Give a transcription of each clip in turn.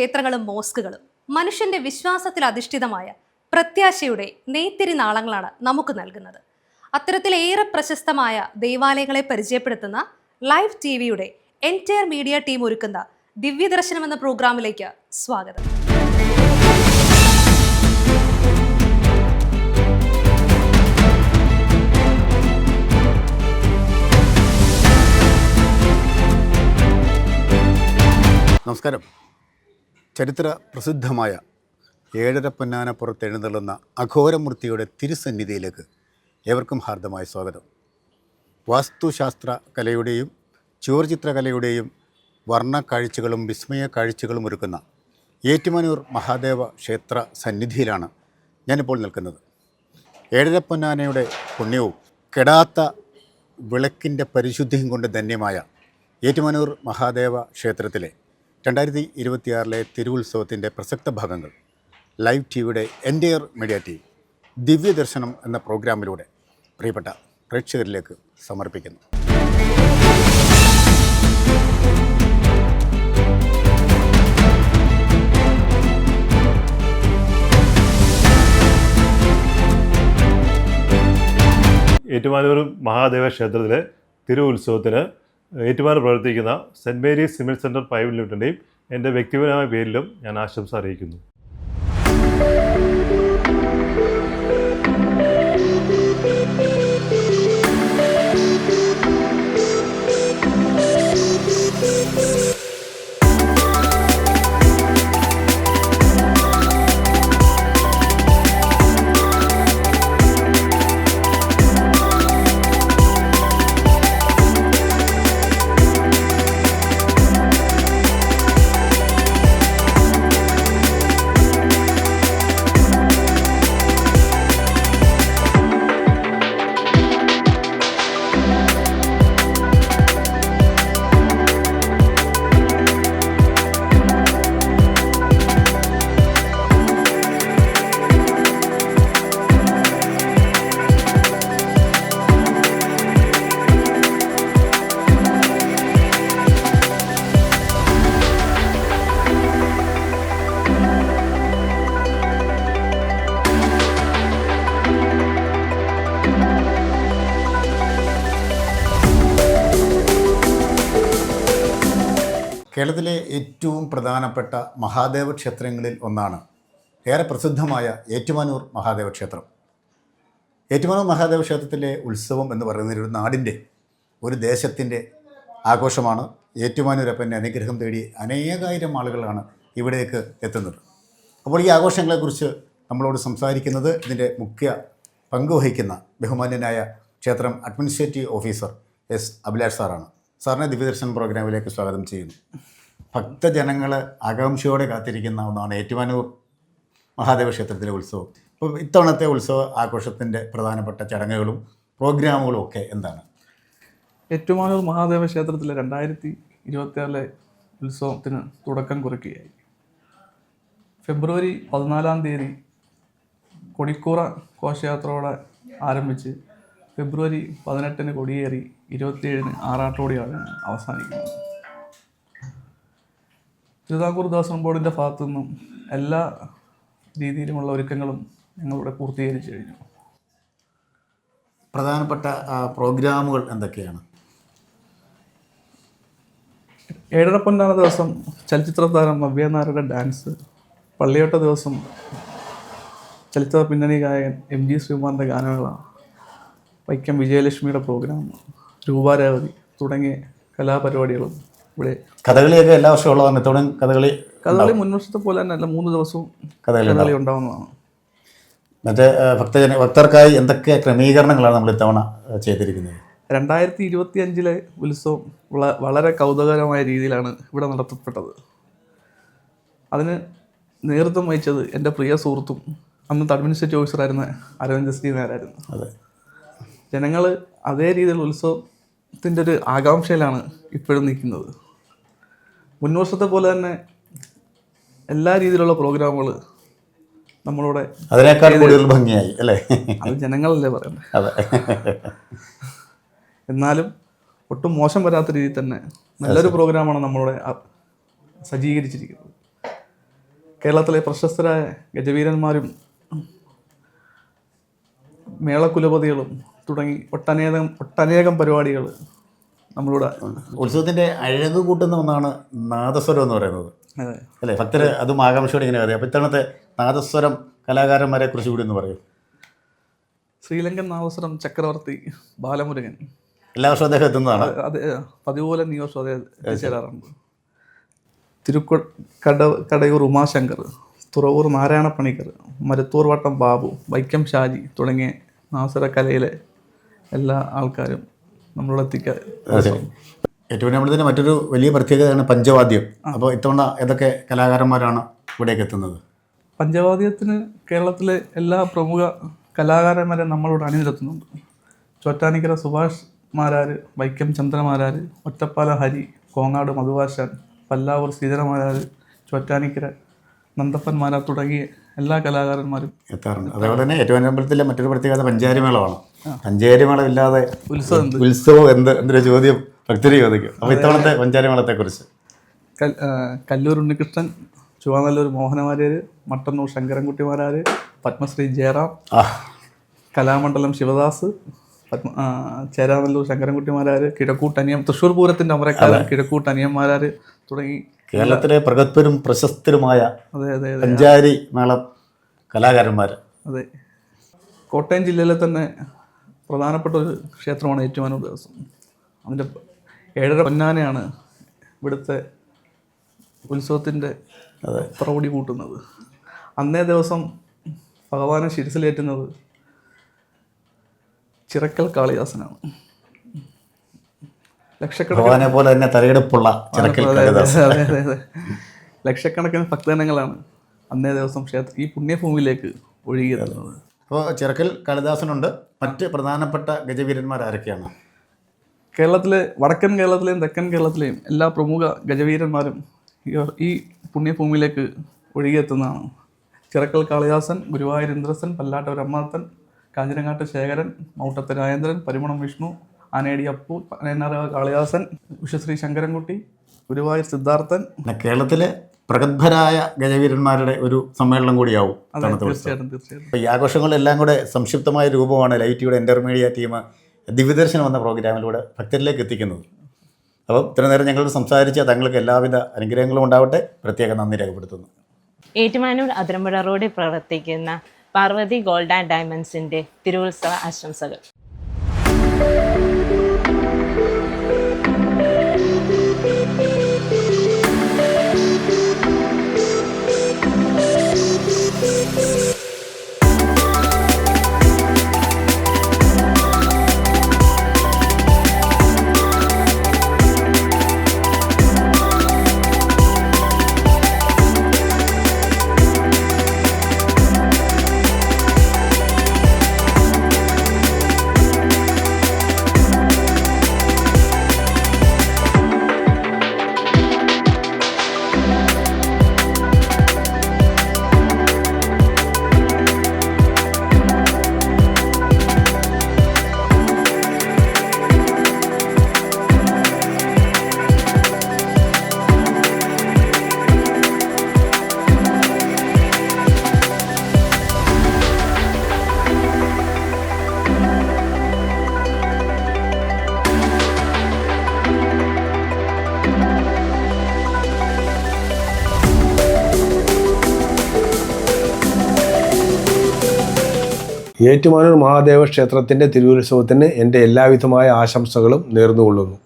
ക്ഷേത്രങ്ങളും മോസ്കുകളും മനുഷ്യന്റെ വിശ്വാസത്തിൽ അധിഷ്ഠിതമായ പ്രത്യാശയുടെ നെയ്ത്തിരി നാളങ്ങളാണ് നമുക്ക് നൽകുന്നത്. അത്തരത്തിലേറെ പ്രശസ്തമായ ദേവാലയങ്ങളെ പരിചയപ്പെടുത്തുന്ന ലൈവ് ടിവിയുടെ എൻറ്റയർ മീഡിയ ടീം ഒരുക്കുന്ന ദിവ്യദർശനം എന്ന പ്രോഗ്രാമിലേക്ക് സ്വാഗതം. നമസ്കാരം. ചരിത്ര പ്രസിദ്ധമായ ഏഴര പൊന്നാനപ്പുറത്ത് എഴുന്നള്ളുന്ന അഘോരമൂർത്തിയുടെ തിരുസന്നിധിയിലേക്ക് ഏവർക്കും ഹാർദമായ സ്വാഗതം. വാസ്തുശാസ്ത്ര കലയുടെയും ചുവർചിത്രകലയുടെയും വർണ്ണ കാഴ്ചകളും വിസ്മയ കാഴ്ചകളും ഒരുക്കുന്ന ഏറ്റുമാനൂർ മഹാദേവ ക്ഷേത്ര സന്നിധിയിലാണ് ഞാനിപ്പോൾ നിൽക്കുന്നത്. ഏഴര പൊന്നാനയുടെ പുണ്യവും കെടാത്ത വിളക്കിൻ്റെ പരിശുദ്ധിയും കൊണ്ട് ധന്യമായ ഏറ്റുമാനൂർ മഹാദേവ ക്ഷേത്രത്തിലെ 2026 തിരുവുത്സവത്തിൻ്റെ പ്രസക്ത ഭാഗങ്ങൾ ലൈവ് ടിവിയുടെ എൻറ്റയർ മീഡിയ ടീം ദിവ്യദർശനം എന്ന പ്രോഗ്രാമിലൂടെ പ്രിയപ്പെട്ട പ്രേക്ഷകരിലേക്ക് സമർപ്പിക്കുന്നു. ഏറ്റുമാനൂർ മഹാദേവ ക്ഷേത്രത്തിലെ തിരുവുത്സവത്തിന് ഏറ്റുമാനൂർ പ്രവർത്തിക്കുന്ന saint Mary's cement centre private ലിമിറ്റഡിൻ്റെയും എൻ്റെ വ്യക്തിപരമായ പേരിലും ഞാൻ ആശംസ അറിയിക്കുന്നു. കേരളത്തിലെ ഏറ്റവും പ്രധാനപ്പെട്ട മഹാദേവ ക്ഷേത്രങ്ങളിൽ ഒന്നാണ് ഏറെ പ്രസിദ്ധമായ ഏറ്റുമാനൂർ മഹാദേവ ക്ഷേത്രം. ഏറ്റുമാനൂർ മഹാദേവ ക്ഷേത്രത്തിലെ ഉത്സവം എന്ന് പറയുന്നത് ഒരു നാടിൻ്റെ, ഒരു ദേശത്തിൻ്റെ ആഘോഷമാണ്. ഏറ്റുമാനൂരപ്പൻ്റെ അനുഗ്രഹം തേടി അനേകായിരം ആളുകളാണ് ഇവിടേക്ക് എത്തുന്നത്. അപ്പോൾ ഈ ആഘോഷങ്ങളെക്കുറിച്ച് നമ്മളോട് സംസാരിക്കുന്നത് ഇതിൻ്റെ മുഖ്യ പങ്കുവഹിക്കുന്ന ബഹുമാന്യനായ ക്ഷേത്രം അഡ്മിനിസ്ട്രേറ്റീവ് ഓഫീസർ എസ് അഭിലാഷ് സാറാണ്. സാറിനെ ദിവ്യദർശനം പ്രോഗ്രാമിലേക്ക് സ്വാഗതം ചെയ്യുന്നു. ഭക്തജനങ്ങൾ ആകാംക്ഷയോടെ കാത്തിരിക്കുന്ന ഒന്നാണ് ഏറ്റുമാനൂർ മഹാദേവ ക്ഷേത്രത്തിലെ ഉത്സവം. ഇപ്പോൾ ഇത്തവണത്തെ ഉത്സവ ആഘോഷത്തിൻ്റെ പ്രധാനപ്പെട്ട ചടങ്ങുകളും പ്രോഗ്രാമുകളും ഒക്കെ എന്താണ്? ഏറ്റുമാനൂർ മഹാദേവ ക്ഷേത്രത്തിലെ 2026 ഉത്സവത്തിന് തുടക്കം കുറിക്കുകയായി. ഫെബ്രുവരി 14 കൊടിക്കൂറ ഘോഷയാത്രയോടെ ആരംഭിച്ച് ഫെബ്രുവരി 18 കൊടിയേറി 27 ആറാട്ടോടെയാണ് അവസാനിക്കുന്നത്. തിരുവിതാംകൂർ ദേവസ്വം ബോർഡിൻ്റെ ഭാഗത്തു നിന്നും എല്ലാ രീതിയിലുമുള്ള ഒരുക്കങ്ങളും ഞങ്ങളിവിടെ പൂർത്തീകരിച്ചു കഴിഞ്ഞു. പ്രധാനപ്പെട്ട പ്രോഗ്രാമുകൾ എന്തൊക്കെയാണ്? ഏഴര പൊന്നാന ദിവസം ചലച്ചിത്ര താരം നവ്യനായരുടെ ഡാൻസ്, പള്ളിയോട്ട ദിവസം ചലച്ചിത്ര പിന്നണി ഗായകൻ MG ശ്രീകുമാറിൻ്റെ ഗാനമേള, വൈക്കം വിജയലക്ഷ്മിയുടെ പ്രോഗ്രാം, രൂപാരാവതി തുടങ്ങിയ കലാപരിപാടികളും ഇവിടെ. കഥകളിയൊക്കെ എല്ലാ വർഷവും ഉള്ളതാണ്. ഇത്തവണ കഥകളി മുൻവർഷത്തെ പോലെ തന്നെ അല്ല, 3 ദിവസവും കഥകളി ഉണ്ടാവുന്നതാണ്. മറ്റേ ഭക്തർക്കായി എന്തൊക്കെ ക്രമീകരണങ്ങളാണ് നമ്മൾ ഇത്തവണ ചെയ്തിരിക്കുന്നത്? 2025 ഉത്സവം വളരെ കൗതുകകരമായ രീതിയിലാണ് ഇവിടെ നടത്തപ്പെട്ടത്. അതിന് നേതൃത്വം വഹിച്ചത് എൻ്റെ പ്രിയ സുഹൃത്തും അന്നത്തെ അഡ്മിനിസ്ട്രേറ്റീവ് ഓഫീസറായിരുന്ന അരവിന്ദ് ശ്രീ നേരായിരുന്നു. അതെ, ജനങ്ങൾ അതേ രീതിയിൽ ഉത്സവത്തിൻ്റെ ഒരു ആകാംക്ഷയിലാണ് ഇപ്പോഴും നിൽക്കുന്നത്. മുൻവർഷത്തെ പോലെ തന്നെ എല്ലാ രീതിയിലുള്ള പ്രോഗ്രാമുകൾ നമ്മളിവിടെ അതിനേക്കാൾ കൂടുതൽ ഭംഗിയായി അല്ലേ? അത് ജനങ്ങളല്ലേ പറയുന്നത്. അതെ, എന്നാലും ഒട്ടും മോശം വരാത്ത രീതിയിൽ തന്നെ നല്ലൊരു പ്രോഗ്രാമാണ് നമ്മളിവിടെ സജ്ജീകരിച്ചിരിക്കുന്നത്. കേരളത്തിലെ പ്രശസ്തരായ ഗജവീരന്മാരും മേളക്കുലപതികളും തുടങ്ങി ഒട്ടനേകം പരിപാടികൾ നമ്മളിവിടെ. ഉത്സവത്തിൻ്റെ അഴക് കൂട്ടുന്ന ഒന്നാണ് നാദസ്വരം എന്ന് പറയുന്നത്, അതെ അല്ലേ? ഭക്തർ അതും ആകാംക്ഷയോടെ ഇങ്ങനെ അറിയാം. അപ്പോൾ ഇത്തവണത്തെ നാദസ്വരം കലാകാരന്മാരെ കുറിച്ച് കൂടി ഒന്ന് പറയൂ. ശ്രീലങ്കൻ നാദസ്വരം ചക്രവർത്തി ബാലമുരുകൻ എല്ലാ വർഷവും അദ്ദേഹം എത്തുന്നതാണ്. അത് പതിപോലെ ഈ വർഷം അദ്ദേഹം എത്തിച്ചേരാറുണ്ട്. കടയൂർ ഉമാശങ്കർ, തുറവൂർ നാരായണ പണിക്കർ, മരുത്തൂർ വട്ടം ബാബു, വൈക്കം ഷാജി തുടങ്ങിയ നാസര കലയിലെ എല്ലാ ആൾക്കാരും നമ്മളോട് എത്തിക്കുക. ഏറ്റവും നമ്മളതിന് മറ്റൊരു വലിയ പ്രത്യേകതയാണ് പഞ്ചവാദ്യം. അപ്പോൾ ഇത്തവണ ഏതൊക്കെ കലാകാരന്മാരാണ് ഇവിടേക്ക് എത്തുന്നത്? പഞ്ചവാദ്യത്തിന് കേരളത്തിലെ എല്ലാ പ്രമുഖ കലാകാരന്മാരെ നമ്മളിവിടെ അണിനിരത്തുന്നുണ്ട്. ചോറ്റാനിക്കര സുഭാഷ് മാരാർ, വൈക്കം ചന്ദ്രമാരാർ, ഒറ്റപ്പാല ഹരി, കോങ്ങാട് മധുവാശാൻ, പല്ലാവൂർ ശ്രീധരമാരാർ, ചോറ്റാനിക്കര നന്ദപ്പൻ മാരാർ തുടങ്ങിയ എല്ലാ കലാകാരന്മാരും എത്താറുണ്ട്. അതേപോലെ തന്നെ ഏറ്റവും അമ്പലത്തിലെ മറ്റൊരു പ്രത്യേകത പഞ്ചാരിമേളമാണ്. പഞ്ചാരിമേളം ഇല്ലാതെ ഉത്സവം എന്തൊരു ചോദ്യം ഭക്തരി ചോദിക്കും. അപ്പോൾ ഇത്തവണത്തെ പഞ്ചാരിമേളത്തെക്കുറിച്ച് കല്ലൂർ ഉണ്ണികൃഷ്ണൻ, ചുവാനല്ലൂർ മോഹനമാരാർ, മട്ടന്നൂർ ശങ്കരൻകുട്ടിമാരാർ, പത്മശ്രീ ജയറാം, കലാമണ്ഡലം ശിവദാസ്, ചേരാനല്ലൂർ ശങ്കരൻകുട്ടിമാരാർ, കിഴക്കൂട്ടനിയം, തൃശ്ശൂർ പൂരത്തിൻ്റെ അമരക്കാലം കിഴക്കൂട്ടനിയന്മാരാർ തുടങ്ങി കേരളത്തിലെ പ്രഗത്ഭരും പ്രശസ്തരുമായ പഞ്ചാരി മേളം കലാകാരന്മാർ. അതെ, കോട്ടയം ജില്ലയിലെ തന്നെ പ്രധാനപ്പെട്ട ഒരു ക്ഷേത്രമാണ് ഏറ്റുമാനൂർ ദേവസ്വം. അതിൻ്റെ 7.5 പൊന്നാനയാണ് ഇവിടുത്തെ ഉത്സവത്തിൻ്റെ പ്രൗഢി കൂട്ടുന്നത്. അന്നേ ദിവസം ഭഗവാനെ ശിരസിലേറ്റുന്നത് ചിറക്കൽ കാളിദാസനാണ്. ഭഗവാനെ പോലെ തന്നെ തലയെടുപ്പുള്ള ചിറക്കൽ കാളിദാസൻ. അതെ, ലക്ഷക്കണക്കിന് ഭക്തജനങ്ങളാണ് അന്നേ ദിവസം ഈ പുണ്യഭൂമിയിലേക്ക് ഒഴുകിയെത്തുന്നത്. അപ്പോൾ ചിറക്കൽ കാളിദാസനുണ്ട്. മറ്റ് പ്രധാനപ്പെട്ട ഗജവീരന്മാർ ആരൊക്കെയാണ്? വടക്കൻ കേരളത്തിലെയും തെക്കൻ കേരളത്തിലെയും എല്ലാ പ്രമുഖ ഗജവീരന്മാരും ഈ പുണ്യഭൂമിയിലേക്ക് ഒഴുകിയെത്തുന്നതാണ്. ചിറക്കൽ കാളിദാസൻ, ഗുരുവായൂർ ഇന്ദ്രസൻ, പല്ലാട്ടൂർ അമ്മാത്തൻ, കാഞ്ഞിരങ്ങാട്ട് ശേഖരൻ, മൗട്ടത്ത് രാജേന്ദ്രൻ, പരിമളം വിഷ്ണു, ആനേടി അപ്പു, പനയനാറ കാളിദാസൻ, ഉഷശ്രീ ശങ്കരൻകുട്ടി, ഗുരുവായൂർ സിദ്ധാർത്ഥൻ. കേരളത്തിലെ പ്രഗത്ഭരായ ഗജവീരന്മാരുടെ ഒരു സമ്മേളനം കൂടിയാവും. തീർച്ചയായിട്ടും. അപ്പോൾ ഈ ആഘോഷങ്ങളെല്ലാം കൂടെ സംക്ഷിപ്തമായ രൂപമാണ് ലൈറ്റിയുടെ എൻ്റർമീഡിയ ടീം ദിവ്യദർശനം എന്ന പ്രോഗ്രാമിലൂടെ ഭക്തരിലേക്ക് എത്തിക്കുന്നത്. അപ്പം ഇത്ര നേരം ഞങ്ങളോട് സംസാരിച്ച തങ്ങൾക്ക് എല്ലാവിധ അനുഗ്രഹങ്ങളും ഉണ്ടാവട്ടെ. പ്രത്യേക നന്ദി രേഖപ്പെടുത്തുന്നു. ഏറ്റുമാനൂർ അതിരമ്പുഴ റോഡിൽ പ്രവർത്തിക്കുന്ന പാർവതി ഗോൾഡ് ആൻഡ് ഡയമണ്ട്സിൻ്റെ തിരുവുത്സവ ആശംസകൾ. ഏറ്റുമാനൂർ മഹാദേവ ക്ഷേത്രത്തിൻ്റെ തിരുവുത്സവത്തിന് എൻ്റെ എല്ലാവിധമായ ആശംസകളും നേർന്നുകൊള്ളുന്നു.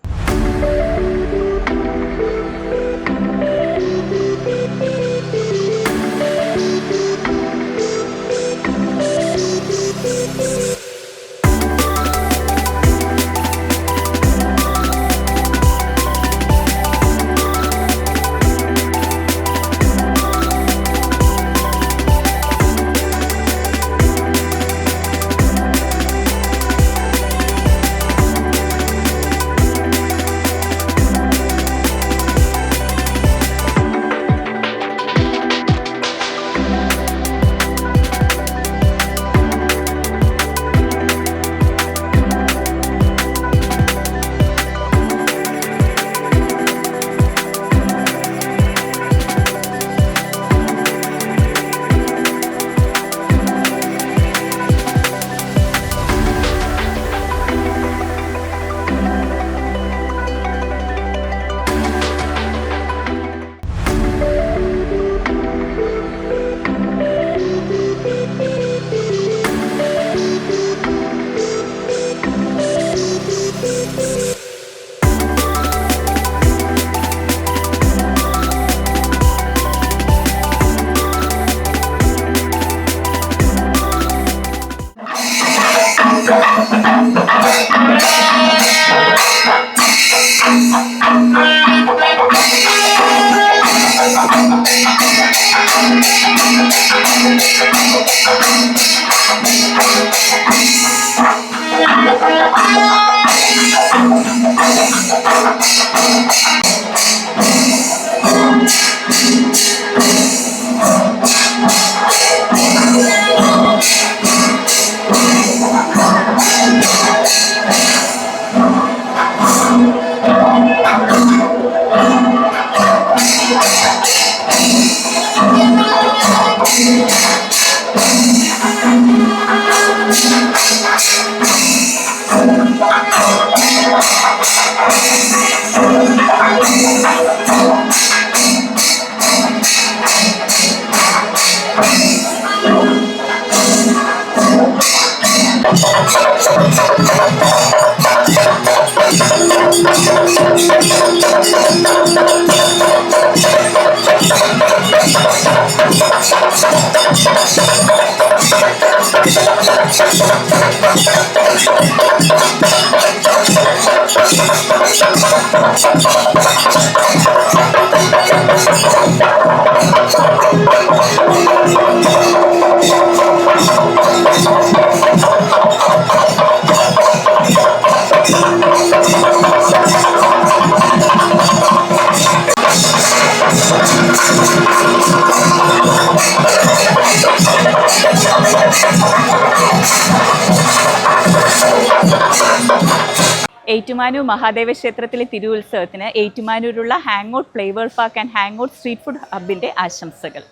ഏറ്റുമാനൂർ മഹാദേവ ക്ഷേത്രത്തിലെ തിരുവുത്സവത്തിന് ഏറ്റുമാനൂരുള്ള hang out flavour park and hang out street food ഹബിൻ്റെ ആശംസകൾ.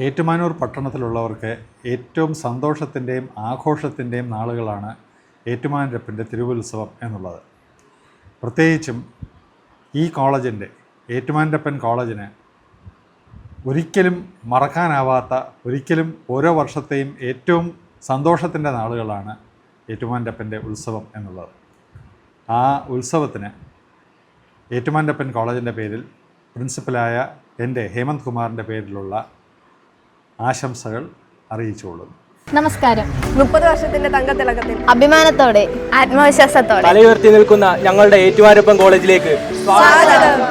ഏറ്റുമാനൂർ പട്ടണത്തിലുള്ളവർക്ക് ഏറ്റവും സന്തോഷത്തിൻ്റെയും ആഘോഷത്തിൻ്റെയും നാളുകളാണ് ഏറ്റുമാനൂരപ്പൻ്റെ തിരുവുത്സവം എന്നുള്ളത്. പ്രത്യേകിച്ചും ഈ കോളേജിൻ്റെ ഏറ്റുമാനൂരപ്പൻ കോളേജിന് ഒരിക്കലും മറക്കാനാവാത്ത, ഒരിക്കലും ഓരോ വർഷത്തെയും ഏറ്റവും സന്തോഷത്തിൻ്റെ നാളുകളാണ് ഏറ്റുമാനൂരപ്പൻ്റെ ഉത്സവം എന്നുള്ളത്. ആ ഉത്സവത്തിന് ഏറ്റുമാനൂരപ്പൻ കോളേജിൻ്റെ പേരിൽ പ്രിൻസിപ്പലായ എൻ്റെ ഹേമന്ത് കുമാറിൻ്റെ പേരിലുള്ള ആശംസകൾ അറിയിച്ചുകൊള്ളുന്നു. നമസ്കാരം. 30 വർഷത്തിന്റെ തങ്കത്തിളക്കത്തിൽ അഭിമാനത്തോടെ ആത്മവിശ്വാസത്തോടെ തലയുയർത്തി നിൽക്കുന്ന ഞങ്ങളുടെ ഏറ്റുമാനൂരപ്പൻ കോളേജിലേക്ക് സ്വാഗതം.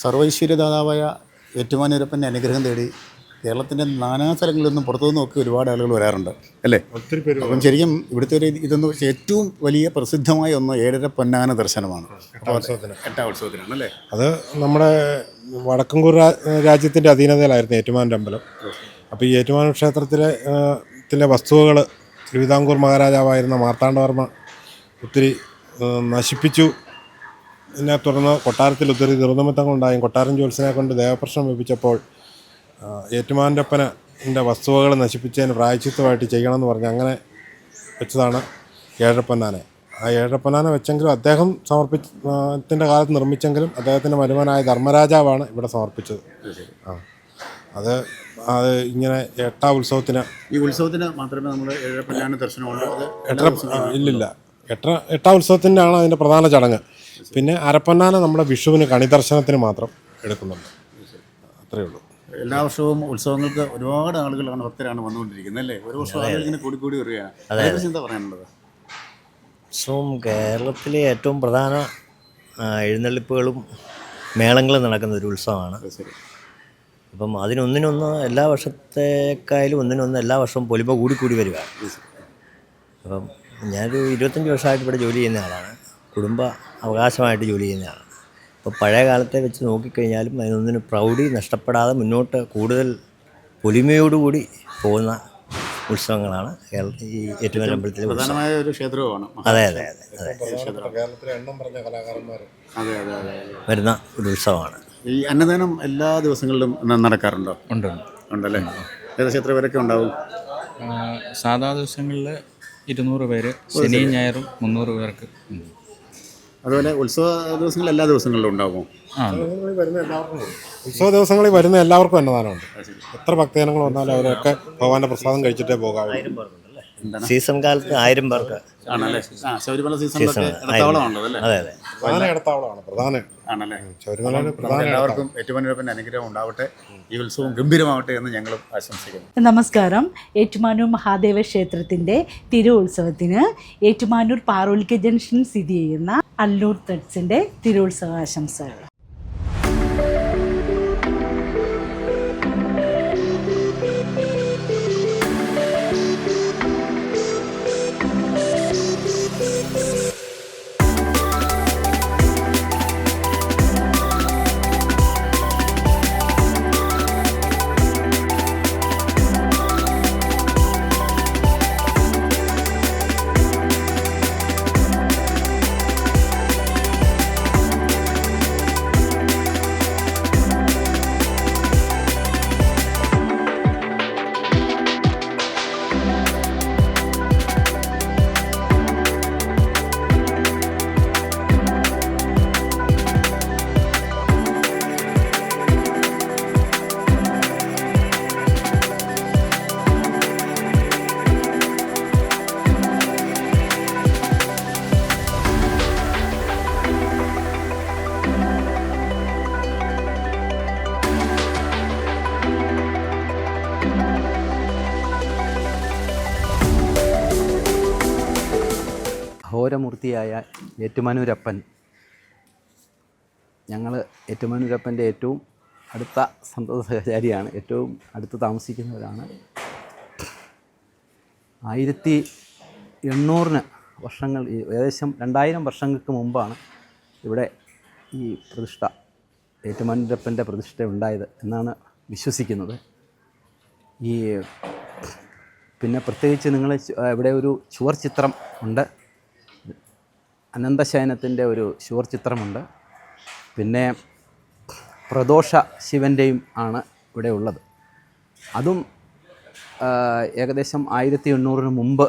സർവൈശ്വര്യദാതാവായ ഏറ്റുമാനൂരപ്പൻ്റെ അനുഗ്രഹം തേടി കേരളത്തിൻ്റെ നാനാസ്ഥലങ്ങളിൽ നിന്നും പുറത്തുനിന്നൊക്കെ ഒരുപാട് ആളുകൾ വരാറുണ്ട് അല്ലേ? ഒത്തിരി പേര്. അപ്പം ശരിക്കും ഇവിടുത്തെ ഒരു ഇതെന്ന് വെച്ചാൽ ഏറ്റവും വലിയ പ്രസിദ്ധമായ ഒന്ന് ഏഴര പൊന്നാന ദർശനമാണ്. എട്ടാം ഉത്സവത്തിനാണ് അല്ലേ? അത് നമ്മുടെ വടക്കൻകൂർ രാജ്യത്തിൻ്റെ അധീനതയിലായിരുന്നു ഏറ്റുമാനൂർ അമ്പലം. അപ്പോൾ ഈ ഏറ്റുമാനൂർ ക്ഷേത്രത്തിലെ വസ്തുവകൾ തിരുവിതാംകൂർ മഹാരാജാവായിരുന്ന മാർത്താണ്ഡവർമ്മ ഒത്തിരി നശിപ്പിച്ചു ഇതിനെ തുടർന്ന് കൊട്ടാരത്തിൽ ഒത്തിരി ദുരന്തമിത്തങ്ങളുണ്ടായും. കൊട്ടാരം ജ്യോത്സ്യനെ കൊണ്ട് ദേവപ്രശ്നം വെപ്പിച്ചപ്പോൾ ഏറ്റുമാനൂരപ്പൻ്റെ വസ്തുവകൾ നശിപ്പിച്ചതിന് പ്രായശ്ചിത്തമായിട്ട് ചെയ്യണമെന്ന് പറഞ്ഞ് അങ്ങനെ വെച്ചതാണ് ഏഴരപ്പൊന്നാനെ. ആ ഏഴരപ്പൊന്നാനെ വെച്ചെങ്കിലും അദ്ദേഹം സമർപ്പിച്ചതിൻ്റെ കാലത്ത് നിർമ്മിച്ചെങ്കിലും അദ്ദേഹത്തിൻ്റെ മരുമനായ ധർമ്മരാജാവാണ് ഇവിടെ സമർപ്പിച്ചത്. അത് ഇങ്ങനെ എട്ടാം ഉത്സവത്തിന് ഈ ഉത്സവത്തിന് മാത്രമേ നമ്മൾ ഏഴരപ്പൊന്നാന ദർശനമുള്ളൂ? ഇല്ലില്ല, എട്ടാം ഉത്സവത്തിൻ്റെ ആണ് അതിൻ്റെ പ്രധാന ചടങ്ങ്. പിന്നെ അരപ്പൊന്നാന നമ്മുടെ വിഷുവിന് കണിദർശനത്തിന് മാത്രം എടുക്കുന്നുണ്ട്. അത്രയേ ഉള്ളൂ. എല്ലാ വർഷവും ഉത്സവങ്ങൾക്ക് ഒരുപാട് ആളുകളാണ്, ഭക്തരാണ് വന്നുകൊണ്ടിരിക്കുന്നത് അല്ലേ? ഒരു വർഷം ആളുകൾ ഇങ്ങനെ കൂടി വരികയാണ്. അതിനെക്കുറിച്ച് എന്താ പറയാനുള്ളത്? ഉത്സവം കേരളത്തിലെ ഏറ്റവും പ്രധാന എഴുന്നള്ളിപ്പുകളും മേളങ്ങളും നടക്കുന്ന ഒരു ഉത്സവമാണ്. അപ്പം അതിനൊന്നിനൊന്ന് എല്ലാ വർഷത്തേക്കായാലും ഒന്നിനൊന്ന് എല്ലാ വർഷവും പൊലിമ കൂടി വരിക. അപ്പം ഞാനൊരു 25 വർഷമായിട്ട് ഇവിടെ ജോലി ചെയ്യുന്ന ആളാണ്. കുടുംബ അവകാശമായിട്ട് ജോലി ചെയ്യുന്ന ആളാണ്. അപ്പോൾ പഴയ കാലത്തെ വെച്ച് നോക്കിക്കഴിഞ്ഞാലും അതിനൊന്നിന് പ്രൗഢി നഷ്ടപ്പെടാതെ മുന്നോട്ട് കൂടുതൽ പൊലിമയോടുകൂടി പോകുന്ന ഉത്സവങ്ങളാണ് ഈ ഏറ്റുമാനൂർ അമ്പലത്തിലെ പ്രധാനമായ ഒരു ക്ഷേത്രവുമാണ്. അതെ കേരളത്തിലെ എണ്ണം പറഞ്ഞ കലാകാരന്മാർ വരുന്ന ഒരു ഉത്സവമാണ്. ഈ അന്നദാനം എല്ലാ ദിവസങ്ങളിലും നടക്കാറുണ്ടോ? ഉണ്ടല്ലേ? ഏകദേശം എത്ര പേരൊക്കെ ഉണ്ടാവും? സാധാ ദിവസങ്ങളിൽ 200 പേര്, ശനിയും ഞായറും 300 പേർക്ക്. അതുപോലെ ഉത്സവ ദിവസങ്ങളിൽ എല്ലാ ദിവസങ്ങളിലും ഉണ്ടാകുമോ? ഉത്സവ ദിവസങ്ങളിൽ വരുന്ന എല്ലാവർക്കും അന്നദാനമുണ്ട്. എത്ര ഭക്തജനങ്ങൾ വന്നാലും അവരൊക്കെ ഭഗവാന്റെ പ്രസാദം കഴിച്ചിട്ടേ പോകാവൂ. സീസൺ കാലത്ത് 1000 പേർക്ക് ആണല്ലേ? ശബരിമല സീസണിലൊക്കെ ഇടത്താവളമാണല്ലോ. അതെ പ്രധാന ഇടത്താവളമാണ്. ആണല്ലേ? ശബരിമല എല്ലാവർക്കും ഏറ്റുമാനൂരപ്പൻ്റെ അനുഗ്രഹം ഉണ്ടാവട്ടെ. ഈ ഉത്സവം ഗംഭീരമാവട്ടെ എന്ന് ഞങ്ങളും ആശംസിക്കുന്നു. നമസ്കാരം. ഏറ്റുമാനൂർ മഹാദേവ ക്ഷേത്രത്തിൻ്റെ തിരുവുത്സവത്തിന് ഏറ്റുമാനൂർ പാറോലിക്ക ജംഗ്ഷൻ സ്ഥിതി ചെയ്യുന്ന അല്ലൂർ ത്രെഡ്സിൻ്റെ തിരുവുത്സവ ആശംസകൾ. ഘോരമൂർത്തിയായ ഏറ്റുമാനൂരപ്പൻ, ഞങ്ങൾ ഏറ്റുമാനൂരപ്പൻ്റെ ഏറ്റവും അടുത്ത സന്തത സഹചാരിയാണ്, ഏറ്റവും അടുത്ത് താമസിക്കുന്നവരാണ്. 1800 വർഷങ്ങൾ, ഏകദേശം 2000 വർഷങ്ങൾക്ക് മുമ്പാണ് ഇവിടെ ഈ പ്രതിഷ്ഠ, ഏറ്റുമാനൂരപ്പൻ്റെ പ്രതിഷ്ഠ ഉണ്ടായത് എന്നാണ് വിശ്വസിക്കുന്നത്. ഈ പിന്നെ പ്രത്യേകിച്ച് നിങ്ങൾ ഇവിടെ ഒരു ചുവർ ചിത്രം ഉണ്ട്, അനന്തശയനത്തിൻ്റെ ഒരു ചുവർ ചിത്രമുണ്ട്. പിന്നെ പ്രദോഷ ശിവൻ്റെയും ആണ് ഇവിടെ ഉള്ളത്. അതും ഏകദേശം 1800 മുമ്പ്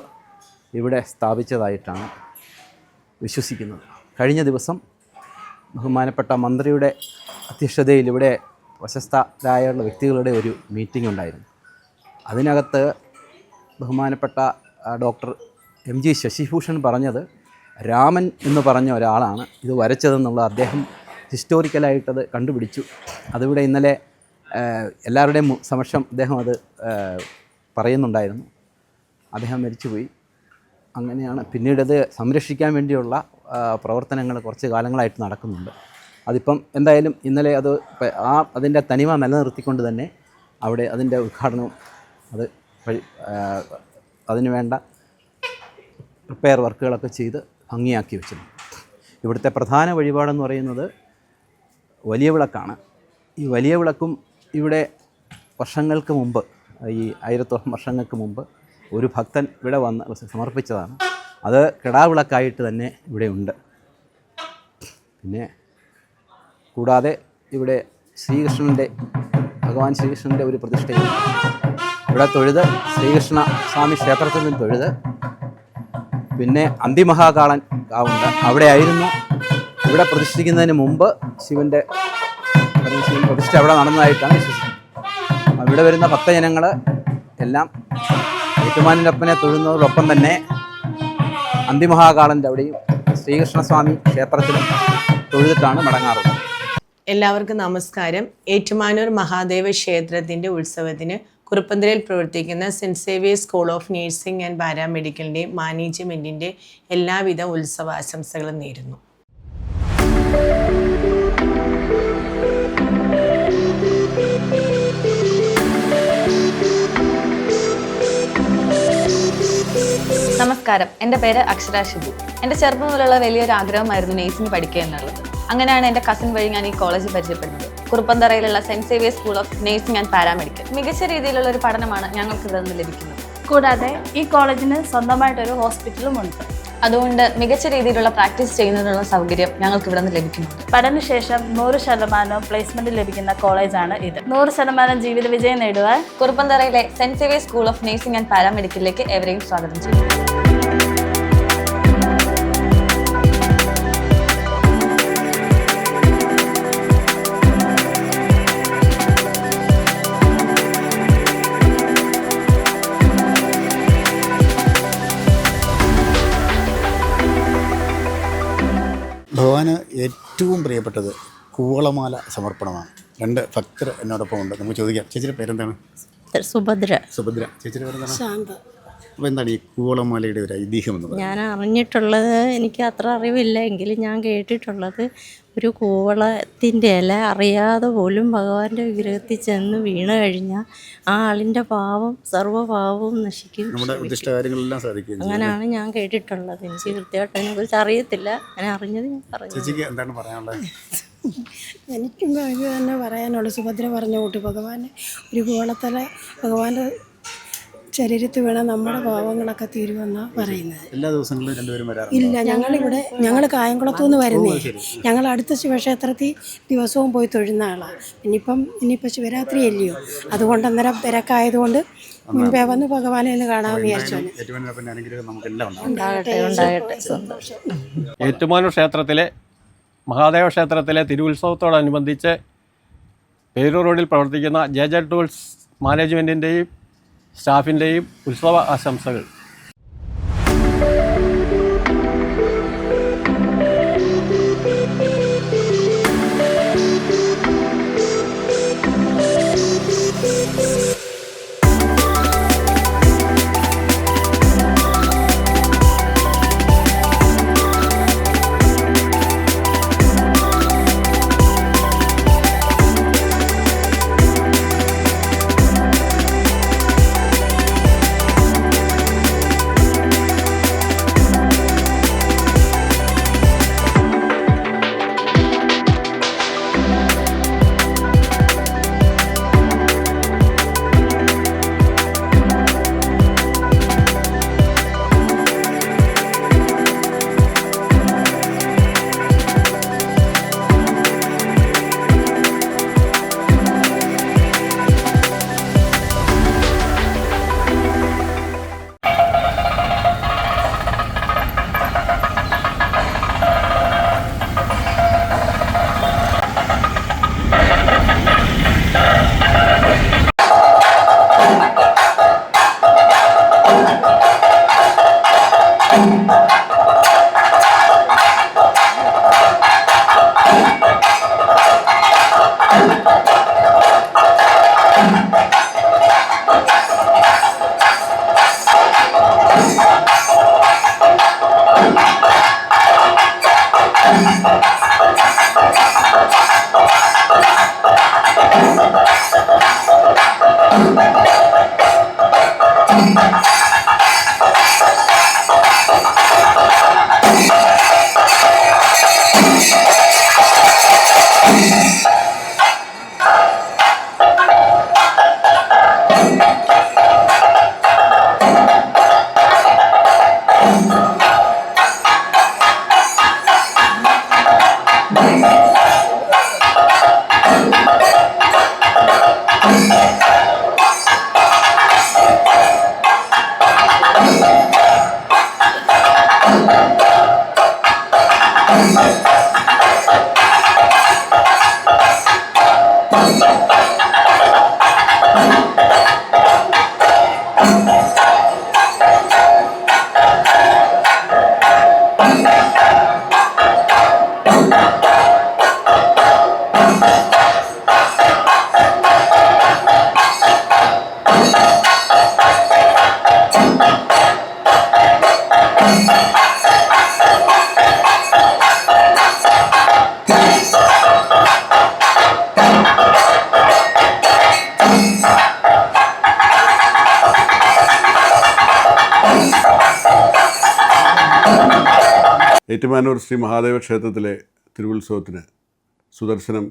ഇവിടെ സ്ഥാപിച്ചതായിട്ടാണ് വിശ്വസിക്കുന്നത്. കഴിഞ്ഞ ദിവസം ബഹുമാനപ്പെട്ട മന്ത്രിയുടെ അധ്യക്ഷതയിൽ ഇവിടെ പ്രശസ്തരായുള്ള വ്യക്തികളുടെ ഒരു മീറ്റിംഗ് ഉണ്ടായിരുന്നു. അതിനകത്ത് ബഹുമാനപ്പെട്ട ഡോക്ടർ MG ശശിഭൂഷൺ പറഞ്ഞത് രാമൻ എന്ന് പറഞ്ഞ ഒരാളാണ് ഇത് വരച്ചതെന്നുള്ളത് അദ്ദേഹം ഹിസ്റ്റോറിക്കലായിട്ടത് കണ്ടുപിടിച്ചു. അതിവിടെ ഇന്നലെ എല്ലാവരുടെയും സമക്ഷം അദ്ദേഹം അത് പറയുന്നുണ്ടായിരുന്നു. അദ്ദേഹം മരിച്ചുപോയി. അങ്ങനെയാണ്. പിന്നീടത് സംരക്ഷിക്കാൻ വേണ്ടിയുള്ള പ്രവർത്തനങ്ങൾ കുറച്ച് കാലങ്ങളായിട്ട് നടക്കുന്നുണ്ട്. അതിപ്പം എന്തായാലും ഇന്നലെ അത് അതിൻ്റെ തനിമ നിലനിർത്തിക്കൊണ്ട് തന്നെ അവിടെ അതിൻ്റെ ഉദ്ഘാടനവും അതിന് വേണ്ട റിപ്പയർ വർക്കുകളൊക്കെ ചെയ്ത് ഭംഗിയാക്കി വെച്ചിട്ടുണ്ട്. ഇവിടുത്തെ പ്രധാന വഴിപാടെന്ന് പറയുന്നത് വലിയ വിളക്കാണ്. ഈ വലിയ വിളക്കും ഇവിടെ വർഷങ്ങൾക്ക് മുമ്പ്, ഈ 1000 വർഷങ്ങൾക്ക് മുമ്പ് ഒരു ഭക്തൻ ഇവിടെ വന്ന് സമർപ്പിച്ചതാണ്. അത് കിടാവിളക്കായിട്ട് തന്നെ ഇവിടെ ഉണ്ട്. പിന്നെ കൂടാതെ ഇവിടെ ഭഗവാൻ ശ്രീകൃഷ്ണൻ്റെ ഒരു പ്രതിഷ്ഠയും ഇവിടെ തൊഴുത് ശ്രീകൃഷ്ണ സ്വാമി ക്ഷേത്രത്തിൽ നിന്ന് തൊഴുത് പിന്നെ അന്തിമഹാകാളൻ കാവുണ്ട്. അവിടെ ആയിരുന്നു ഇവിടെ പ്രതിഷ്ഠിക്കുന്നതിന് മുമ്പ് ശിവൻ പ്രതിഷ്ഠ അവിടെ നടന്നതായിട്ടാണ് വിശ്വസിക്കുന്നത്. ഇവിടെ വരുന്ന ഭക്തജനങ്ങൾ എല്ലാം ഏറ്റുമാനൂരപ്പനെ തൊഴുന്നതോടൊപ്പം തന്നെ അന്തിമഹാകാളൻ്റെ അവിടെയും ശ്രീകൃഷ്ണസ്വാമി ക്ഷേത്രത്തിലും തൊഴുതിട്ടാണ് മടങ്ങാറുള്ളത്. എല്ലാവർക്കും നമസ്കാരം. ഏറ്റുമാനൂർ മഹാദേവ ക്ഷേത്രത്തിൻ്റെ ഉത്സവത്തിന് കുറുപ്പന്തലയിൽ പ്രവർത്തിക്കുന്ന saint Xavier's school of nursing and പാരാമെഡിക്കലിൻ്റെയും മാനേജ്മെൻറ്റിൻ്റെ എല്ലാവിധ ഉത്സവാശംസകളും നേരുന്നു. നമസ്കാരം, എൻ്റെ പേര് അക്ഷര ഷിബു. എൻ്റെ ചെറുപ്പം മുതലുള്ള വലിയൊരു ആഗ്രഹമായിരുന്നു നേഴ്സിംഗ് പഠിക്കുക എന്നുള്ളത്. അങ്ങനെയാണ് എൻ്റെ കസിൻ വഴി ഞാൻ ഈ കോളേജ് പരിചയപ്പെടുന്നത്. കുറുപ്പന്തറയിലുള്ള saint Xavier's school of nursing and paramedical. മികച്ച രീതിയിലുള്ള ഒരു പഠനമാണ് ഞങ്ങൾക്ക് ഇവിടെ നിന്ന് ലഭിക്കുന്നത്. കൂടാതെ ഈ കോളേജിന് സ്വന്തമായിട്ടൊരു ഹോസ്പിറ്റലും ഉണ്ട്. അതുകൊണ്ട് മികച്ച രീതിയിലുള്ള പ്രാക്ടീസ് ചെയ്യുന്നതിനുള്ള സൗകര്യം ഞങ്ങൾക്ക് ഇവിടെ നിന്ന് ലഭിക്കുന്നുണ്ട്. പഠനശേഷം 100% പ്ലേസ്മെന്റ് ലഭിക്കുന്ന കോളേജാണ് ഇത്. 100% ജീവിത വിജയം നേടുവാൻ കുറുപ്പന്തറയിലെ saint Xavier's school of nursing and പാരാമെഡിക്കലിലേക്ക് ഏവരെയും സ്വാഗതം ചെയ്യുന്നു. ഭഗവാന് ഏറ്റവും പ്രിയപ്പെട്ടത് കൂവളമാല സമർപ്പണമാണ്. 2 ഭക്തർ എന്നോടൊപ്പം ഉണ്ട്. നമുക്ക് ചോദിക്കാം. ചേച്ചിയുടെ പേരെന്താണ്? സുഭദ്ര. ചേച്ചിയുടെ പേരെന്താണ്? ശാന്ത. അപ്പോൾ എന്താണ് ഈ കൂവളമാലയുടെ ഒരു ഐതിഹ്യം എന്ന് പറയുന്നത്? ഞാൻ അറിഞ്ഞിട്ടുള്ളത്, എനിക്ക് അത്ര അറിവില്ല എങ്കിലും ഞാൻ കേട്ടിട്ടുള്ളത്, ഒരു കൂവളത്തിൻ്റെ ഇല അറിയാതെ പോലും ഭഗവാന്റെ വിഗ്രഹത്തിൽ ചെന്ന് വീണ് കഴിഞ്ഞാൽ ആ ആളിൻ്റെ പാവം സർവ്വപാവവും നശിക്കും, നമ്മുടെ ഉദ്ദിഷ്ട കാര്യങ്ങളെല്ലാം സാധിക്കും. അങ്ങനെയാണ് ഞാൻ കേട്ടിട്ടുള്ളത്. എനിക്ക് കൃത്യമായിട്ട് അതിനെക്കുറിച്ച് അറിയത്തില്ല. ഞാൻ അറിഞ്ഞത് ഞാൻ പറഞ്ഞു. ചേച്ചിക്ക് എന്താണ് പറയാനുള്ളത്? എനിക്കും ഇത് തന്നെ പറയാനുള്ളൂ. സുഭദ്ര പറഞ്ഞ കൂട്ടി ഭഗവാൻ ഒരു കൂവളത്തല ഭഗവാന്റെ ശരീരത്തിൽ വീണാൽ നമ്മുടെ പാവങ്ങളൊക്കെ തീരുമെന്നാണ് പറയുന്നത്. എല്ലാ ദിവസങ്ങളിലും രണ്ടുപേരും വരാറുണ്ട്? ഇല്ല, ഞങ്ങൾ കായംകുളത്തു നിന്ന് വരുന്നേ. ഞങ്ങൾ അടുത്ത ശിവക്ഷേത്രത്തിൽ ദിവസവും പോയി തൊഴുന്ന ആളാണ്. ഇനിയിപ്പോൾ ശിവരാത്രി അല്ലയോ, അതുകൊണ്ട് അന്നേരം തിരക്കായതുകൊണ്ട് മുൻപേ വന്ന് ഭഗവാനെ ഒന്ന് കാണാമെന്ന് വിചാരിച്ചു. ഏറ്റുമാനൂർ ക്ഷേത്രത്തിലെ മഹാദേവ ക്ഷേത്രത്തിലെ തിരുവുത്സവത്തോടനുബന്ധിച്ച് പേരൂർ റോഡിൽ പ്രവർത്തിക്കുന്ന ജെ ടൂൾസ് മാനേജ്മെൻറ്റിൻ്റെയും സ്റ്റാഫിൻ്റെയും ഉത്സവ ആശംസകൾ. ഏറ്റുമാനൂർ ശ്രീ മഹാദേവ ക്ഷേത്രത്തിലെ തിരുവുത്സവത്തിന് Sudarshanam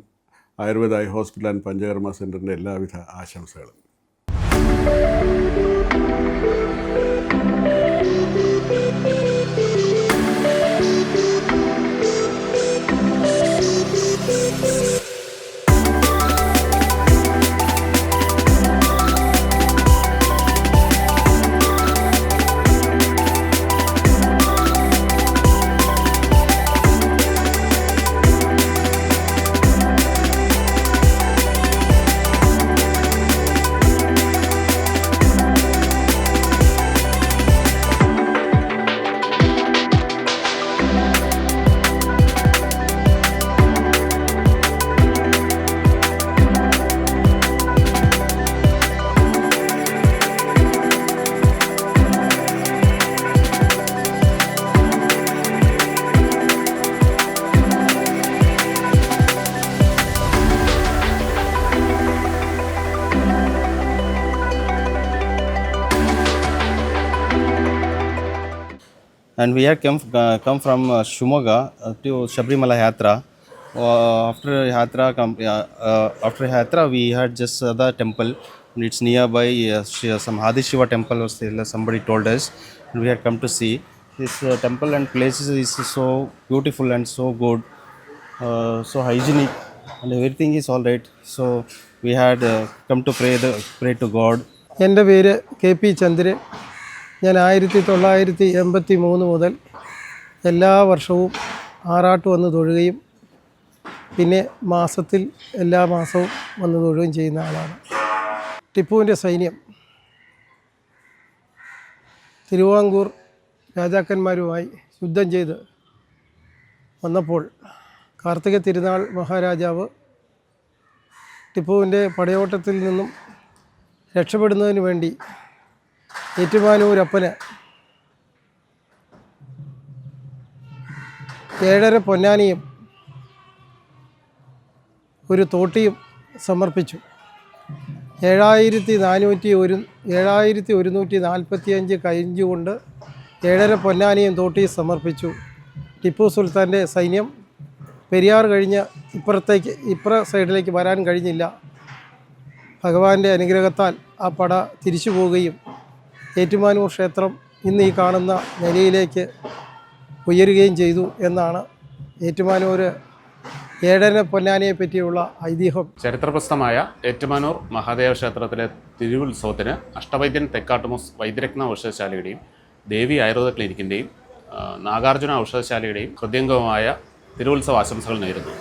Ayurveda eye hospital and Panchakarma സെൻ്ററിൻ്റെ എല്ലാവിധ ആശംസകളും. And we had come from Shimoga to Sabrimala Yatra. After Yatra, we had just the temple. It's nearby. Some Adi Shiva temple was there. Somebody told us, and we had come to see this temple and places is so beautiful and so good, so hygienic, and everything is all right. So we had come to pray to God. എൻ്റെ പേര് KP ചന്ദ്രൻ. ഞാൻ 1983 മുതൽ എല്ലാ വർഷവും ആറാട്ട് വന്ന് തൊഴുകയും പിന്നെ മാസത്തിൽ എല്ലാ മാസവും വന്ന് തൊഴുകയും ചെയ്യുന്ന ആളാണ്. ടിപ്പുവിൻ്റെ സൈന്യം തിരുവിതാംകൂർ രാജാക്കന്മാരുമായി യുദ്ധം ചെയ്ത് വന്നപ്പോൾ കാർത്തിക തിരുനാൾ മഹാരാജാവ് ടിപ്പുവിൻ്റെ പടയോട്ടത്തിൽ നിന്നും രക്ഷപ്പെടുന്നതിന് വേണ്ടി ഏറ്റുമാനൂരപ്പന് 7.5 പൊന്നാനിയും ഒരു തോട്ടിയും സമർപ്പിച്ചു. 7145 കഴിഞ്ഞുകൊണ്ട് 7.5 പൊന്നാനിയും തോട്ടിയും സമർപ്പിച്ചു. ടിപ്പു സുൽത്താൻ്റെ സൈന്യം പെരിയാർ കഴിഞ്ഞ് ഇപ്പുറ സൈഡിലേക്ക് വരാൻ കഴിഞ്ഞില്ല. ഭഗവാന്റെ അനുഗ്രഹത്താൽ ആ പട തിരിച്ചു പോവുകയും ഏറ്റുമാനൂർ ക്ഷേത്രം ഇന്ന് ഈ കാണുന്ന നിലയിലേക്ക് ഉയരുകയും ചെയ്തു എന്നാണ് ഏറ്റുമാനൂർ 7 പൊന്നാനിയെ പറ്റിയുള്ള ഐതിഹ്യം. ചരിത്രപ്രസിദ്ധമായ ഏറ്റുമാനൂർ മഹാദേവ ക്ഷേത്രത്തിലെ തിരുവുത്സവത്തിന് അഷ്ടവൈദ്യൻ തെക്കാട്ടുമുസ് വൈദ്യരത്ന ഔഷധശാലയുടെയും ദേവി ആയുർവേദ ക്ലിനിക്കിൻ്റെയും നാഗാർജുന ഔഷധശാലയുടെയും ഹൃദയംഗമമായ തിരുവുത്സവ ആശംസകൾ നേരുന്നു.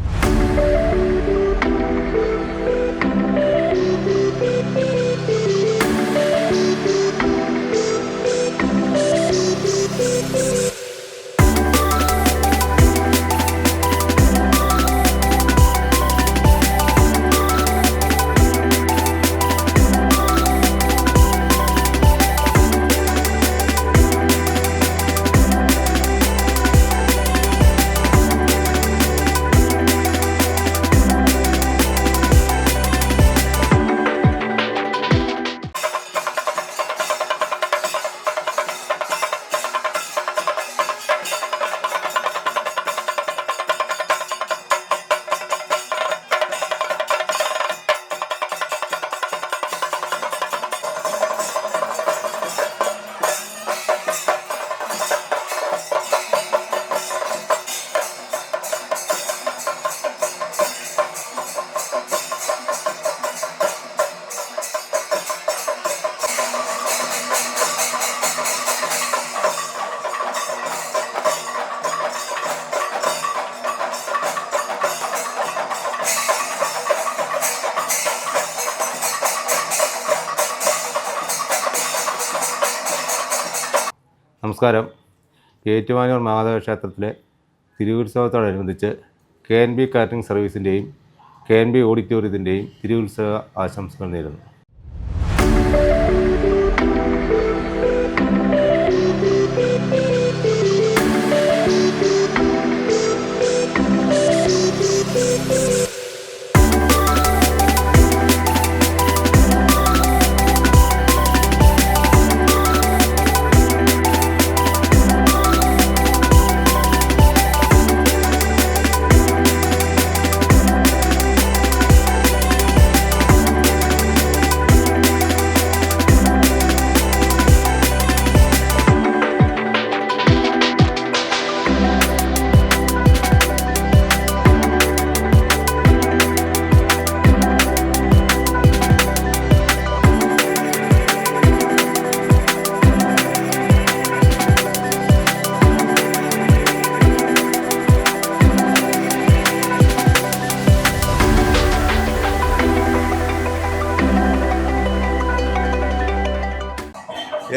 നമസ്കാരം. ഏറ്റുമാനൂർ മഹാദേവ ക്ഷേത്രത്തിലെ തിരുവുത്സവത്തോടനുബന്ധിച്ച് KNB കാറ്ററിംഗ് സർവീസിൻ്റെയും KNB ഓഡിറ്റോറിയത്തിൻ്റെയും തിരുവുത്സവ ആശംസകൾ നേരുന്നു.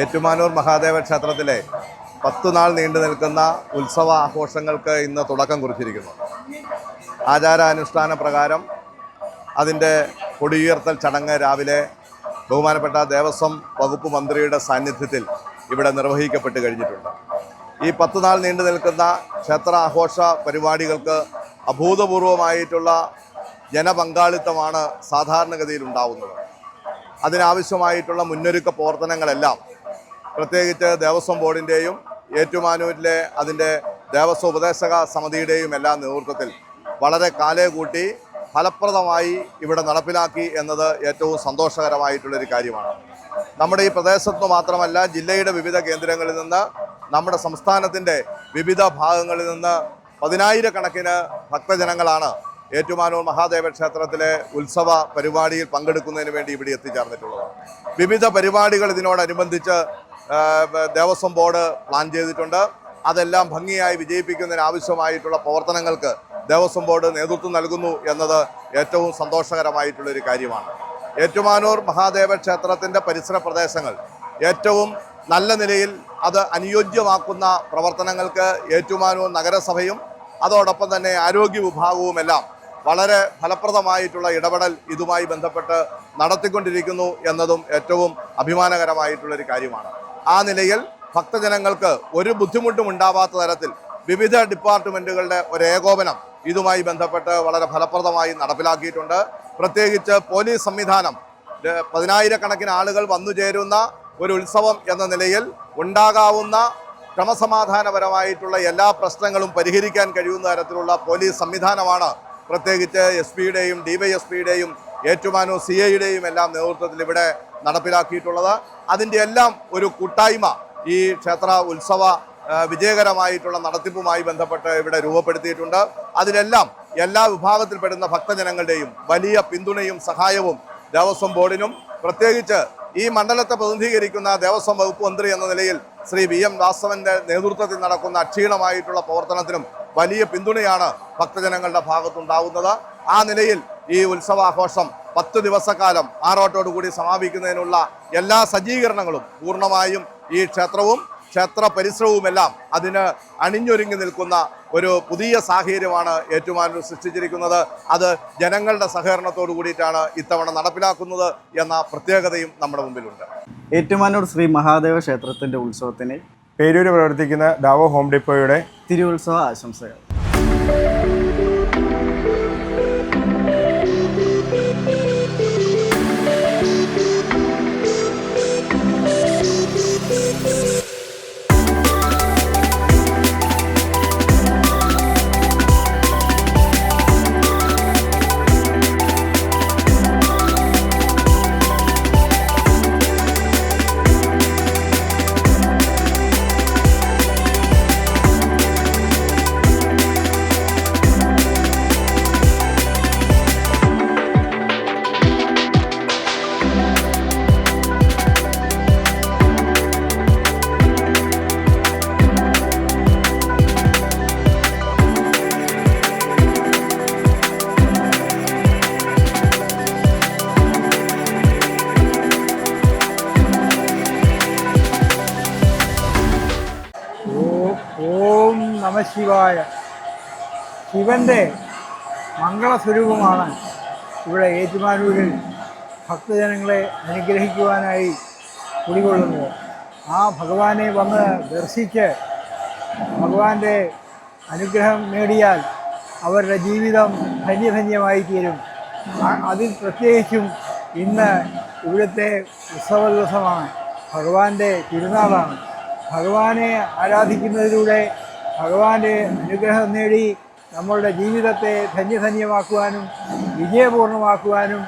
ഏറ്റുമാനൂർ മഹാദേവ ക്ഷേത്രത്തിലെ 10 നാൾ നീണ്ടു നിൽക്കുന്ന ഉത്സവ ആഘോഷങ്ങൾക്ക് ഇന്ന് തുടക്കം കുറിച്ചിരിക്കുന്നു. ആചാരാനുഷ്ഠാന പ്രകാരം അതിൻ്റെ കൊടിയുയർത്തൽ ചടങ്ങ് രാവിലെ ബഹുമാനപ്പെട്ട ദേവസ്വം വകുപ്പ് മന്ത്രിയുടെ സാന്നിധ്യത്തിൽ ഇവിടെ നിർവഹിക്കപ്പെട്ട് കഴിഞ്ഞിട്ടുണ്ട്. ഈ 10 നാൾ നീണ്ടു നിൽക്കുന്ന ക്ഷേത്ര ആഘോഷ പരിപാടികൾക്ക് അഭൂതപൂർവമായിട്ടുള്ള ജനപങ്കാളിത്തമാണ് സാധാരണഗതിയിൽ ഉണ്ടാവുന്നത്. അതിനാവശ്യമായിട്ടുള്ള മുന്നൊരുക്ക പ്രവർത്തനങ്ങളെല്ലാം പ്രത്യേകിച്ച് ദേവസ്വം ബോർഡിൻ്റെയും ഏറ്റുമാനൂരിലെ അതിൻ്റെ ദേവസ്വം ഉപദേശക സമിതിയുടെയും എല്ലാം നേതൃത്വത്തിൽ വളരെ കാലേ കൂട്ടി ഫലപ്രദമായി ഇവിടെ നടപ്പിലാക്കി എന്നത് ഏറ്റവും സന്തോഷകരമായിട്ടുള്ളൊരു കാര്യമാണ്. നമ്മുടെ ഈ പ്രദേശത്ത് മാത്രമല്ല, ജില്ലയുടെ വിവിധ കേന്ദ്രങ്ങളിൽ നിന്ന്, നമ്മുടെ സംസ്ഥാനത്തിൻ്റെ വിവിധ ഭാഗങ്ങളിൽ നിന്ന് 10,000-കണക്കിന് ഭക്തജനങ്ങളാണ് ഏറ്റുമാനൂർ മഹാദേവ ക്ഷേത്രത്തിലെ ഉത്സവ പരിപാടിയിൽ പങ്കെടുക്കുന്നതിന് വേണ്ടി ഇവിടെ എത്തിച്ചേർന്നിട്ടുള്ളത്. വിവിധ പരിപാടികൾ ഇതിനോടനുബന്ധിച്ച് ദേവസ്വം ബോർഡ് പ്ലാൻ ചെയ്തിട്ടുണ്ട്. അതെല്ലാം ഭംഗിയായി വിജയിപ്പിക്കുന്നതിന് ആവശ്യമായിട്ടുള്ള പ്രവർത്തനങ്ങൾക്ക് ദേവസ്വം ബോർഡ് നേതൃത്വം നൽകുന്നു എന്നത് ഏറ്റവും സന്തോഷകരമായിട്ടുള്ളൊരു കാര്യമാണ്. ഏറ്റുമാനൂർ മഹാദേവ ക്ഷേത്രത്തിൻ്റെ പരിസര പ്രദേശങ്ങൾ ഏറ്റവും നല്ല നിലയിൽ അത് അനുയോജ്യമാക്കുന്ന പ്രവർത്തനങ്ങൾക്ക് ഏറ്റുമാനൂർ നഗരസഭയും അതോടൊപ്പം തന്നെ ആരോഗ്യ വിഭാഗവുമെല്ലാം വളരെ ഫലപ്രദമായിട്ടുള്ള ഇടപെടൽ ഇതുമായി ബന്ധപ്പെട്ട് നടത്തിക്കൊണ്ടിരിക്കുന്നു എന്നതും ഏറ്റവും അഭിമാനകരമായിട്ടുള്ളൊരു കാര്യമാണ്. ആ നിലയിൽ ഭക്തജനങ്ങൾക്ക് ഒരു ബുദ്ധിമുട്ടും ഉണ്ടാവാത്ത തരത്തിൽ വിവിധ ഡിപ്പാർട്ട്മെൻറ്റുകളുടെ ഒരു ഏകോപനം ഇതുമായി ബന്ധപ്പെട്ട് വളരെ ഫലപ്രദമായി നടപ്പിലാക്കിയിട്ടുണ്ട്. പ്രത്യേകിച്ച് പോലീസ് സംവിധാനം 10,000-കണക്കിന് ആളുകൾ വന്നു ചേരുന്ന ഒരു ഉത്സവം എന്ന നിലയിൽ ഉണ്ടാകാവുന്ന ക്രമസമാധാനപരമായിട്ടുള്ള എല്ലാ പ്രശ്നങ്ങളും പരിഹരിക്കാൻ കഴിയുന്ന തരത്തിലുള്ള പോലീസ് സംവിധാനമാണ് പ്രത്യേകിച്ച് SP-യുടെയും DYSP-യുടെയും ഏറ്റുമാനൂർ CIയുടെയും എല്ലാം നേതൃത്വത്തിൽ ഇവിടെ നടപ്പിലാക്കിയിട്ടുള്ളത്. അതിൻ്റെ എല്ലാം ഒരു കൂട്ടായ്മ ഈ ക്ഷേത്ര ഉത്സവ വിജയകരമായിട്ടുള്ള നടത്തിപ്പുമായി ബന്ധപ്പെട്ട് ഇവിടെ രൂപപ്പെടുത്തിയിട്ടുണ്ട്. അതിലെല്ലാം എല്ലാ വിഭാഗത്തിൽപ്പെടുന്ന ഭക്തജനങ്ങളുടെയും വലിയ പിന്തുണയും സഹായവും ദേവസ്വം ബോർഡിനും പ്രത്യേകിച്ച് ഈ മണ്ഡലത്തെ പ്രതിനിധീകരിക്കുന്ന ദേവസ്വം വകുപ്പ് മന്ത്രി എന്ന നിലയിൽ ശ്രീ VM വാസവന്റെ നേതൃത്വത്തിൽ നടക്കുന്ന അക്ഷീണമായിട്ടുള്ള പ്രവർത്തനത്തിനും വലിയ പിന്തുണയാണ് ഭക്തജനങ്ങളുടെ ഭാഗത്തുണ്ടാകുന്നത്. ആ നിലയിൽ ഈ ഉത്സവാഘോഷം 10 ദിവസക്കാലം ആറോട്ടോടുകൂടി സമാപിക്കുന്നതിനുള്ള എല്ലാ സജ്ജീകരണങ്ങളും പൂർണ്ണമായും ഈ ക്ഷേത്രവും ക്ഷേത്ര പരിസരവുമെല്ലാം അതിന് അണിഞ്ഞൊരുങ്ങി നിൽക്കുന്ന ഒരു പുതിയ സാഹചര്യമാണ് ഏറ്റുമാനൂർ സൃഷ്ടിച്ചിരിക്കുന്നത്. അത് ജനങ്ങളുടെ സഹകരണത്തോടു കൂടിയിട്ടാണ് ഇത്തവണ നടപ്പിലാക്കുന്നത് എന്ന പ്രത്യേകതയും നമ്മുടെ മുമ്പിലുണ്ട്. ഏറ്റുമാനൂർ ശ്രീ മഹാദേവ ക്ഷേത്രത്തിൻ്റെ ഉത്സവത്തിന് പേരൂർ പ്രവർത്തിക്കുന്ന ദാവോ ഹോം ഡിപ്പോയുടെ തിരുവുത്സവ ആശംസകൾ. ഓം നമ ശിവായ. ശിവൻ്റെ മംഗളസ്വരൂപമാണ് ഇവിടെ ഏറ്റുമാനൂരിൽ ഭക്തജനങ്ങളെ അനുഗ്രഹിക്കുവാനായി കുടികൊള്ളുന്നത്. ആ ഭഗവാനെ വന്ന് ദർശിച്ച് ഭഗവാന്റെ അനുഗ്രഹം നേടിയാൽ അവരുടെ ജീവിതം ധന്യധന്യമായി തീരും. അതിൽ പ്രത്യേകിച്ചും ഇന്ന് ഇവിടുത്തെ ഉത്സവ ദിവസമാണ്, ഭഗവാന്റെ തിരുനാളാണ്. ഭഗവാനെ ആരാധിക്കുന്നതിലൂടെ ഭഗവാന്റെ അനുഗ്രഹം നേടി നമ്മളുടെ ജീവിതത്തെ ധന്യധന്യമാക്കുവാനും വിജയപൂർണ്ണമാക്കുവാനും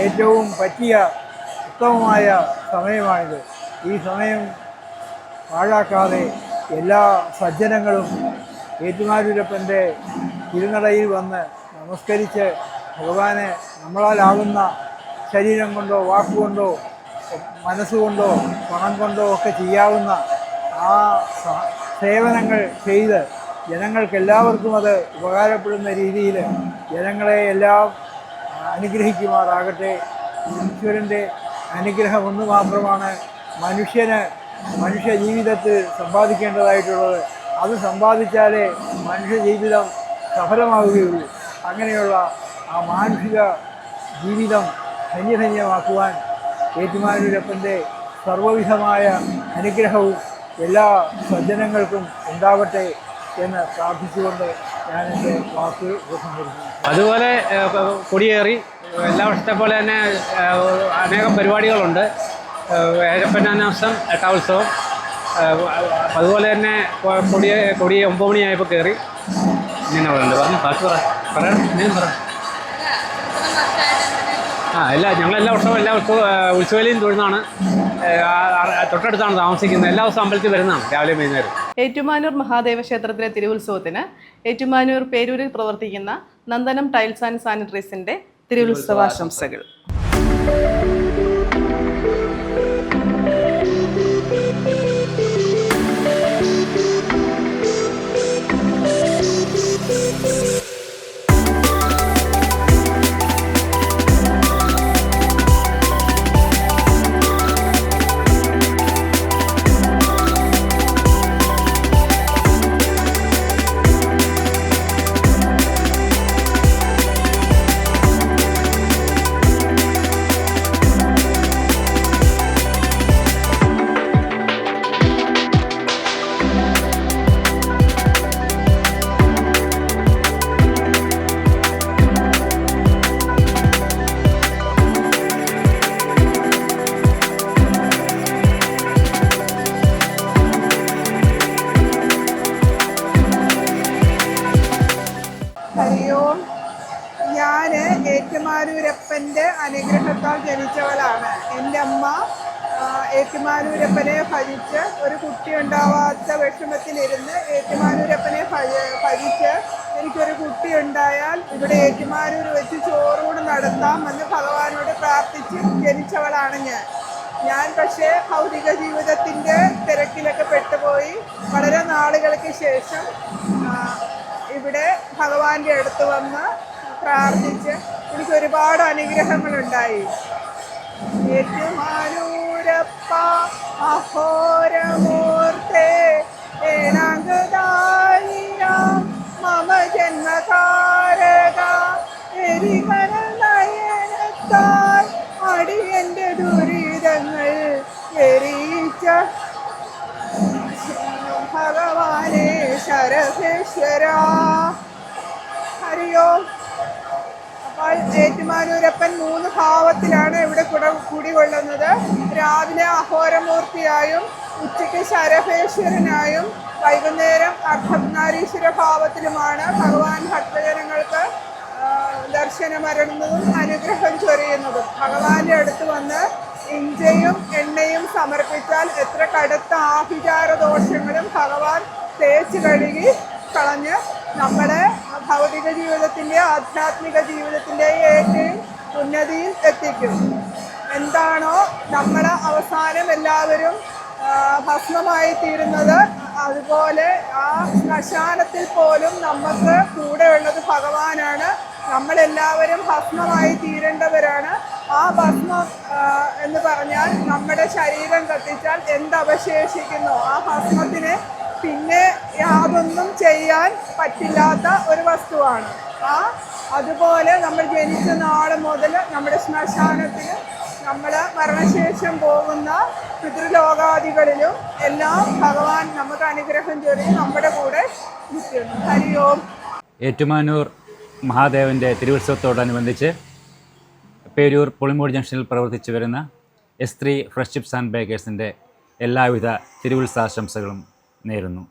ഏറ്റവും പറ്റിയ ഉത്തമമായ സമയമാണിത്. ഈ സമയം പാഴാക്കാതെ എല്ലാ സജ്ജനങ്ങളും ഏറ്റുമാനൂരപ്പൻ്റെ തിരുനടയിൽ വന്ന് നമസ്കരിച്ച് ഭഗവാനെ നമ്മളാലാകുന്ന ശരീരം കൊണ്ടോ വാക്കുകൊണ്ടോ മനസ്സുകൊണ്ടോ പണം കൊണ്ടോ ഒക്കെ ചെയ്യാവുന്ന ആ സേവനങ്ങൾ ചെയ്ത് ജനങ്ങൾക്കെല്ലാവർക്കും അത് ഉപകാരപ്പെടുന്ന രീതിയിൽ ജനങ്ങളെ എല്ലാം അനുഗ്രഹിക്കുമാറാകട്ടെ. ഈശ്വരൻ്റെ അനുഗ്രഹം ഒന്ന് മാത്രമാണ്. മനുഷ്യന് മനുഷ്യ ജീവിതത്തിൽ സമ്പാദിക്കേണ്ടതായിട്ടുള്ളത്. അത് സമ്പാദിച്ചാലേ മനുഷ്യ ജീവിതം സഫലമാവുകയുള്ളൂ. അങ്ങനെയുള്ള ആ മാനുഷിക ജീവിതം ധന്യധന്യമാക്കുവാൻ ഏറ്റുമാനൂരപ്പൻ്റെ സർവ്വവിധമായ അനുഗ്രഹവും എല്ലാ സജ്ജനങ്ങൾക്കും ഉണ്ടാവട്ടെ എന്ന് പ്രാർത്ഥിച്ചുകൊണ്ട് ഞാൻ എൻ്റെ വാക്ക് ഉപസംഹരിക്കുന്നു. അതുപോലെ കൊടിയേറി എല്ലാ വർഷത്തെ പോലെ തന്നെ അനേകം പരിപാടികളുണ്ട്. ഏഴപ്പന്നാനാസം എട്ടാവുത്സവം, അതുപോലെ തന്നെ കൊടി 9 മണിയായപ്പോൾ കയറി ഇങ്ങനെ പറയുന്നുണ്ട്. പറഞ്ഞു ബാക്കി പറയണം ഇനിയും പറ. ഞങ്ങളെല്ലാ വർഷവും ഉത്സവയിലും തൊഴുന്നാണ്. തൊട്ടടുത്താണ് താമസിക്കുന്നത്. എല്ലാ ദിവസവും അമ്പലത്തിൽ വരുന്നതാണ് രാവിലെ വൈകുന്നേരം. ഏറ്റുമാനൂർ മഹാദേവ ക്ഷേത്രത്തിലെ തിരുവുത്സവത്തിന് ഏറ്റുമാനൂർ പേരൂരിൽ പ്രവർത്തിക്കുന്ന നന്ദനം ടൈൽസ് ആൻഡ് സാനിറ്ററീസിൻ്റെ തിരുവുത്സവാശംസകൾ. ഞാൻ ഏറ്റുമാനൂരപ്പൻ്റെ അനുഗ്രഹത്താൽ ജനിച്ചവളാണ്. എൻ്റെ അമ്മ ഏറ്റുമാനൂരപ്പനെ ഭജിച്ച് ഒരു കുട്ടി ഉണ്ടാവാത്ത വിഷമത്തിലിരുന്ന് ഏറ്റുമാനൂരപ്പനെ ഭജിച്ച് എനിക്കൊരു കുട്ടി ഉണ്ടായാൽ ഇവിടെ ഏറ്റുമാനൂർ വെച്ച് ചോറൂട് നടത്താമെന്ന് ഭഗവാനോട് പ്രാർത്ഥിച്ച് ജനിച്ചവളാണ് ഞാൻ. പക്ഷേ ഭൗതിക ജീവിതത്തിൻ്റെ തിരക്കിലൊക്കെ പെട്ടുപോയി വളരെ നാളുകൾക്ക് ശേഷം ഇവിടെ ഭഗവാന്റെ അടുത്ത് വന്ന് പ്രാർത്ഥിച്ച് എനിക്ക് ഒരുപാട് അനുഗ്രഹങ്ങളുണ്ടായി. ഏറ്റുമാനൂരപ്പ അഹോരമൂർത്തേ ഏനാംഗദായിയാം മമ ജന്മകാരക എരികര നയനത്താൽ അടിയന്റെ ദുരിതങ്ങൾ എരിയിച്ച ഭഗവാനേ ശരഭേശ്വര. ഹരിയോ. അപ്പോൾ ഏറ്റുമാനൂരപ്പൻ 3 ഭാവത്തിലാണ് ഇവിടെ കുടികൊള്ളുന്നത്. രാവിലെ അഹോരമൂർത്തിയായും, ഉച്ചയ്ക്ക് ശരഭേശ്വരനായും, വൈകുന്നേരം അർദ്ധനാരീശ്വര ഭാവത്തിലുമാണ് ഭഗവാൻ ഭക്തജനങ്ങൾക്ക് ദർശനമരുളുന്നതും അനുഗ്രഹം ചൊരിയുന്നതും. ഭഗവാന്റെ അടുത്ത് വന്ന് ഇഞ്ചയും എണ്ണയും സമർപ്പിച്ചാൽ എത്ര കടുത്ത ആഭിചാര ദോഷങ്ങളും ഭഗവാൻ തേച്ച് കഴുകി കളഞ്ഞ് നമ്മളെ ഭൗതിക ജീവിതത്തിൻ്റെ ആധ്യാത്മിക ജീവിതത്തിൻ്റെ ഏറ്റവും ഉന്നതിയിൽ എത്തിക്കും. എന്താണോ നമ്മൾ അവസാനം എല്ലാവരും ഭസ്മമായി തീരുന്നത്, അതുപോലെ ആ ശ്മശാനത്തിൽ പോലും നമുക്ക് കൂടെയുള്ളത് ഭഗവാനാണ്. നമ്മളെല്ലാവരും ഭസ്മമായി തീരേണ്ടവരാണ്. ആ ഭസ്മം എന്ന് പറഞ്ഞാൽ നമ്മുടെ ശരീരം കത്തിച്ചാൽ എന്തവശേഷിക്കുന്നു? ആ ഭസ്മത്തിന് പിന്നെ യാതൊന്നും ചെയ്യാൻ പറ്റില്ലാത്ത ഒരു വസ്തുവാണ്. അതുപോലെ നമ്മൾ ജനിച്ച നാൾ മുതൽ നമ്മുടെ ശ്മശാനത്തിൽ നമ്മൾ മരണശേഷം പോകുന്ന പിതൃലോകാദികളിലും എല്ലാം ഭഗവാൻ നമുക്ക് അനുഗ്രഹം ചൊരിഞ്ഞ് നമ്മുടെ കൂടെ നിൽക്കുന്നു. ഹരിയോം. ഏറ്റുമാനൂർ മഹാദേവൻ്റെ തിരുവുത്സവത്തോടനുബന്ധിച്ച് പേരൂർ പുളിമൂട് ജംഗ്ഷനിൽ പ്രവർത്തിച്ചു വരുന്ന S3 ഫ്രഷ് ചിപ്സ് ആൻഡ് ബേക്കേഴ്സിൻ്റെ എല്ലാവിധ തിരുവുത്സവാശംസകളും നേരുന്നു.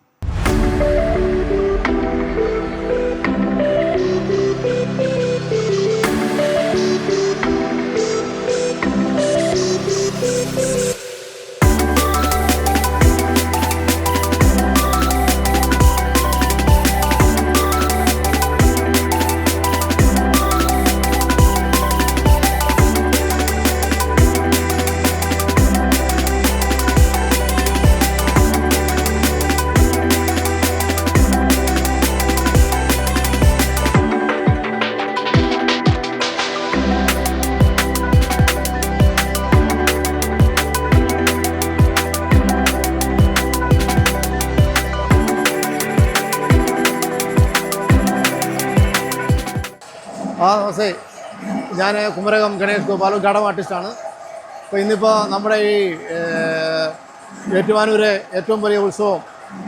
നമസ്തേ. ഞാൻ കുമരകം ഗണേഷ് ഗോപാലു ഗാഡം ആർട്ടിസ്റ്റാണ്. അപ്പോൾ ഇന്നിപ്പോൾ നമ്മുടെ ഈ ഏറ്റുമാനൂരെ ഏറ്റവും വലിയ ഉത്സവം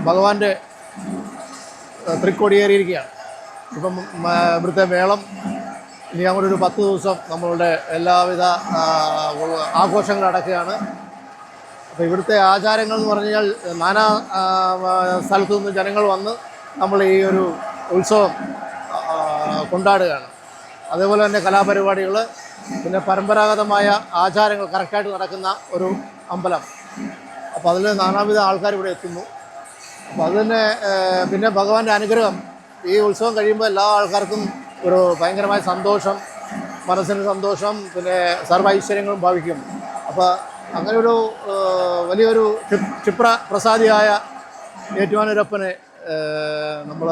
ഭഗവാന്റെ തൃക്കൊടിയേറിയിരിക്കുകയാണ്. ഇപ്പം ഇവിടുത്തെ മേളം ഇനി അങ്ങോട്ടൊരു 10 ദിവസം നമ്മളുടെ എല്ലാവിധ ആഘോഷങ്ങൾ നടക്കുകയാണ്. അപ്പോൾ ഇവിടുത്തെ ആചാരങ്ങൾ എന്ന് പറഞ്ഞു കഴിഞ്ഞാൽ നാനാ സ്ഥലത്തു നിന്ന് ജനങ്ങൾ വന്ന് നമ്മൾ ഈ ഒരു ഉത്സവം കൊണ്ടാടുകയാണ്. അതേപോലെ തന്നെ കലാപരിപാടികൾ, പിന്നെ പരമ്പരാഗതമായ ആചാരങ്ങൾ കറക്റ്റായിട്ട് നടക്കുന്ന ഒരു അമ്പലം. അപ്പോൾ അതിൽ നാനാവിധ ആൾക്കാർ ഇവിടെ എത്തുന്നു. അപ്പോൾ അത് തന്നെ പിന്നെ ഭഗവാന്റെ അനുഗ്രഹം ഈ ഉത്സവം കഴിയുമ്പോൾ എല്ലാ ആൾക്കാർക്കും ഒരു ഭയങ്കരമായ സന്തോഷം, മനസ്സിന് സന്തോഷം, പിന്നെ സർവ്വ ഐശ്വര്യങ്ങളും ഭാവിക്കും. അപ്പോൾ അങ്ങനെ ഒരു വലിയൊരു ക്ഷിപ്ര പ്രസാദിയായ ഏറ്റുമാനൂരപ്പനെ നമ്മൾ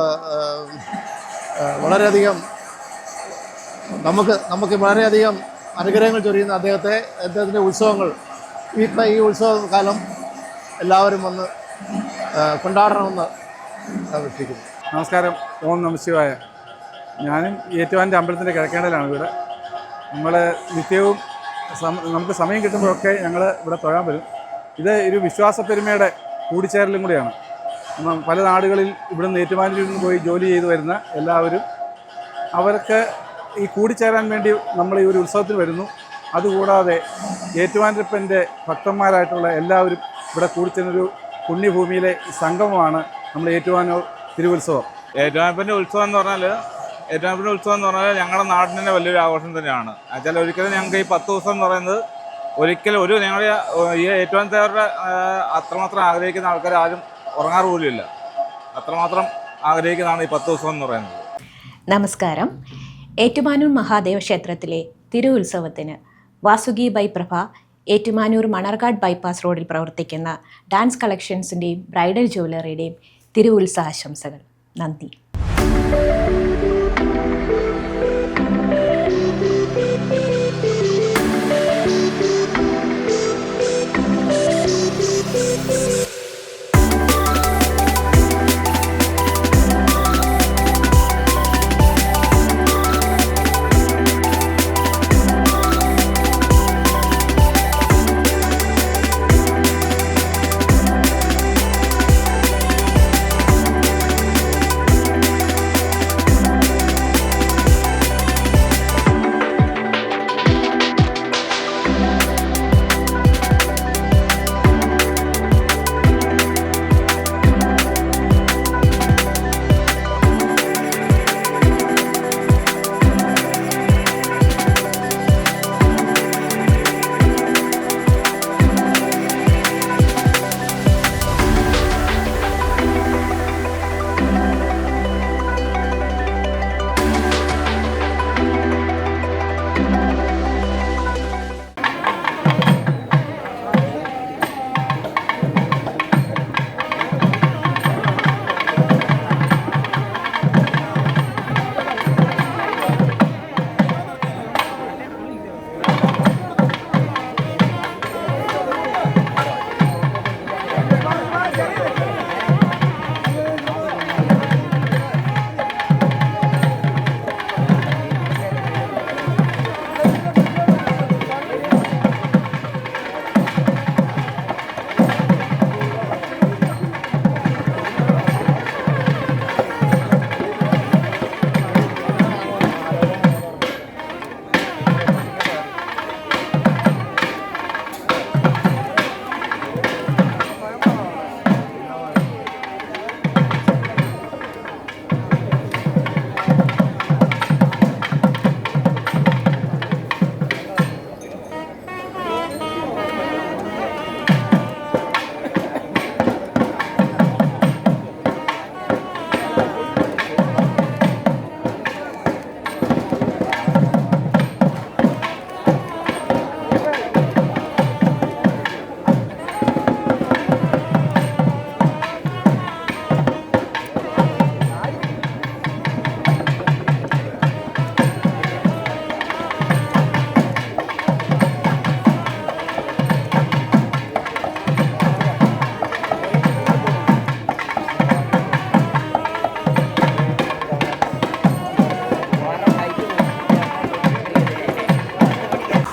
വളരെയധികം നമുക്ക് വളരെയധികം അനുഗ്രഹങ്ങൾ ചൊരിയുന്ന അദ്ദേഹത്തിൻ്റെ ഉത്സവങ്ങൾ ഈ ഉത്സവ കാലം എല്ലാവരും വന്ന് കൊണ്ടാടണമെന്ന് അപേക്ഷിക്കുന്നു. നമസ്കാരം. ഓം നമഃശിവായ. ഞാനും ഏറ്റുമാനൂർ അമ്പലത്തിൻ്റെ കിഴക്കേണ്ടലാണ് വീട്. നമ്മൾ നിത്യവും നമുക്ക് സമയം കിട്ടുമ്പോഴൊക്കെ ഞങ്ങൾ ഇവിടെ തൊഴാൻ വരും. ഇത് ഒരു വിശ്വാസപ്പെരുമയുടെ കൂടിച്ചേരലും കൂടിയാണ്. പല നാടുകളിൽ ഇവിടുന്ന് ഏറ്റുമാനൂരിൽ നിന്ന് പോയി ജോലി ചെയ്തു വരുന്ന എല്ലാവരും അവർക്ക് ഈ കൂടിച്ചേരാൻ വേണ്ടി നമ്മൾ ഈ ഒരു ഉത്സവത്തിന് വരുന്നു. അതുകൂടാതെ ഏറ്റുമാനൂരപ്പൻ്റെ ഭക്തന്മാരായിട്ടുള്ള എല്ലാവരും ഇവിടെ കൂടിച്ചേരുന്നൊരു പുണ്യഭൂമിയിലെ സംഗമമാണ് നമ്മൾ ഏറ്റുമാനൂർ തിരുവുത്സവം. ഏറ്റുമാനൂരിൻ്റെ ഉത്സവം എന്ന് പറഞ്ഞാൽ ഞങ്ങളുടെ നാടിൻ്റെ വലിയൊരു ആഘോഷം തന്നെയാണ്. എന്നുവെച്ചാൽ ഒരിക്കലും ഞങ്ങൾക്ക് ഈ 10 ദിവസം എന്ന് പറയുന്നത് ഒരിക്കലും ഞങ്ങളുടെ ഈ ഏറ്റുമാനൂരുടെ അത്രമാത്രം ആഗ്രഹിക്കുന്ന ആൾക്കാർ ആരും ഉറങ്ങാറ് പോലുമില്ല. അത്രമാത്രം ആഗ്രഹിക്കുന്നതാണ് ഈ 10 ദിവസം എന്ന് പറയുന്നത്. നമസ്കാരം. ഏറ്റുമാനൂർ മഹാദേവ ക്ഷേത്രത്തിലെ തിരുവുത്സവത്തിന് വാസുകി ബൈ പ്രഭ ഏറ്റുമാനൂർ മണർകാട് ബൈപ്പാസ് റോഡിൽ പ്രവർത്തിക്കുന്ന ഡാൻസ് കളക്ഷൻസിൻ്റെയും ബ്രൈഡൽ ജ്വല്ലറിയുടെയും തിരുവുത്സവാശംസകൾ. നന്ദി.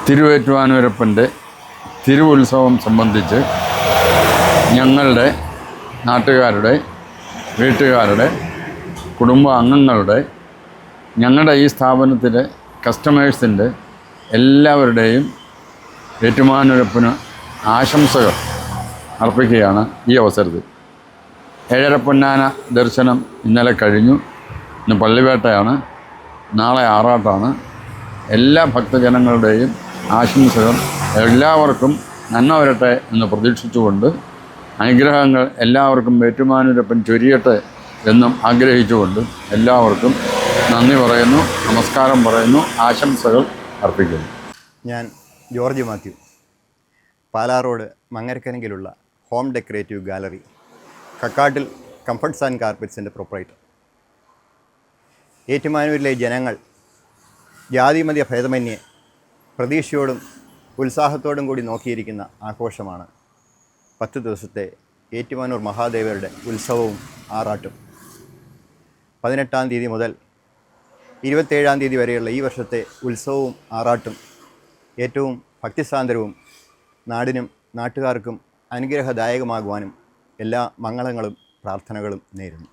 തിരുവേറ്റുവാനൂരപ്പൻ്റെ തിരുവുത്സവം സംബന്ധിച്ച് ഞങ്ങളുടെ നാട്ടുകാരുടെ, വീട്ടുകാരുടെ, കുടുംബ അംഗങ്ങളുടെ, ഞങ്ങളുടെ ഈ സ്ഥാപനത്തിലെ കസ്റ്റമേഴ്സിൻ്റെ എല്ലാവരുടെയും ഏറ്റുമാനൂരപ്പന് ആശംസകൾ അർപ്പിക്കുകയാണ് ഈ അവസരത്തിൽ. ഏഴരപ്പൊന്നാന ദർശനം ഇന്നലെ കഴിഞ്ഞു. ഇന്ന് പള്ളിവേട്ടയാണ്, നാളെ ആറാട്ടാണ്. എല്ലാ ഭക്തജനങ്ങളുടെയും ആശംസകൾ എല്ലാവർക്കും നന്മ വരട്ടെ എന്ന് പ്രതീക്ഷിച്ചുകൊണ്ട്, അനുഗ്രഹങ്ങൾ എല്ലാവർക്കും ഏറ്റുമാനൂരപ്പൻ ചൊരിയട്ടെ എന്നും ആഗ്രഹിച്ചുകൊണ്ട് എല്ലാവർക്കും നന്ദി പറയുന്നു, നമസ്കാരം പറയുന്നു, ആശംസകൾ അർപ്പിക്കുന്നു. ഞാൻ ജോർജ് മാത്യു, പാലാ റോഡ് മങ്ങരക്കരങ്കിലുള്ള home decorative gallery Kakkattil comforts and കാർപ്പറ്റ്സിൻ്റെ പ്രൊപ്പറേറ്റർ. ഏറ്റുമാനൂരിലെ ജനങ്ങൾ ജാതിമത ഭേദമന്യേ പ്രതീക്ഷയോടും ഉത്സാഹത്തോടും കൂടി നോക്കിയിരിക്കുന്ന ആഘോഷമാണ് 10 ദിവസത്തെ ഏറ്റുമാനൂർ മഹാദേവരുടെ ഉത്സവവും ആറാട്ടും. 18-ാം തീയതി മുതൽ 27-ാം തീയതി വരെയുള്ള ഈ വർഷത്തെ ഉത്സവവും ആറാട്ടും ഏറ്റവും ഭക്തിസാന്ദ്രവും നാടിനും നാട്ടുകാർക്കും അനുഗ്രഹദായകമാകുവാനും എല്ലാ മംഗളങ്ങളും പ്രാർത്ഥനകളും നേരുന്നു.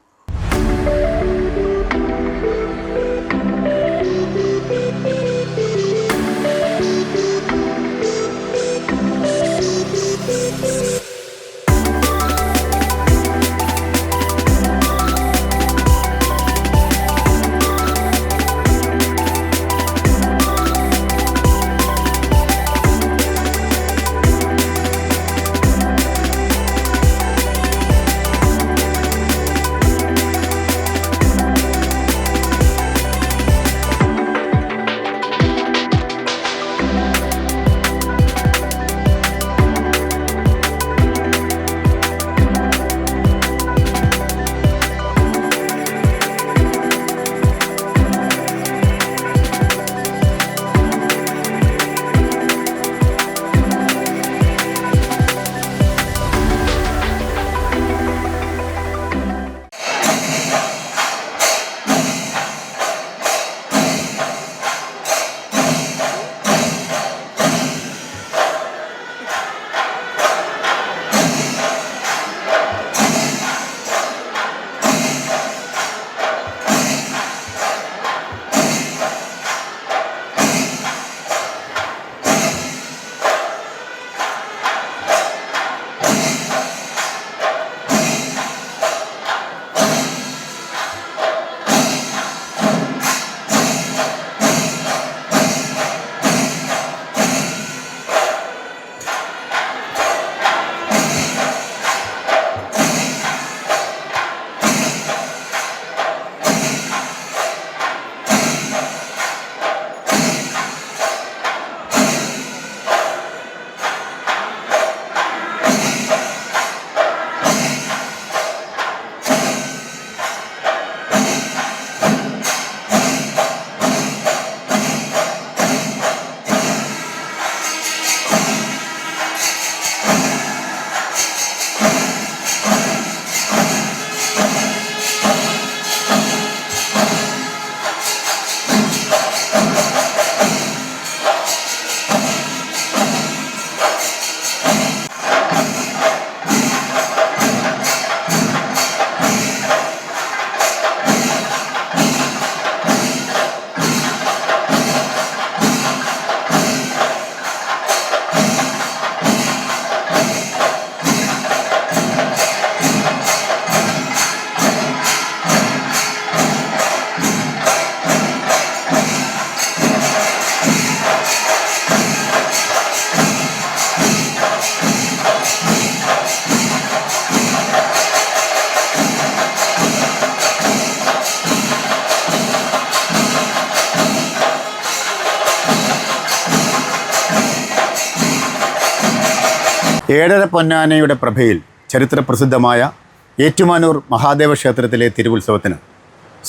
ഏഴര പൊന്നാനയുടെ പ്രഭയിൽ ചരിത്രപ്രസിദ്ധമായ ഏറ്റുമാനൂർ മഹാദേവ ക്ഷേത്രത്തിലെ തിരുവുത്സവത്തിന്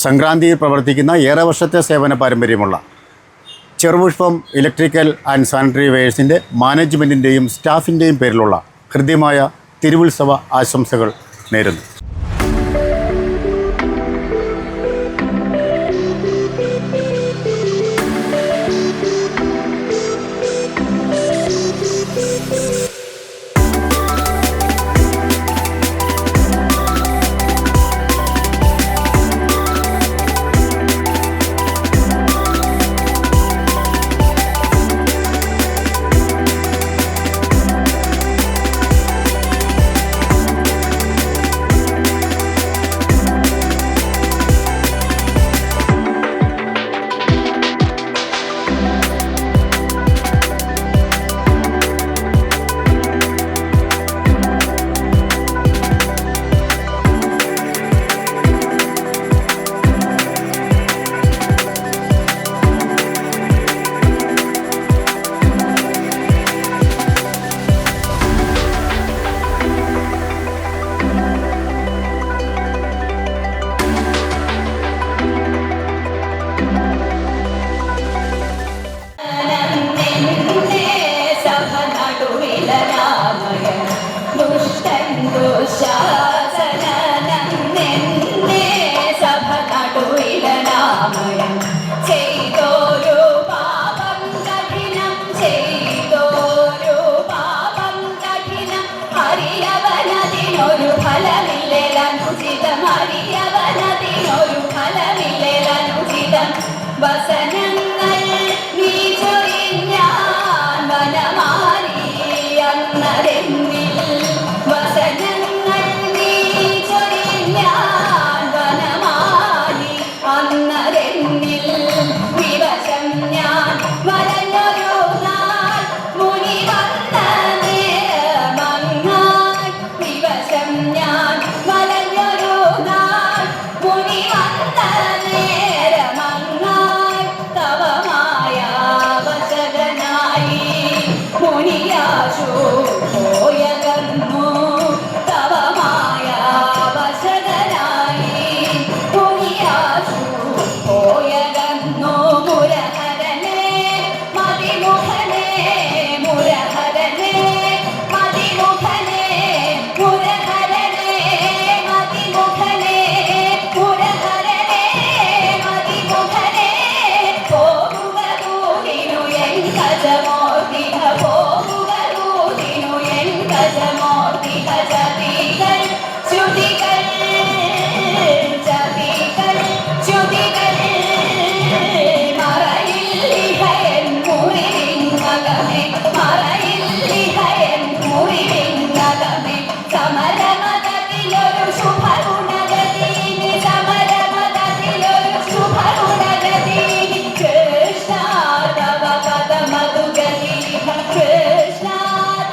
സംക്രാന്തിയിൽ പ്രവർത്തിക്കുന്ന ഏറെ വർഷത്തെ സേവന പാരമ്പര്യമുള്ള ചെറുപുഷ്പം ഇലക്ട്രിക്കൽ ആൻഡ് സാനിറ്ററി വെയേഴ്സിൻ്റെ മാനേജ്മെൻറ്റിൻ്റെയും സ്റ്റാഫിൻ്റെയും പേരിലുള്ള ഹൃദ്യമായ തിരുവുത്സവ ആശംസകൾ നേരുന്നു. കരുണാമയം ചെയ്തോരു പാപം കഠിനം ചെയ്തോരു പാപം കഠിനം അറിയവനതിനൊരു ഫലമില്ലേലനുചിതം അറിയവനതിനൊരു ഫലമില്ലേലനുചിതം വസനങ്ങൾ നീ ചൊരിഞ്ഞാൻ വനമാരി അന്നതെന്നിൽ വസനങ്ങൾ നീ ചൊരിഞ്ഞാൻ വനമാരി അന്നതെന്നിൽ വിവശം ഞാൻ വലഞ്ഞൊരു നാൾ മുനി വന്ന നേരമങ്ങായി വിവശം ഞാൻ വലഞ്ഞൊരു നാൾ മുനി വന്ന നേരമങ്ങായി തവമായ വശകനായി മുനിയാശു പോയകന്നു തവമായ വശകനായി മുനിയാശു പോയകന്നു മുരഹരനെ മതിമുഖനെ മുരഹരനെ മതിമുഖനെ മുരഹരനെ മതിമുഖനെ മുരഹരനെ മതിമുഖനെ പോകുക ദൂരിനു എൻ ഗജമോർത്തിക പോകുക ദൂരിനു എൻ ഗജമോർത്തിക ചതികൾ ചുതികൾ ചതികൾ ചുതികൾ മറയില്ലിഹയൻ മുറിവിന്നകമേ മറയില്ലിഹയൻ മുറിവിന്നകമേ സമരമതത്തിലൊരു ശുഭഗുണഗതിനി സമരമതത്തിലൊരു ശുഭഗുണഗതിനി കൃഷ്ണ തവ പദമധുഗതിഹ കൃഷ്ണ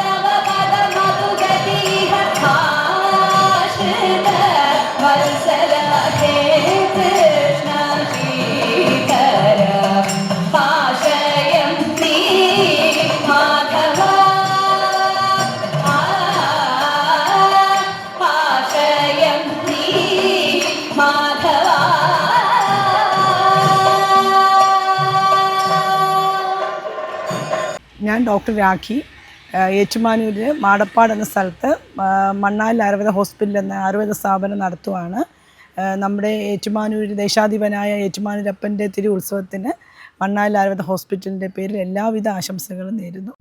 തവ പദമധുഗതിഹ ആശ്രിത വത്സല ഹേ കൃഷ്ണ ശ്രീധര ആശയം നീ മാധവ ആശയം നീ മാധവ ഞാൻ ഡോക്ടർ രാഖി ഏറ്റുമാനൂരിൽ മാടപ്പാട് എന്ന സ്ഥലത്ത് മണ്ണാൽ ആയുർവേദ ഹോസ്പിറ്റൽ എന്ന ആയുർവേദ സ്ഥാപനം നടത്തുവാണ്. നമ്മുടെ ഏറ്റുമാനൂർ ദേശാധിപനായ ഏറ്റുമാനൂരപ്പൻ്റെ തിരു ഉത്സവത്തിന് മണ്ണാൽ ആയുർവേദ ഹോസ്പിറ്റലിൻ്റെ പേരിൽ എല്ലാവിധ ആശംസകളും നേരുന്നു.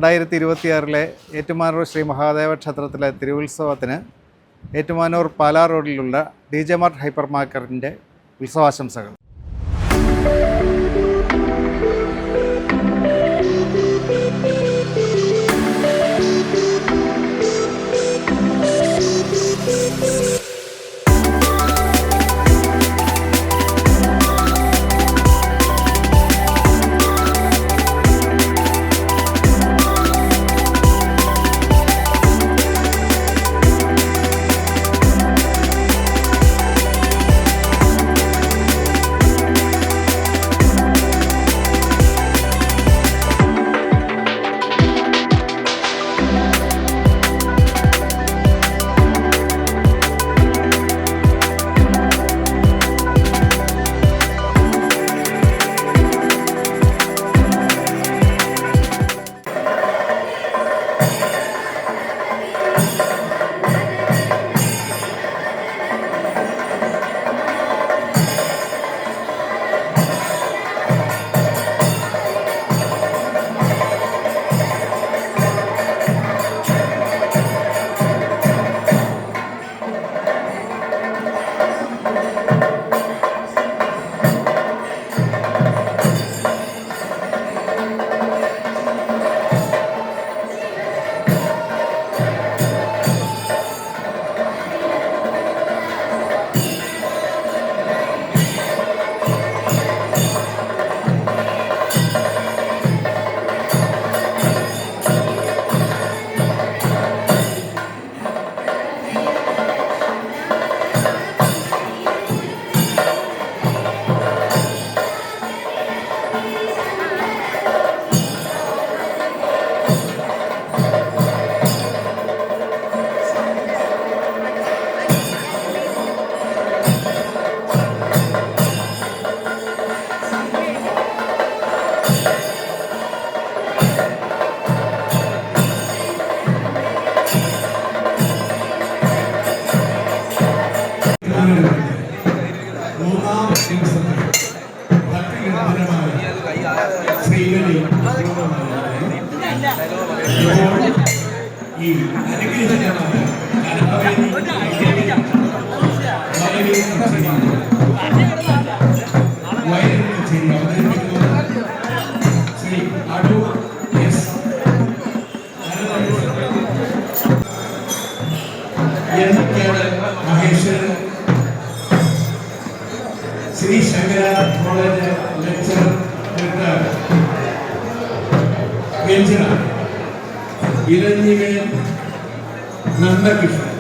2026 ഏറ്റുമാനൂർ ശ്രീ മഹാദേവ ക്ഷേത്രത്തിലെ തിരുവുത്സവത്തിന് ഏറ്റുമാനൂർ പാലാ റോഡിലുള്ള DJ മാർട്ട് ഹൈപ്പർ മാർക്കറ്റിൻ്റെ ഉത്സവാശംസകൾ. ശ്രീ ശങ്കര കോളേജ് ലെക്ചർ ഇരഞ്ഞിമേൽ നന്ദകൃഷ്ണൻ,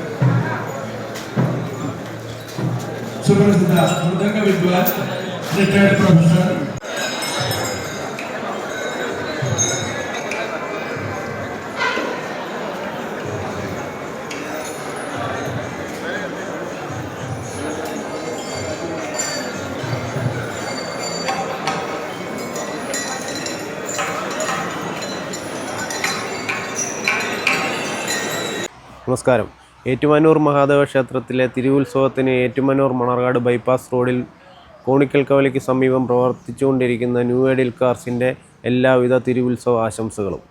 സുപ്രസിദ്ധ മൃദംഗ വിദ്വാൻ, റിട്ടയർഡ് പ്രൊഫസർ. നമസ്കാരം. ഏറ്റുമാനൂർ മഹാദേവ ക്ഷേത്രത്തിലെ തിരുവുത്സവത്തിന് ഏറ്റുമാനൂർ മണർകാട് ബൈപ്പാസ് റോഡിൽ കോണിക്കൽ കവലയ്ക്ക് സമീപം പ്രവർത്തിച്ചുകൊണ്ടിരിക്കുന്ന ന്യൂ ഐഡിയൽ കാർസിൻ്റെ എല്ലാവിധ തിരുവുത്സവ ആശംസകളും.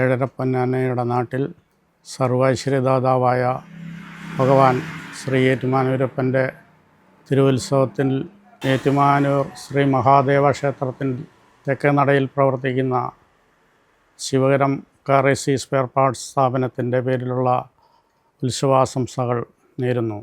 ഏഴരപ്പൊന്നാനയുടെ നാട്ടിൽ സർവൈശ്വര്യദാതാവായ ഭഗവാൻ ശ്രീ ഏറ്റുമാനൂരപ്പൻ്റെ തിരുവുത്സവത്തിൽ ഏറ്റുമാനൂർ ശ്രീ മഹാദേവ ക്ഷേത്രത്തിൽ തെക്കേ നടയിൽ പ്രവർത്തിക്കുന്ന Shivakaram car A C spare parts സ്ഥാപനത്തിൻ്റെ പേരിലുള്ള ഉത്സവാശംസകൾ നേരുന്നു.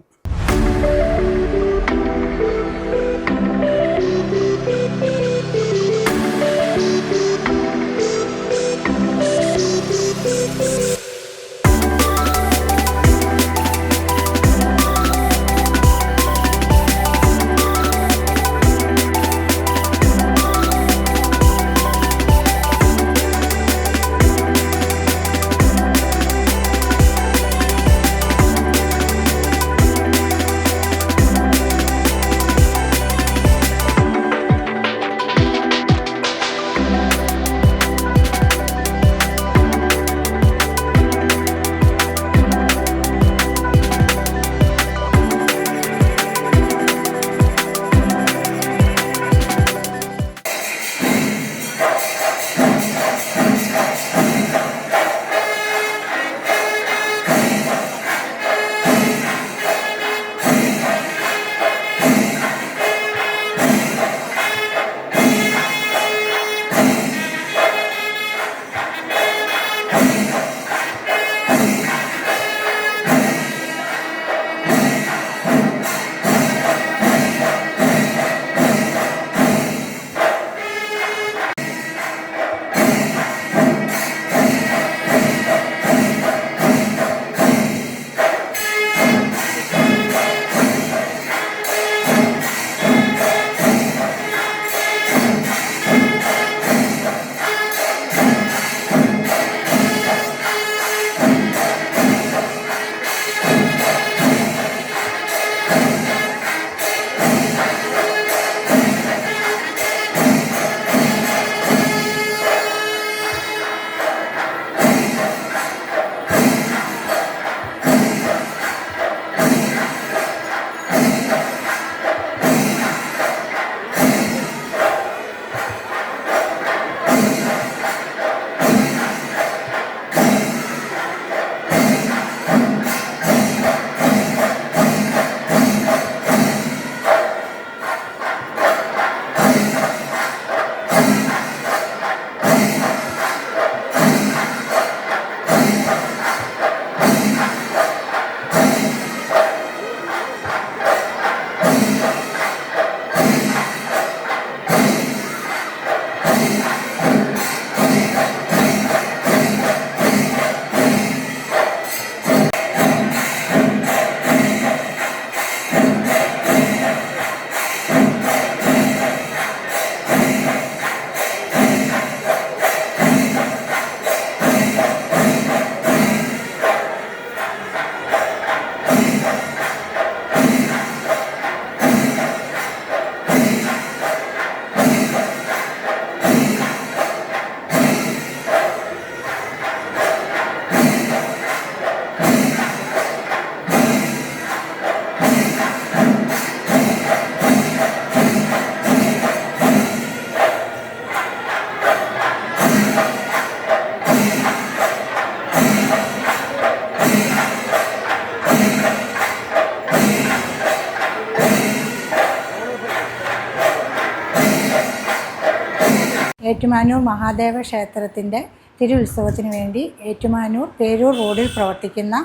ഏറ്റുമാനൂർ മഹാദേവ ക്ഷേത്രത്തിൻ്റെ തിരുവുത്സവത്തിന് വേണ്ടി ഏറ്റുമാനൂർ പേരൂർ റോഡിൽ പ്രവർത്തിക്കുന്ന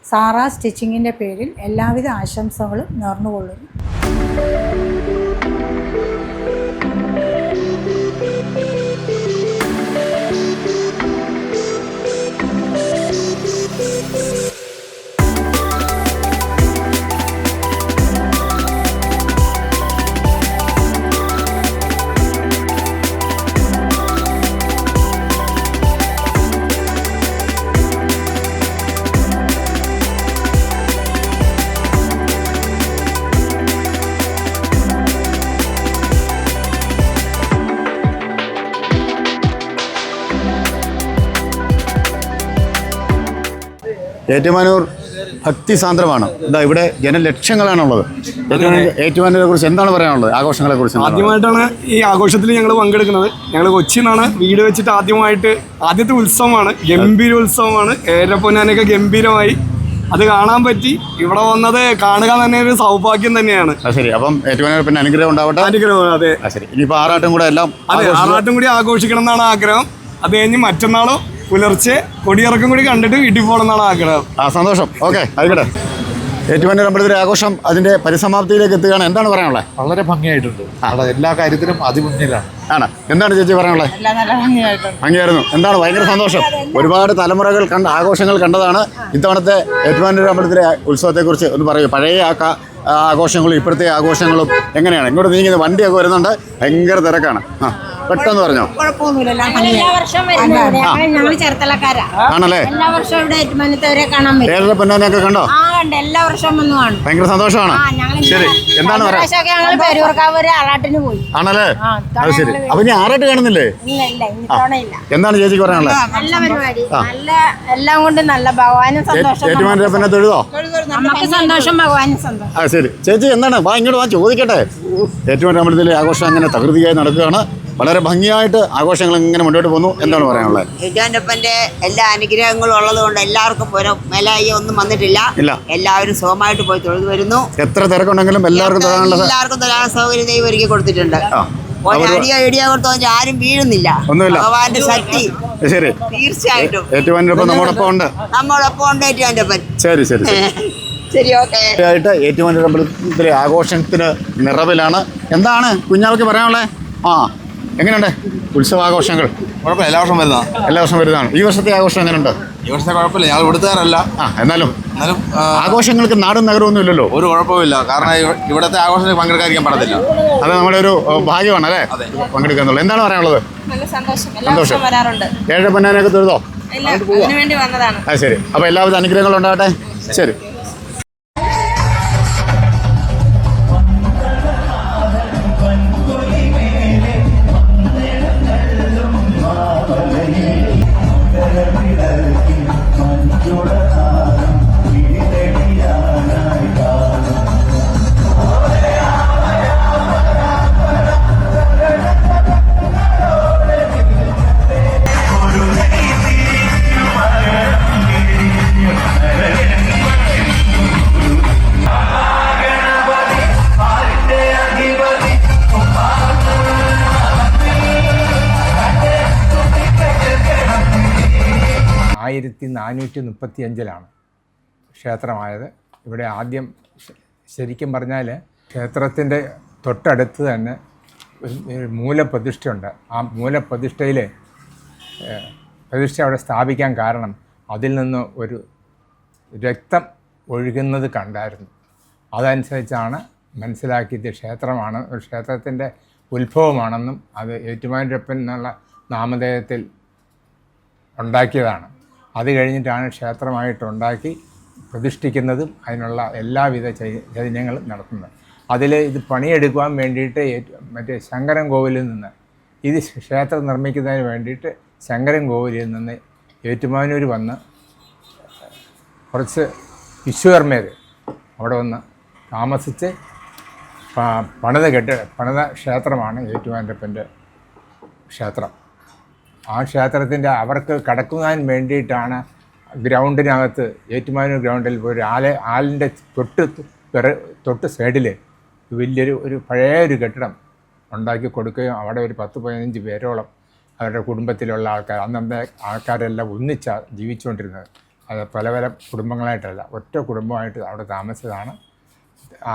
സാറ സ്റ്റിച്ചിങ്ങിൻ്റെ പേരിൽ എല്ലാവിധ ആശംസകളും നേർന്നുകൊള്ളുന്നു. ഏറ്റുമാനൂർ ഭക്തിസാന്ദ്രമാണ്. ഇതാ ഇവിടെ ജനലക്ഷങ്ങളാണുള്ളത്. ഏറ്റുമാനൂരെ കുറിച്ച് എന്താണ് പറയാനുള്ളത്? ആഘോഷങ്ങളെ കുറിച്ച് ആദ്യമായിട്ടാണ് ഈ ആഘോഷത്തിൽ ഞങ്ങൾ പങ്കെടുക്കുന്നത്. ഞങ്ങൾ കൊച്ചിയിൽ നിന്നാണ് വീട് വെച്ചിട്ട് ആദ്യത്തെ ഉത്സവമാണ്. ഗംഭീര ഉത്സവമാണ്. ഏരപ്പൊന്നാനൊക്കെ ഗംഭീരമായി അത് കാണാൻ പറ്റി. ഇവിടെ വന്നത് കാണുക തന്നെ ഒരു സൗഭാഗ്യം തന്നെയാണ്. ശരി, അപ്പം ഏറ്റുമാനൂർ പിന്നെ അനുഗ്രഹം ഉണ്ടാവട്ടെ. അനുഗ്രഹം. അതെ, ശരി. ഇനിയിപ്പോൾ ആറാട്ടും കൂടെ എല്ലാം ആറാട്ടും കൂടി ആഘോഷിക്കണം എന്നാണ് ആഗ്രഹം. അത് കഴിഞ്ഞ് മറ്റന്നാളോ പുലർച്ചെ കൊടിയിറക്കം കൂടി കണ്ടിട്ട് വീട്ടിൽ പോകണം എന്നാണ് ആഗ്രഹം. സന്തോഷം. ഓക്കെ, ആയിക്കോട്ടെ. ഏറ്റുമാനൂർ അമ്പലത്തിലെ ആഘോഷം അതിന്റെ പരിസമാപ്തിയിലേക്ക് എത്തുകയാണ്. എന്താണ് പറയാനുള്ളത്? വളരെ ഭംഗിയായിട്ടുണ്ട്. എല്ലാ കാര്യത്തിലും അതിമുന്നിലാണ്. ആണ്. എന്താണ് ചേച്ചി പറയാനുള്ളത്? ഭംഗിയായിരുന്നു. എന്താണ്? ഭയങ്കര സന്തോഷം. ഒരുപാട് തലമുറകൾ ആഘോഷങ്ങൾ കണ്ടതാണ്. ഇത്തവണത്തെ ഏറ്റുമാനൂർ അമ്പലത്തിലെ ഉത്സവത്തെക്കുറിച്ച് ഒന്ന് പറയൂ. പഴയ ആഘോഷങ്ങളും ഇപ്പോഴത്തെ ആഘോഷങ്ങളും എങ്ങനെയാണ്? ഇങ്ങോട്ട് നീങ്ങുന്ന വണ്ടിയൊക്കെ വരുന്നുണ്ട്. ഭയങ്കര തിരക്കാണ്. പെട്ടെന്ന് പറഞ്ഞോ. ആണല്ലേ? എല്ലാ വർഷവും ഇവിടെ ഏറ്റുമാനൂരെ കാണാൻ പറ്റും. ഏഴര പൊന്നാനൊക്കെ കണ്ടോ? എല്ലാ വർഷവും വന്നു കാണും. ഭയങ്കര സന്തോഷമാണ്. ശരി, എന്താണ് പറയാ? ആറാട്ടിന് പോയി. ആണല്ലേ? അത് ശരി. അപ്പൊ ഇനി ആറാട്ട് കാണുന്നില്ലേ? എന്താണ് ചേച്ചിക്ക് പറയാനുള്ളത്? നല്ല പരിപാടി, നല്ല എല്ലാം കൊണ്ട് നല്ല. ഭഗവാനും സന്തോഷം. ഏറ്റുമാനൂരപ്പനെ തൊഴുതോ? നമുക്ക് സന്തോഷം, ഭഗവാനും സന്തോഷം. ശരി ചേച്ചി, എന്താണ്? ഇങ്ങോട്ട് വാ, ചോദിക്കട്ടെ. ഏറ്റുമാനൂർ അമ്പലത്തിലെ ആഘോഷം അങ്ങനെ തകൃതിയായി നടക്കുകയാണ്. വളരെ ഭംഗിയായിട്ട് ആഘോഷങ്ങൾ ഇങ്ങനെ മുന്നോട്ട് പോകുന്നു. എന്താണ് പറയാനുള്ളത്? ഏറ്റുമാനൂരപ്പന്റെ എല്ലാ അനുഗ്രഹങ്ങളും ഉള്ളതുകൊണ്ട് എല്ലാവർക്കും മേലായി ഒന്നും വന്നിട്ടില്ല. എല്ലാവരും സുഖമായിട്ട് പോയി തൊഴുതു വരുന്നു. എത്ര തിരക്കുണ്ടെങ്കിലും എല്ലാവർക്കും തൊഴാനുള്ള സൗകര്യം ദൈവം ഒരുക്കി കൊടുത്തിട്ടുണ്ട്. ഇടിയോ കൊടുത്തോ ആരും വീഴുന്നില്ല. ഭഗവാന്റെ ശക്തി. ശരി, തീർച്ചയായിട്ടും ഏറ്റുമാനൂരപ്പൻ നമ്മോടൊപ്പം ഉണ്ട്. ഏറ്റുമാനൂരപ്പൻ. ശരി ശരി ശരി, ഓക്കെ. ആയിട്ട് ഏറ്റുമാനൂർ അമ്പലത്തിലെ ആഘോഷത്തിന് നിറവിലാണ്. എന്താണ് കുഞ്ഞാൾക്ക് പറയാനുള്ളത്? എങ്ങനെയുണ്ട് ഉത്സവാഘോഷങ്ങൾ? കുഴപ്പമില്ല, എല്ലാ വർഷം വരുന്നതാണ്. എല്ലാ വർഷം വരുന്നതാണ്. ഈ വർഷത്തെ ആഘോഷം എങ്ങനെയുണ്ട്? ഈ വർഷത്തെ കുഴപ്പമില്ല, ഞങ്ങൾ ഇവിടുത്തുകാരല്ല. എന്നാലും ആഘോഷങ്ങൾക്ക് നാടും നഗരമൊന്നും ഇല്ലല്ലോ. ഒരു കുഴപ്പമില്ല, കാരണം ഇവിടുത്തെ ആഘോഷത്തിൽ പങ്കെടുക്കാതിരിക്കാൻ പറ്റത്തില്ല. അത് നമ്മുടെ ഒരു ഭാഗ്യമാണ് അല്ലേ പങ്കെടുക്കാന്നുള്ളത്. എന്താണ് പറയാനുള്ളത്? സന്തോഷം. വരാറുണ്ട്. ഏഴര പൊന്നാനൊക്കെ തൊഴുതോ? വേണ്ടി വന്നതാണ്. ശരി, അപ്പൊ എല്ലാവിധ അനുഗ്രഹങ്ങളും ഉണ്ടാകട്ടെ. ശരി. ക്ഷേത്രമായത്. ഇവിടെ ആദ്യം ശരിക്കും പറഞ്ഞാൽ ക്ഷേത്രത്തിൻ്റെ തൊട്ടടുത്ത് തന്നെ ഒരു മൂലപ്രതിഷ്ഠയുണ്ട്. ആ മൂലപ്രതിഷ്ഠയിൽ പ്രതിഷ്ഠ അവിടെ സ്ഥാപിക്കാൻ കാരണം അതിൽ നിന്ന് ഒരു രക്തം ഒഴുകുന്നത് കണ്ടായിരുന്നു. അതനുസരിച്ചാണ് മനസ്സിലാക്കിയത് ക്ഷേത്രമാണ്, ഒരു ക്ഷേത്രത്തിൻ്റെ ഉത്ഭവമാണെന്നും അത് ഏറ്റുമാനൂരപ്പൻ എന്നുള്ള നാമധേയത്തിൽ ഉണ്ടാക്കിയതാണ്. അത് കഴിഞ്ഞിട്ടാണ് ക്ഷേത്രമായിട്ടുണ്ടാക്കി പ്രതിഷ്ഠിക്കുന്നതും അതിനുള്ള എല്ലാവിധ ചൈതന്യങ്ങളും നടത്തുന്നത്. അതിൽ ഇത് പണിയെടുക്കുവാൻ വേണ്ടിയിട്ട് മറ്റേ ശങ്കരൻ കോവിലിൽ നിന്ന് ഇത് ക്ഷേത്രം നിർമ്മിക്കുന്നതിന് വേണ്ടിയിട്ട് ശങ്കരൻ കോവിലിൽ നിന്ന് ഏറ്റുമാനൂർ വന്ന് കുറച്ച് വിശ്വകർമ്മർ അവിടെ വന്ന് താമസിച്ച് പണിത ക്ഷേത്രമാണ് ഏറ്റുമാനൂരപ്പൻ്റെ തൊട്ടടുത്ത് ആ ക്ഷേത്രത്തിൻ്റെ അവർക്ക് കടക്കുന്നതിന് വേണ്ടിയിട്ടാണ് ഗ്രൗണ്ടിനകത്ത് ഏറ്റുമാനൂർ ഗ്രൗണ്ടിൽ ഒരു ആലിൻ്റെ തൊട്ട് സൈഡിൽ വലിയൊരു പഴയൊരു കെട്ടിടം ഉണ്ടാക്കി കൊടുക്കുകയും അവിടെ ഒരു 10-15 പേരോളം അവരുടെ കുടുംബത്തിലുള്ള ആൾക്കാർ, അന്നത്തെ ആൾക്കാരെല്ലാം ഒന്നിച്ചാണ് ജീവിച്ചുകൊണ്ടിരുന്നത്. അത് പല പല കുടുംബങ്ങളായിട്ടല്ല, ഒറ്റ കുടുംബമായിട്ട് അവിടെ താമസിച്ചതാണ്. ആ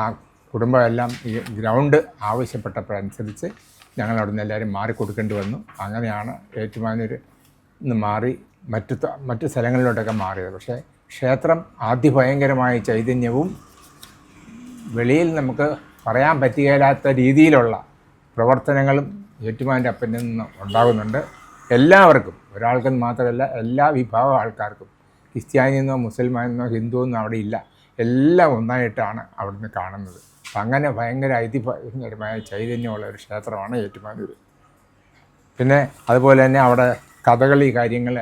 കുടുംബമെല്ലാം ഈ ഗ്രൗണ്ട് ആവശ്യപ്പെട്ടപ്പോഴനുസരിച്ച് ഞങ്ങൾ അവിടെ നിന്ന് എല്ലാവരും മാറിക്കൊടുക്കേണ്ടി വന്നു. അങ്ങനെയാണ് ഏറ്റുമാനൂർ നിന്ന് മാറി മറ്റു സ്ഥലങ്ങളിലോട്ടൊക്കെ മാറിയത്. പക്ഷേ ക്ഷേത്രം അതിഭയങ്കരമായ ചൈതന്യവും വെളിയിൽ നമുക്ക് പറയാൻ പറ്റുകയില്ലാത്ത രീതിയിലുള്ള പ്രവർത്തനങ്ങളും ഏറ്റുമാനൂരപ്പനിൽ നിന്ന് ഉണ്ടാകുന്നുണ്ട്. എല്ലാവർക്കും, ഒരാൾക്കെന്ന് മാത്രമല്ല എല്ലാ വിഭാഗം ആൾക്കാർക്കും, ക്രിസ്ത്യാനിയെന്നോ മുസൽമാനെന്നോ ഹിന്ദുവെന്നോ അവിടെ ഇല്ല, എല്ലാം ഒന്നായിട്ടാണ് അവിടുന്ന് കാണുന്നത്. അപ്പം അങ്ങനെ ഭയങ്കര അതിഭയങ്കരമായ ചൈതന്യമുള്ള ഒരു ക്ഷേത്രമാണ് ഏറ്റുമാനൂർ. പിന്നെ അതുപോലെ തന്നെ അവിടെ കഥകളി കാര്യങ്ങൾ,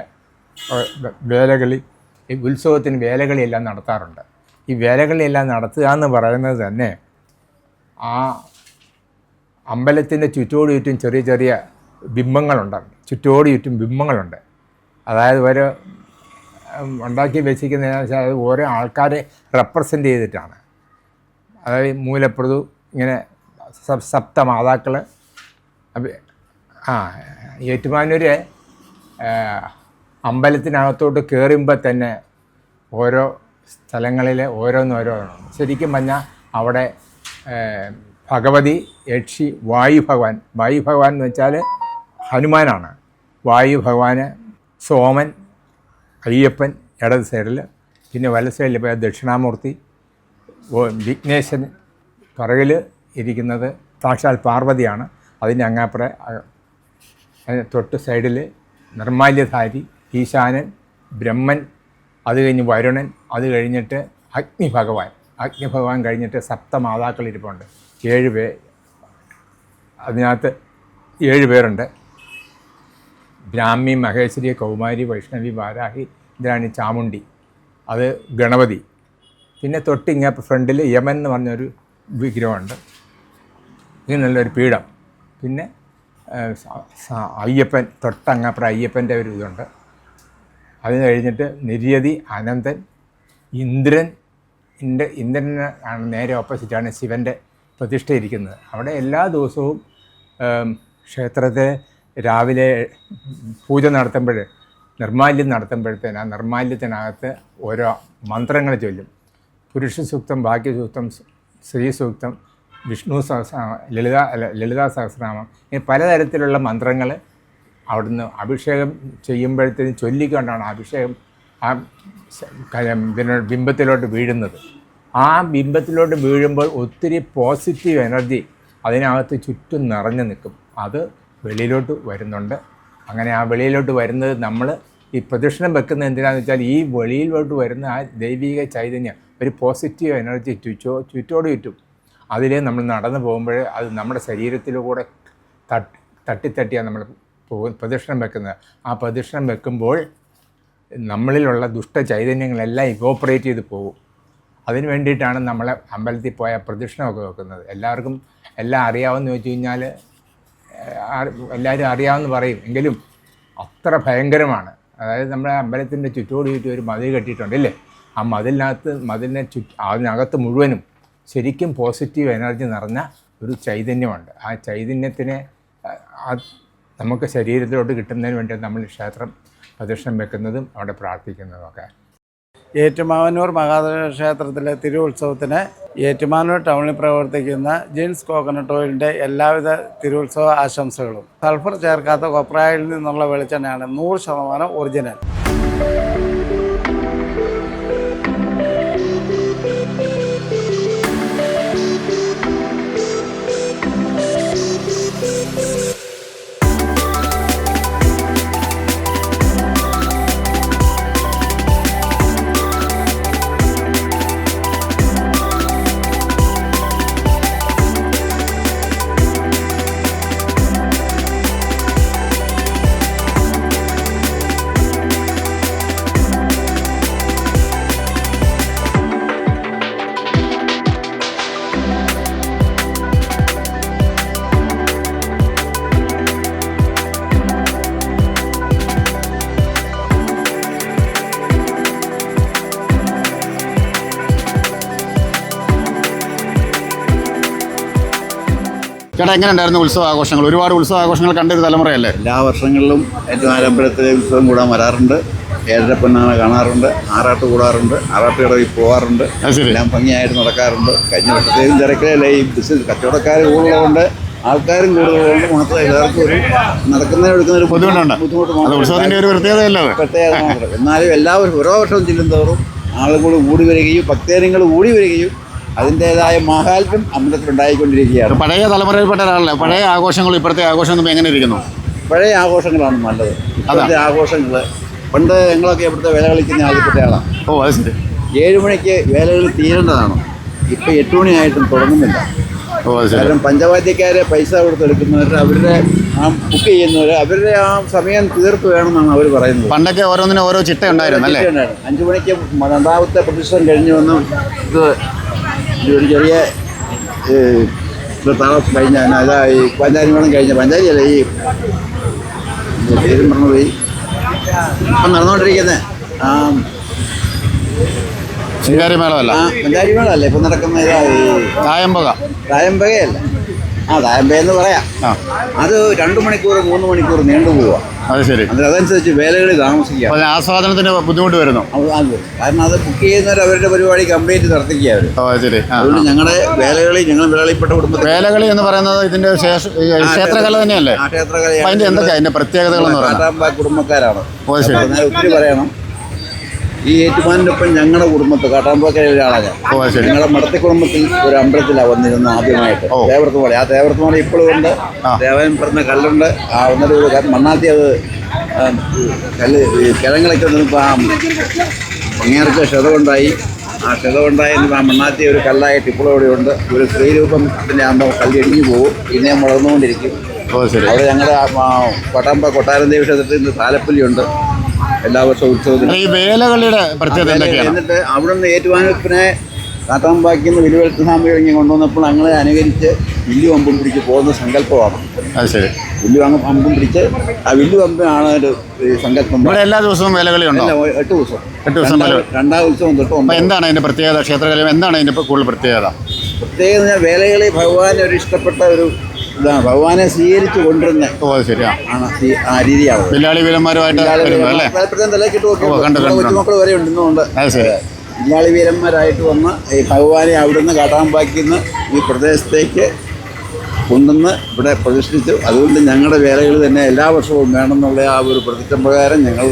വേലകളി ഈ ഉത്സവത്തിന് വേലകളിയെല്ലാം നടത്താറുണ്ട്. ഈ വേലകളിയെല്ലാം നടത്തുക എന്ന് പറയുന്നത് തന്നെ ആ അമ്പലത്തിൻ്റെ ചുറ്റോട് ചുറ്റും ചെറിയ ചെറിയ ബിംബങ്ങളുണ്ട്, ചുറ്റോട് ചുറ്റും ബിംബങ്ങളുണ്ട്. അതായത് ഒരു ഉണ്ടാക്കി വെച്ചിരിക്കുന്നതെന്ന് വെച്ചാൽ അത് ഓരോ ആൾക്കാരെ റെപ്രസെൻ്റ് ചെയ്തിട്ടാണ്. അതായത് മൂലപ്രതു ഇങ്ങനെ സപ്തമാതാക്കൾ. ഏറ്റുമാനൂർ അമ്പലത്തിനകത്തോട്ട് കയറുമ്പോൾ തന്നെ ഓരോ സ്ഥലങ്ങളിൽ ഓരോന്നോരോന്നാണ്. ശരിക്കും പറഞ്ഞാൽ അവിടെ ഭഗവതി, യക്ഷി, വായു ഭഗവാൻ എന്ന് വെച്ചാൽ ഹനുമാനാണ്. വായു ഭഗവാന്, സോമൻ, അയ്യപ്പൻ ഇടത് സൈഡിൽ, പിന്നെ വല സൈഡിൽ പോയ ദക്ഷിണാമൂർത്തി, വിഘ്നേശൻ പിറകിൽ ഇരിക്കുന്നത് സാക്ഷാൽ പാർവതിയാണ്. അതിൻ്റെ അങ്ങാപ്പുറ തൊട്ട് സൈഡിൽ നിർമാല്യധാരി ഈശാനൻ, ബ്രഹ്മൻ, അത് കഴിഞ്ഞ് വരുണൻ, അത് കഴിഞ്ഞിട്ട് അഗ്നി ഭഗവാൻ കഴിഞ്ഞിട്ട് സപ്തമാതാക്കൾ ഇരിപ്പുണ്ട്. 7 പേർ. അതിനകത്ത് 7 പേരുണ്ട്. ബ്രാഹ്മി, മഹേശ്വരി, കൗമാരി, വൈഷ്ണവി, വാരാഹി, ഇന്ദ്രാണി, ചാമുണ്ടി, അത് ഗണപതി. പിന്നെ തൊട്ടിങ്ങ ഫ്രണ്ടിൽ യമൻ എന്ന് പറഞ്ഞൊരു വിഗ്രഹമുണ്ട്. ഇങ്ങനെയുള്ളൊരു പീഠം. പിന്നെ അയ്യപ്പൻ, തൊട്ടങ്ങപ്പുറം അയ്യപ്പൻ്റെ ഒരു ഇതുണ്ട്. അത് കഴിഞ്ഞിട്ട് നിര്യതി, അനന്തൻ, ഇന്ദ്രന് ആണ് നേരെ ഓപ്പോസിറ്റാണ് ശിവൻ്റെ പ്രതിഷ്ഠ ഇരിക്കുന്നത്. അവിടെ എല്ലാ ദിവസവും ക്ഷേത്രത്തിൽ രാവിലെ പൂജ നടത്തുമ്പോൾ, നിർമാല്യം നടത്തുമ്പോഴത്തേന് ആ നിർമാല്യത്തിനകത്ത് ഓരോ മന്ത്രങ്ങൾ ചൊല്ലും. പുരുഷ സൂക്തം, ഭാഗ്യസൂക്തം, സ്ത്രീ സൂക്തം, വിഷ്ണു ലളിതാ സഹസ്രനാമം, ഇങ്ങനെ പലതരത്തിലുള്ള മന്ത്രങ്ങൾ അവിടുന്ന് അഭിഷേകം ചെയ്യുമ്പോഴത്തേനും ചൊല്ലിക്കൊണ്ടാണ് അഭിഷേകം ആ ബിംബത്തിലോട്ട് വീഴുന്നത്. ആ ബിംബത്തിലോട്ട് വീഴുമ്പോൾ ഒത്തിരി പോസിറ്റീവ് എനർജി അതിനകത്ത് ചുറ്റും നിറഞ്ഞു നിൽക്കും. അത് വെളിയിലോട്ട് വരുന്നുണ്ട്. അങ്ങനെ ആ വെളിയിലോട്ട് വരുന്നത് നമ്മൾ ഈ പ്രദക്ഷിണം വെക്കുന്നത് എന്തിനാണെന്ന് വെച്ചാൽ ഈ വെളിയിലോട്ട് വരുന്ന ആ ദൈവിക ചൈതന്യം, ഒരു പോസിറ്റീവ് എനർജി ചുറ്റോട് ചുറ്റും അതിലേ നമ്മൾ നടന്നു പോകുമ്പോൾ അത് നമ്മുടെ ശരീരത്തിലൂടെ തട്ടിയാണ് നമ്മൾ പ്രദക്ഷിണം വെക്കുന്നത്. ആ പ്രദക്ഷിണം വെക്കുമ്പോൾ നമ്മളിലുള്ള ദുഷ്ട ചൈതന്യങ്ങളെല്ലാം ഇവോപ്പറേറ്റ് ചെയ്ത് പോകും. അതിന് വേണ്ടിയിട്ടാണ് നമ്മൾ അമ്പലത്തിൽ പോയ പ്രദക്ഷിണമൊക്കെ വെക്കുന്നത്. എല്ലാവർക്കും എല്ലാം അറിയാമെന്ന് ചോദിച്ചു കഴിഞ്ഞാൽ എല്ലാവരും അറിയാമെന്ന് പറയും, എങ്കിലും അത്ര ഭയങ്കരമാണ്. അതായത് നമ്മുടെ അമ്പലത്തിൻ്റെ ചുറ്റോട് ചുറ്റും ഒരു മതിൽ കെട്ടിയിട്ടുണ്ടല്ലേ, ആ അതിനകത്ത് മുഴുവനും ശരിക്കും പോസിറ്റീവ് എനർജി നിറഞ്ഞ ഒരു ചൈതന്യമുണ്ട്. ആ ചൈതന്യത്തിനെ നമുക്ക് ശരീരത്തിലോട്ട് കിട്ടുന്നതിന് വേണ്ടി നമ്മൾ ക്ഷേത്രം പ്രദക്ഷിണം വെക്കുന്നതും അവിടെ പ്രാർത്ഥിക്കുന്നതുമൊക്കെ. ഏറ്റുമാനൂർ മഹാദേവ ക്ഷേത്രത്തിലെ തിരുവുത്സവത്തിന് ഏറ്റുമാനൂർ ടൗണിൽ പ്രവർത്തിക്കുന്ന ജിൻസ് കോക്കനട്ട് ഓയിലിൻ്റെ എല്ലാവിധ തിരുവുത്സവ ആശംസകളും. സൾഫർ ചേർക്കാത്ത കൊപ്രായിൽ നിന്നുള്ള വെളിച്ചെണ്ണയാണ് 100% ഒറിജിനൽ. ചേട്ടാ, എങ്ങനെ ഉണ്ടായിരുന്നു ഉത്സവ ആഘോഷങ്ങൾ? ഒരുപാട് ഉത്സവ ആഘോഷങ്ങൾ കണ്ടൊരു തലമുറയല്ലേ? എല്ലാ വർഷങ്ങളിലും ഏറ്റുമാനൂർ അമ്പലത്തിലെ ഉത്സവം കൂടാൻ വരാറുണ്ട്. 7 പൊന്നാന കാണാറുണ്ട്, ആറാട്ട് കൂടാറുണ്ട്, ആറാട്ട് കടവിൽ പോകാറുണ്ട്. എല്ലാം ഭംഗിയായിട്ട് നടക്കാറുണ്ട്. കഴിഞ്ഞ വർഷത്തേക്കും തിരക്കിലല്ല ഈ ബിസിനസ് കച്ചവടക്കാർ കൂടുതലുകൊണ്ട് ആൾക്കാരും കൂടുതലുകൊണ്ട് മാത്രമേ എല്ലാവർക്കും ഒരു നടക്കുന്നതിന് എടുക്കുന്ന ഒരു ബുദ്ധിമുട്ട് ഉത്സവത്തിൻ്റെ ഒരു പ്രത്യേകത മാത്രം. എന്നാലും എല്ലാവരും ഓരോ വർഷവും ചെല്ലുന്തോറും ആളുകൾ കൂടി വരികയും ഭക്തജനങ്ങൾ കൂടി വരികയും അതിൻ്റേതായ മഹാത്മ്യം അമ്പലത്തിലുണ്ടായിക്കൊണ്ടിരിക്കുകയാണ്. പഴയ തലമുറയിൽപ്പെട്ട ഒരാളല്ലേ, പഴയ ആഘോഷങ്ങളും ഇപ്പോഴത്തെ ആഘോഷം എങ്ങനെ ഇരിക്കുന്നു? പഴയ ആഘോഷങ്ങളാണ് നല്ലത്. ഇപ്പോഴത്തെ ആഘോഷങ്ങൾ പണ്ട് ഞങ്ങളൊക്കെ ഇവിടുത്തെ വേല കളിക്കുന്ന ആൾപ്പെട്ട ആളാണ്. ഓ, അത് ശരി. 7 മണിക്ക് വേലകൾ തീരേണ്ടതാണ്. ഇപ്പം 8 മണിയായിട്ടും തുടങ്ങുന്നില്ല. കാരണം പഞ്ചവാദ്യക്കാരെ പൈസ കൊടുത്തെടുക്കുന്നവർ അവരുടെ ബുക്ക് ചെയ്യുന്നവർ അവരുടെ ആ സമയം തീർത്ത് വേണമെന്നാണ് അവർ പറയുന്നത്. പണ്ടൊക്കെ ഓരോന്നിനും ഓരോ ചിട്ട ഉണ്ടായിരുന്നു അല്ലേ? 5 മണിക്ക് രണ്ടാമത്തെ പ്രതിഷ്ഠം കഴിഞ്ഞ് വന്ന് ഇത് ഒരു ചെറിയ താമസം കഴിഞ്ഞാൽ അതാ ഈ പഞ്ചാരി വേണം കഴിഞ്ഞ പഞ്ചാരിയല്ല ഈ പേരും പറഞ്ഞുപോയി ഇപ്പം നടന്നുകൊണ്ടിരിക്കുന്നത് ശിങ്കാരിമേളമല്ല, പഞ്ചാരിമേളല്ലേ ഇപ്പം നടക്കുന്ന ഇതാ ഈ തായമ്പകയല്ല. തായമ്പ എന്ന് പറയാം. അത് 2 മണിക്കൂർ 3 മണിക്കൂർ നീണ്ടുപോവുക. അത് ശരി. അതനുസരിച്ച് വേലകളിൽ താമസിക്കുക, ആസ്വാദനത്തിന് ബുദ്ധിമുട്ട് വരുന്നു. കാരണം അത് ബുക്ക് ചെയ്യുന്നവർ അവരുടെ പരിപാടി കംപ്ലീറ്റ് നടത്തിക്കുക അവർ. ശരി. അതുകൊണ്ട് ഞങ്ങളുടെ വേലകളി ഞങ്ങൾ വേളയിൽപ്പെട്ട കുടുംബത്തിൽ വേലകളി എന്ന് പറയുന്നത് ഇതിന്റെ ക്ഷേത്രകല തന്നെയല്ലേ? അതിന്റെ എന്തൊക്കെയാ അതിന്റെ പ്രത്യേകതകൾ എന്ന് പറയുന്നത്? കുടുംബക്കാരാണ്. ഒത്തിരി പറയണം. ഈ ഏറ്റുമാനൊപ്പം ഞങ്ങളുടെ കുടുംബത്ത് കാട്ടാമ്പക്കരയിലെ ഒരാളാണ്. ഞങ്ങളുടെ മടത്തി കുടുംബത്തിൽ ഒരു അമ്പലത്തിലാണ് വന്നിരുന്നത് ആദ്യമായിട്ട്. തേവർത്തുമാടി. ആ തേവർത്തുമാടി ഇപ്പോഴും ഉണ്ട്. ദേവൻ പറഞ്ഞ കല്ലുണ്ട്. എന്നിട്ട് ഒരു മണ്ണാത്തി അത് കിഴങ്ങളൊക്കെ വന്നപ്പോൾ അങ്ങേർക്ക് ക്ഷതമുണ്ടായി. ആ ക്ഷതമുണ്ടായി ആ മണ്ണാത്തി ഒരു കല്ലായിട്ട് ഇപ്പോഴും ഇവിടെ ഉണ്ട്. ഒരു സ്ത്രീരൂപത്തിൻ്റെ ആകുമ്പോൾ കല്ലിടിഞ്ഞു പോകും. പിന്നെ വളർന്നുകൊണ്ടിരിക്കും. അവിടെ ഞങ്ങളുടെ കൊട്ടാരം ദേവി ക്ഷേത്രത്തിൽ നിന്ന് താലപ്പല്ലിയുണ്ട്. എല്ലാ വർഷവും ഉത്സവത്തിന് ഈ വേലകളിയുടെ പ്രത്യേകത എന്തൊക്കെയാണ്? എന്നിട്ട് അവിടെ നിന്ന് ഏറ്റുമാനൂരപ്പനെ കാട്ടാമ്പാക്കിന്ന് വില്ലുവെളുത്ത സ്വാമി കഴിഞ്ഞ് കൊണ്ടുവന്നപ്പോൾ ഞങ്ങളെ അനുകരിച്ച് വില്ലു അമ്പും പിടിച്ച് പോകുന്ന സങ്കല്പമാണ്. അത് ശരി. വില്ലു അമ്പും പിടിച്ച് ആ വില്ലു അമ്പിനാണ് ഒരു സങ്കല്പം. എല്ലാ ദിവസവും വേലകളി ഉണ്ടോ? 8 ദിവസം. 8 ദിവസം. രണ്ടാം ഉത്സവം തൊട്ട്. എന്താണ് അതിന്റെ പ്രത്യേകത? ക്ഷേത്രകലയും എന്താണ് അതിന്റെ കൂടുതൽ പ്രത്യേകത? പ്രത്യേകത വേലകളി ഭഗവാന് ഒരു ഇഷ്ടപ്പെട്ട ഒരു ഇതാണ്. ഭഗവാനെ സ്വീകരിച്ചു കൊണ്ടിരുന്ന ആ രീതിയാണ്. വില്ലാളി വീരന്മാരുമായിട്ട് കൊച്ചുമക്കൾ വരെ ഉണ്ടെന്നുണ്ട്. വില്ലാളി വീരന്മാരായിട്ട് വന്ന് ഈ ഭഗവാനെ അവിടുന്ന് കാട്ടാമ്പാക്കിന്ന് ഈ പ്രദേശത്തേക്ക് കൊണ്ടുവന്ന് ഇവിടെ പ്രതിഷ്ഠിച്ചു. അതുകൊണ്ട് ഞങ്ങളുടെ വേലകൾ തന്നെ എല്ലാ വർഷവും വേണമെന്നുള്ള ആ ഒരു പ്രതിജ്ഞ പ്രകാരം ഞങ്ങൾ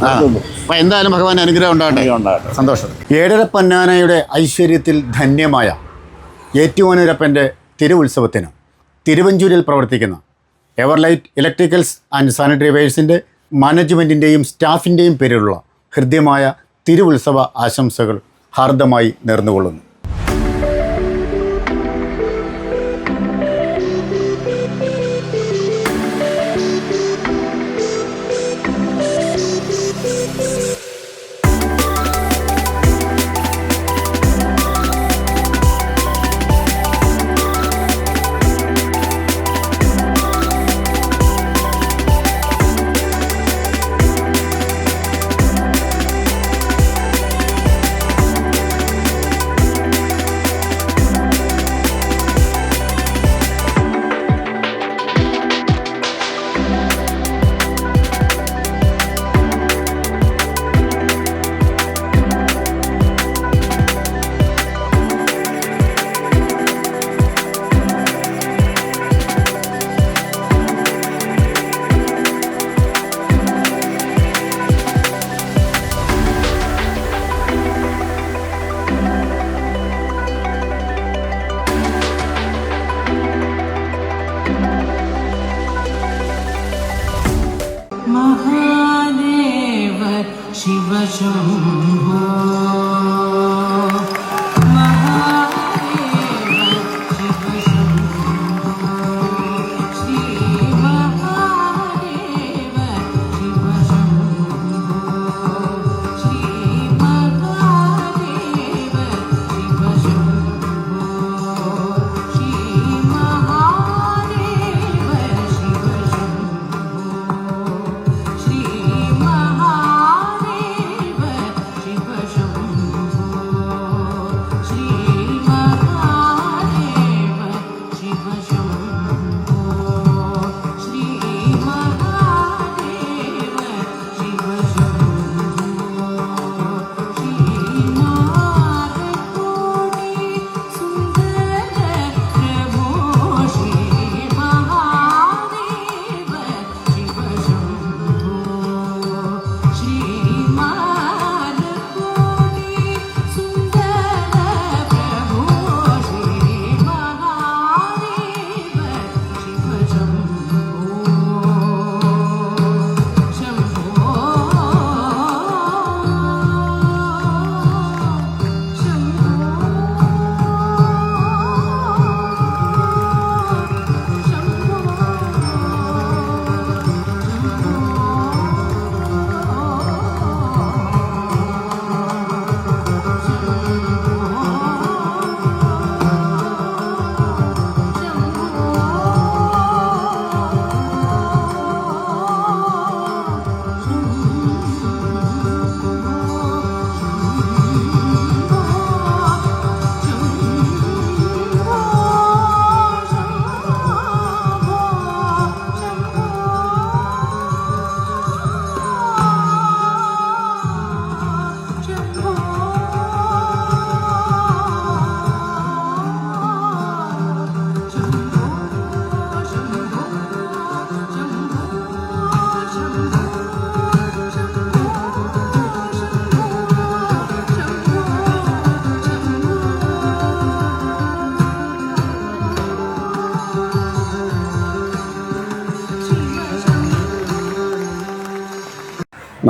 നടത്തുന്നു. അപ്പം എന്തായാലും ഭഗവാൻ അനുഗ്രഹം ഉണ്ടാകട്ടെ. സന്തോഷം. ഏഴര പൊന്നാനയുടെ ഐശ്വര്യത്തിൽ ധന്യമായ ഏറ്റുമാനൂരപ്പൻ്റെ തിരുവുത്സവത്തിന് തിരുവഞ്ചൂരിൽ പ്രവർത്തിക്കുന്ന എവർലൈറ്റ് ഇലക്ട്രിക്കൽസ് ആൻഡ് സാനിറ്ററി വെയർസിൻ്റെ മാനേജ്മെൻറ്റിൻ്റെയും സ്റ്റാഫിൻ്റെയും പേരിലുള്ള ഹൃദ്യമായ തിരുവുത്സവ ആശംസകൾ ഹാർദമായി നേർന്നുകൊള്ളുന്നു.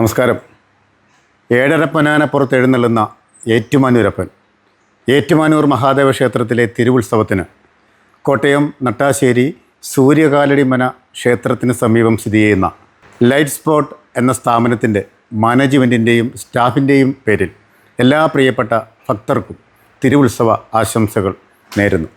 നമസ്കാരം. ഏഴരപ്പൊന്നാനപ്പുറത്ത് എഴുന്നള്ളുന്ന ഏറ്റുമാനൂരപ്പൻ ഏറ്റുമാനൂർ മഹാദേവ ക്ഷേത്രത്തിലെ തിരുവുത്സവത്തിന് കോട്ടയം നട്ടാശ്ശേരി സൂര്യകാലടിമന ക്ഷേത്രത്തിന് സമീപം സ്ഥിതി ചെയ്യുന്ന ലൈറ്റ് സ്പോട്ട് എന്ന സ്ഥാപനത്തിൻ്റെ മാനേജ്മെൻറ്റിൻ്റെയും സ്റ്റാഫിൻ്റെയും പേരിൽ എല്ലാ പ്രിയപ്പെട്ട ഭക്തർക്കും തിരുവുത്സവ ആശംസകൾ നേരുന്നു.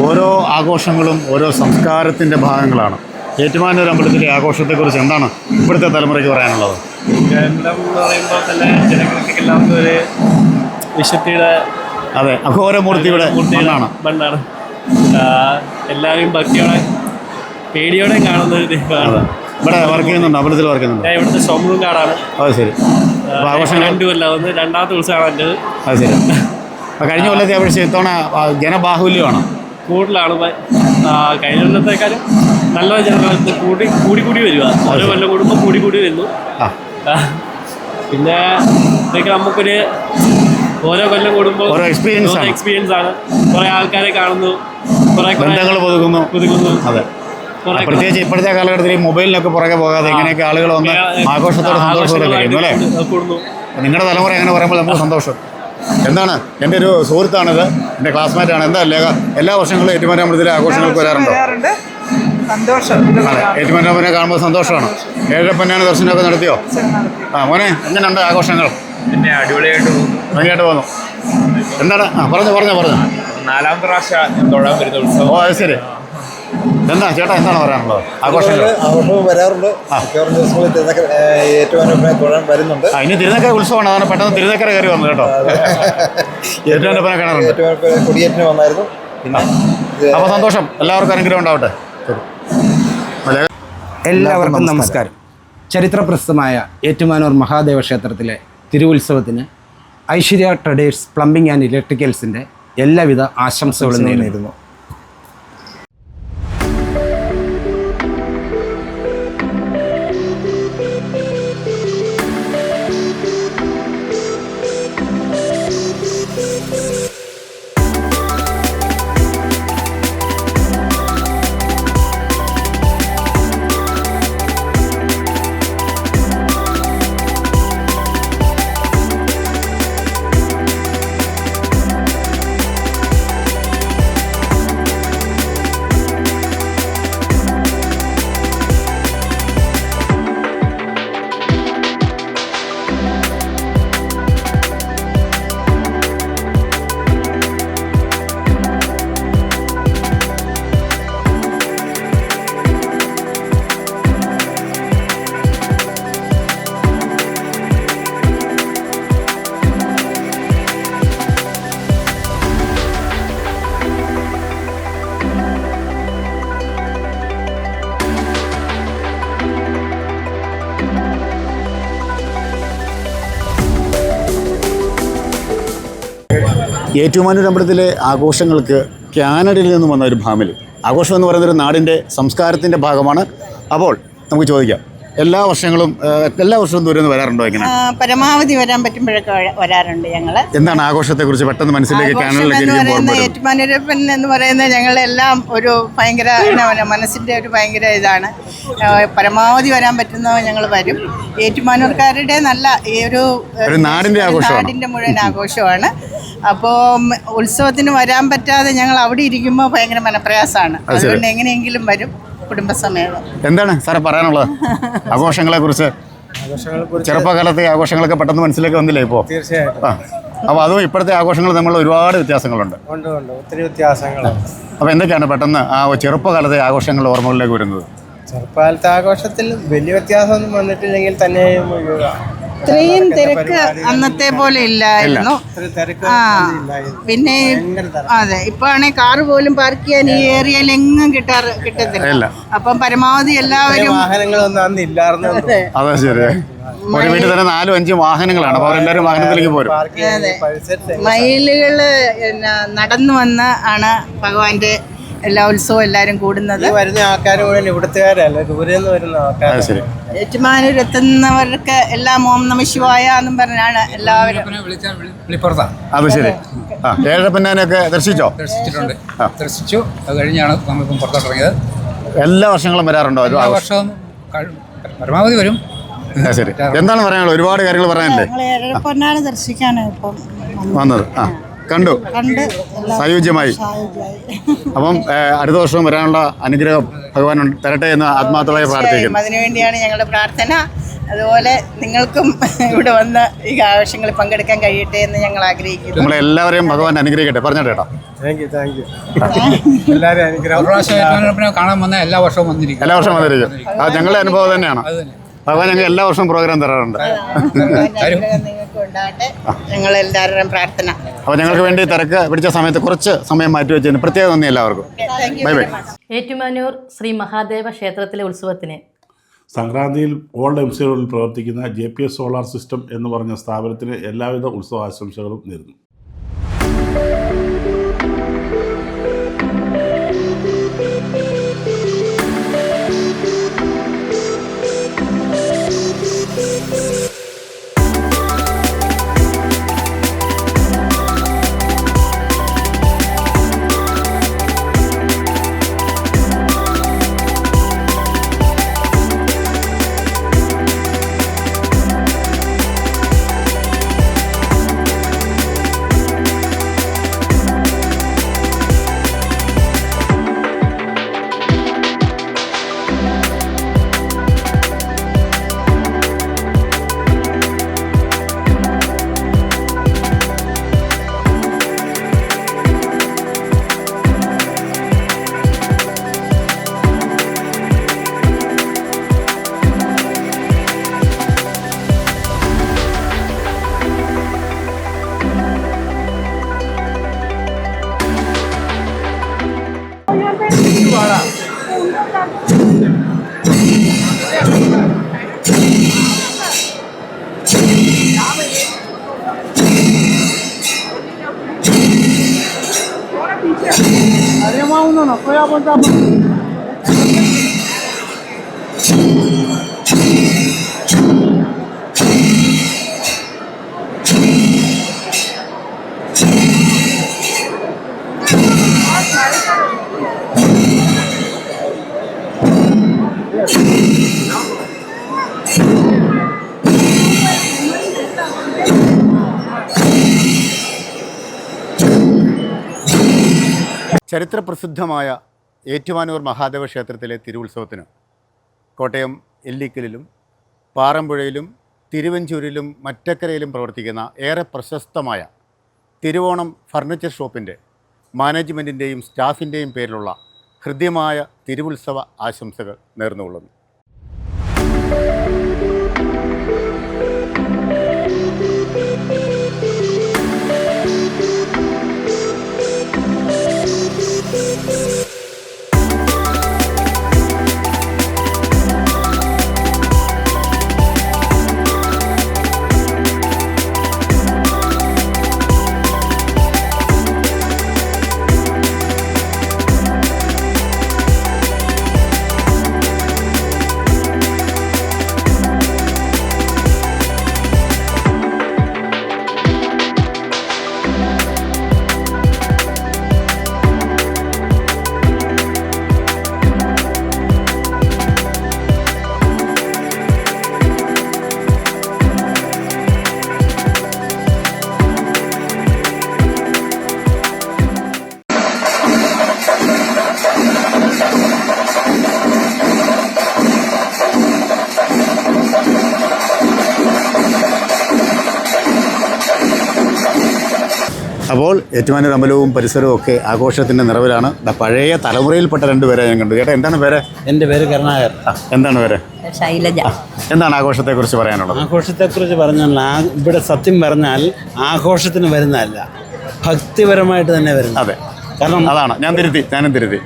ഓരോ ആഘോഷങ്ങളും ഓരോ സംസ്കാരത്തിൻ്റെ ഭാഗങ്ങളാണ്. ഏറ്റുമാനൂർ അമ്പലത്തിലെ ആഘോഷത്തെക്കുറിച്ച് എന്താണ് ഇവിടുത്തെ തലമുറയ്ക്ക് പറയാനുള്ളത്? കേരളം എന്ന് പറയുമ്പോൾ തന്നെ ജനങ്ങൾക്ക് എല്ലാവർക്കും ഒരു വിശുദ്ധിയുടെ അതെ അഘോരമൂർത്തിയുടെ മണ്ണാണ്. എല്ലാവരും ഭക്തിയോടെ പേടിയോടെ കാണുന്ന ഒരു ദൈവമാണ്. ഇവിടെ വർക്ക് ചെയ്യുന്നുണ്ടോ? അമ്പലത്തിൽ വർക്ക് ചെയ്യുന്നുണ്ടോ? ഞാൻ ഇവിടുത്തെ സോമറുംകാടാണ്. അത് ശരി. അപ്പോൾ ആഘോഷം 2 കൊല്ലം ഒന്ന് രണ്ടാമത്തെ ഉത്സവമാണ് എൻ്റെത്. അത് ശരി. അപ്പോൾ കഴിഞ്ഞ കൊല്ലത്തെ അപേക്ഷിച്ച് ഇത്തവണ ജനബാഹുല്യമാണ് കൂടുതലാണ്. കഴിഞ്ഞ കൊല്ലത്തേക്കാളും നല്ല ജനങ്ങൾക്ക് കൂടി വരിക. ഓരോ കൊല്ലം കൂടുമ്പോൾ കൂടി വരുന്നു. പിന്നെ ഇതൊക്കെ നമുക്കൊരു ഓരോ കൊല്ലം കൂടുമ്പോൾ ഓരോ എക്സ്പീരിയൻസ് ആണ്. കുറേ ആൾക്കാരെ കാണുന്നു, കുറേ ബന്ധങ്ങൾ പുതുക്കുന്നു. അതെ, പ്രത്യേകിച്ച് ഇപ്പോഴത്തെ കാലഘട്ടത്തിൽ ഈ മൊബൈലിനൊക്കെ പുറകെ പോകാതെ ഇങ്ങനെയൊക്കെ ആളുകൾ വന്ന് ആഘോഷത്തോടെ സന്തോഷത്തോടെ കഴിയുന്നു അല്ലേ? നിങ്ങളുടെ തലമുറ എങ്ങനെ പറയുമ്പോൾ നമുക്ക് സന്തോഷം. എന്താണ് എൻ്റെ ഒരു സുഹൃത്താണിത്, എൻ്റെ ക്ലാസ്മേറ്റാണ്. എന്താ എല്ലാ വർഷങ്ങളും ഏറ്റുമാനൂർ അമ്പലത്തിലെ ആഘോഷങ്ങൾക്ക് വരാറുണ്ടോ? സന്തോഷം. അതെ, ഏറ്റുമാനൂരപ്പനെ കാണുമ്പോൾ സന്തോഷമാണ്. ഏഴരപ്പൊന്നാന ദർശനമൊക്കെ നടത്തിയോ? മോനെ എങ്ങനെയുണ്ട് ആഘോഷങ്ങൾ? പിന്നെ അടിപൊളിയായിട്ട് ഭംഗിയായിട്ട് പോകുന്നു. എന്താണ് പറഞ്ഞു 4ാമത്തെ പ്രാവശ്യം തൊഴാൻ വരുന്ന ഉത്സവം. ഓ അത് ശരി. എന്താ ചേട്ടാ എന്താണ് പറയാനുള്ളത്? ആഘോഷങ്ങൾ വരാറുണ്ട്. ഏറ്റുമാനൂരപ്പനെ തൊഴാൻ വരുന്നുണ്ട്. ഇനി തിരുനക്കര ഉത്സവമാണ്, അതാണ് പെട്ടെന്ന് തിരുനക്കര കയറി വന്നു കേട്ടോ. ഏറ്റുമാനൂരപ്പനെ കാണാറുണ്ട്. ഏറ്റുമാനൂരപ്പനെ കൊടിയേറ്റിന് വന്നായിരുന്നു. പിന്നെ അപ്പോൾ സന്തോഷം, എല്ലാവർക്കും അനുഗ്രഹം ഉണ്ടാവട്ടെ. എല്ലാവർക്കും നമസ്കാരം. ചരിത്രപ്രസിദ്ധമായ ഏറ്റുമാനൂർ മഹാദേവ ക്ഷേത്രത്തിലെ തിരുവുത്സവത്തിന് ഐശ്വര്യ ട്രേഡേഴ്സ് പ്ലംബിംഗ് ആൻഡ് ഇലക്ട്രിക്കൽസിൻ്റെ എല്ലാവിധ ആശംസകളും നേരുന്നു. ഏറ്റുമാനൂർ അമ്പലത്തിലെ ആഘോഷങ്ങൾക്ക് കാനഡയിൽ നിന്നും വന്ന ഒരു ഫാമിലി. ആഘോഷം എന്ന് പറയുന്നത് ഒരു നാടിൻ്റെ സംസ്കാരത്തിൻ്റെ ഭാഗമാണ്. അപ്പോൾ നമുക്ക് ചോദിക്കാം, എല്ലാ വർഷവും ദൂരെ നിന്ന് വരാറുണ്ടോ? ഇങ്ങനെ പരമാവധി വരാൻ പറ്റുമ്പോഴൊക്കെ വരാറുണ്ട് ഞങ്ങൾ. എന്താണ് ആഘോഷത്തെക്കുറിച്ച് പെട്ടെന്ന് മനസ്സിലേക്ക് കാനഡയിലേക്ക്? ഏറ്റുമാനൂരപ്പൻ എന്ന് പറയുന്നത് ഞങ്ങളെല്ലാം ഒരു ഭയങ്കര മനസ്സിൻ്റെ ഒരു ഭയങ്കര ഇതാണ്. പരമാവധി വരാൻ പറ്റുന്ന ഞങ്ങൾ വരും. ഏറ്റുമാനൂർക്കാരുടെ നല്ല ഈ ഒരു നാടിൻ്റെ മുഴുവൻ ആഘോഷമാണ്. അപ്പോൾ ഉത്സവത്തിന് വരാൻ പറ്റാതെ ഞങ്ങൾ അവിടെ ഇരിക്കുമ്പോൾ ഭയങ്കര മനപ്രയാസമാണ്. അതുകൊണ്ട് എങ്ങനെയെങ്കിലും വരും കുടുംബസമേതം. എന്താണ് സാറേ പറയാനുള്ളത് ആഘോഷങ്ങളെ കുറിച്ച്? ചെറുപ്പകാലത്തെ ആഘോഷങ്ങളൊക്കെ പെട്ടെന്ന് മനസ്സിലേക്ക് വന്നില്ലേ ഇപ്പോൾ? തീർച്ചയായിട്ടും അപ്പോൾ അതും ഇപ്പോഴത്തെ ആഘോഷങ്ങൾ തമ്മിലുള്ള ഒരുപാട് വ്യത്യാസങ്ങളുണ്ട്. ഉണ്ട് ഒത്തിരി വ്യത്യാസങ്ങളാണ്. അപ്പോൾ എന്തൊക്കെയാണ് പെട്ടെന്ന് ആ ചെറുപ്പകാലത്തെ ആഘോഷങ്ങൾ ഓർമ്മകളിലേക്ക് വരുന്നത്? ചെറുപ്പകാലത്തെ ആഘോഷത്തിൽ വലിയ വ്യത്യാസമൊന്നും വന്നിട്ടില്ലെങ്കിൽ തന്നെ ഇത്രയും തിരക്ക് അന്നത്തെ പോലെ ഇല്ലായിരുന്നു. പിന്നെ അതെ, ഇപ്പൊ ആണെങ്കിൽ കാറ് പോലും പാർക്ക് ചെയ്യാൻ ഈ ഏരിയയിൽ എങ്ങും കിട്ടത്തില്ല. അപ്പം പരമാവധി എല്ലാവരും വാഹനങ്ങളൊന്നും അന്ന് ഇല്ലായിരുന്നു. അതെ, ശരി. ഒരു വീട്ടിൽ തന്നെ 4-5 വാഹനങ്ങളാണ്. അപ്പോൾ അവരെല്ലാവരും വാഹനത്തിലേക്ക് പോരും. മയിലുകള് നടന്നു വന്ന് ആണ് ഭഗവാന്റെ എല്ലാ ഉത്സവവും എല്ലാവരും കൂടുന്നത്. വരുന്ന ആൾക്കാർ മുഴുവൻ ഇവിടുത്തുകാരല്ല, ദൂരെ നിന്ന് വരുന്ന ആൾക്കാർ. ഏറ്റുമാനൂർ എത്തുന്നവർക്ക് എല്ലാം ഓം നമ ശിവായ എന്നും പറഞ്ഞാണ് എല്ലാവരും. അത് ശരി. ഏഴരപ്പൊന്നാനൊക്കെ ദർശിച്ചിട്ടുണ്ട്. ദർശിച്ചു. അത് കഴിഞ്ഞാണ് നമ്മളിപ്പം പുറത്തോട്ടിറങ്ങിയത്. എല്ലാ വർഷങ്ങളും വരാറുണ്ടോ? എല്ലാ വർഷവും പരമാവധി വരും. ശരി. എന്താണ് പറയാനുള്ളത്? ഒരുപാട് കാര്യങ്ങൾ പറയാനല്ലേ ഏഴരപ്പൊന്നാന ദർശിക്കാനാണ് ഇപ്പം വന്നത്. കണ്ടു സായുജ്യമായി. അപ്പം അടുത്ത വർഷവും വരാനുള്ള അനുഗ്രഹം ഭഗവാൻ തരട്ടെ എന്ന് ആത്മാർത്ഥമായി പ്രാർത്ഥിക്കുന്നു. അതിനുവേണ്ടിയാണ് ഞങ്ങളുടെ പ്രാർത്ഥന. അതുപോലെ നിങ്ങൾക്കും ഇവിടെ വന്ന് ഈ ആവശ്യങ്ങളിൽ പങ്കെടുക്കാൻ കഴിയട്ടെ എന്ന് ഞങ്ങൾ ആഗ്രഹിക്കുന്നു. നമ്മളെല്ലാവരെയും ഭഗവാൻ അനുഗ്രഹിക്കട്ടെ. പറഞ്ഞോട്ടെ കേട്ടോ. Thank you. എല്ലാവരും അനുഗ്രഹം കാണാൻ വന്ന എല്ലാ വർഷവും വന്നിരിക്കും. അത് ഞങ്ങളുടെ അനുഭവം തന്നെയാണ്. ഭഗവാൻ ഞങ്ങൾ എല്ലാ വർഷവും പ്രോഗ്രാം തരാറുണ്ട്. ഞങ്ങളെല്ലാവരുടെയും പ്രാർത്ഥന. അപ്പോൾ ഞങ്ങൾക്ക് വേണ്ടി തിരക്ക് പിടിച്ച സമയത്ത് കുറച്ച് സമയം മാറ്റി വെച്ചതിന് പ്രത്യേക നന്ദി എല്ലാവർക്കും. Bye bye. ഏറ്റുമാനൂർ ശ്രീ മഹാദേവ ക്ഷേത്രത്തിലെ ഉത്സവത്തിന് സംക്രാന്തിയിൽ ഓൾഡ് MC റോഡിൽ പ്രവർത്തിക്കുന്ന JPS സോളാർ സിസ്റ്റം എന്ന് പറഞ്ഞ സ്ഥാപനത്തിന് എല്ലാവിധ ഉത്സവാശംസകളും നേരുന്നു. ചരിത്രപ്രസിദ്ധമായ ഏറ്റുമാനൂർ മഹാദേവ ക്ഷേത്രത്തിലെ തിരുവുത്സവത്തിന് കോട്ടയം ഇല്ലിക്കലിലും പാറമ്പുഴയിലും തിരുവഞ്ചൂരിലും മറ്റക്കരയിലും പ്രവർത്തിക്കുന്ന ഏറെ പ്രശസ്തമായ തിരുവോണം ഫർണിച്ചർ ഷോപ്പിൻ്റെ മാനേജ്മെൻറ്റിൻ്റെയും സ്റ്റാഫിൻ്റെയും പേരിലുള്ള ഹൃദ്യമായ തിരുവുത്സവ ആശംസകൾ നേർന്നുകൊള്ളുന്നു. അപ്പോൾ ഏറ്റുമാനൂർ അമ്പലവും പരിസരവും ഒക്കെ ആഘോഷത്തിൻ്റെ നിറവിലാണ്. പഴയ തലമുറയിൽപ്പെട്ട രണ്ടുപേരെ ഞാൻ കണ്ടു. ചേട്ടാ, എന്താണ് പേര്? എൻ്റെ പേര് കരുണാകർ. എന്താണ് പേര്? ശൈലജ. എന്താണ് ആഘോഷത്തെക്കുറിച്ച് പറയാനുള്ളത്? ആഘോഷത്തെക്കുറിച്ച് പറഞ്ഞാൽ ഇവിടെ സത്യം പറഞ്ഞാൽ ആഘോഷത്തിന് വരുന്നതല്ല, ഭക്തിപരമായിട്ട് തന്നെ വരുന്നത്. അതെ, കാരണം അതാണ് ഞാനും തിരുത്തി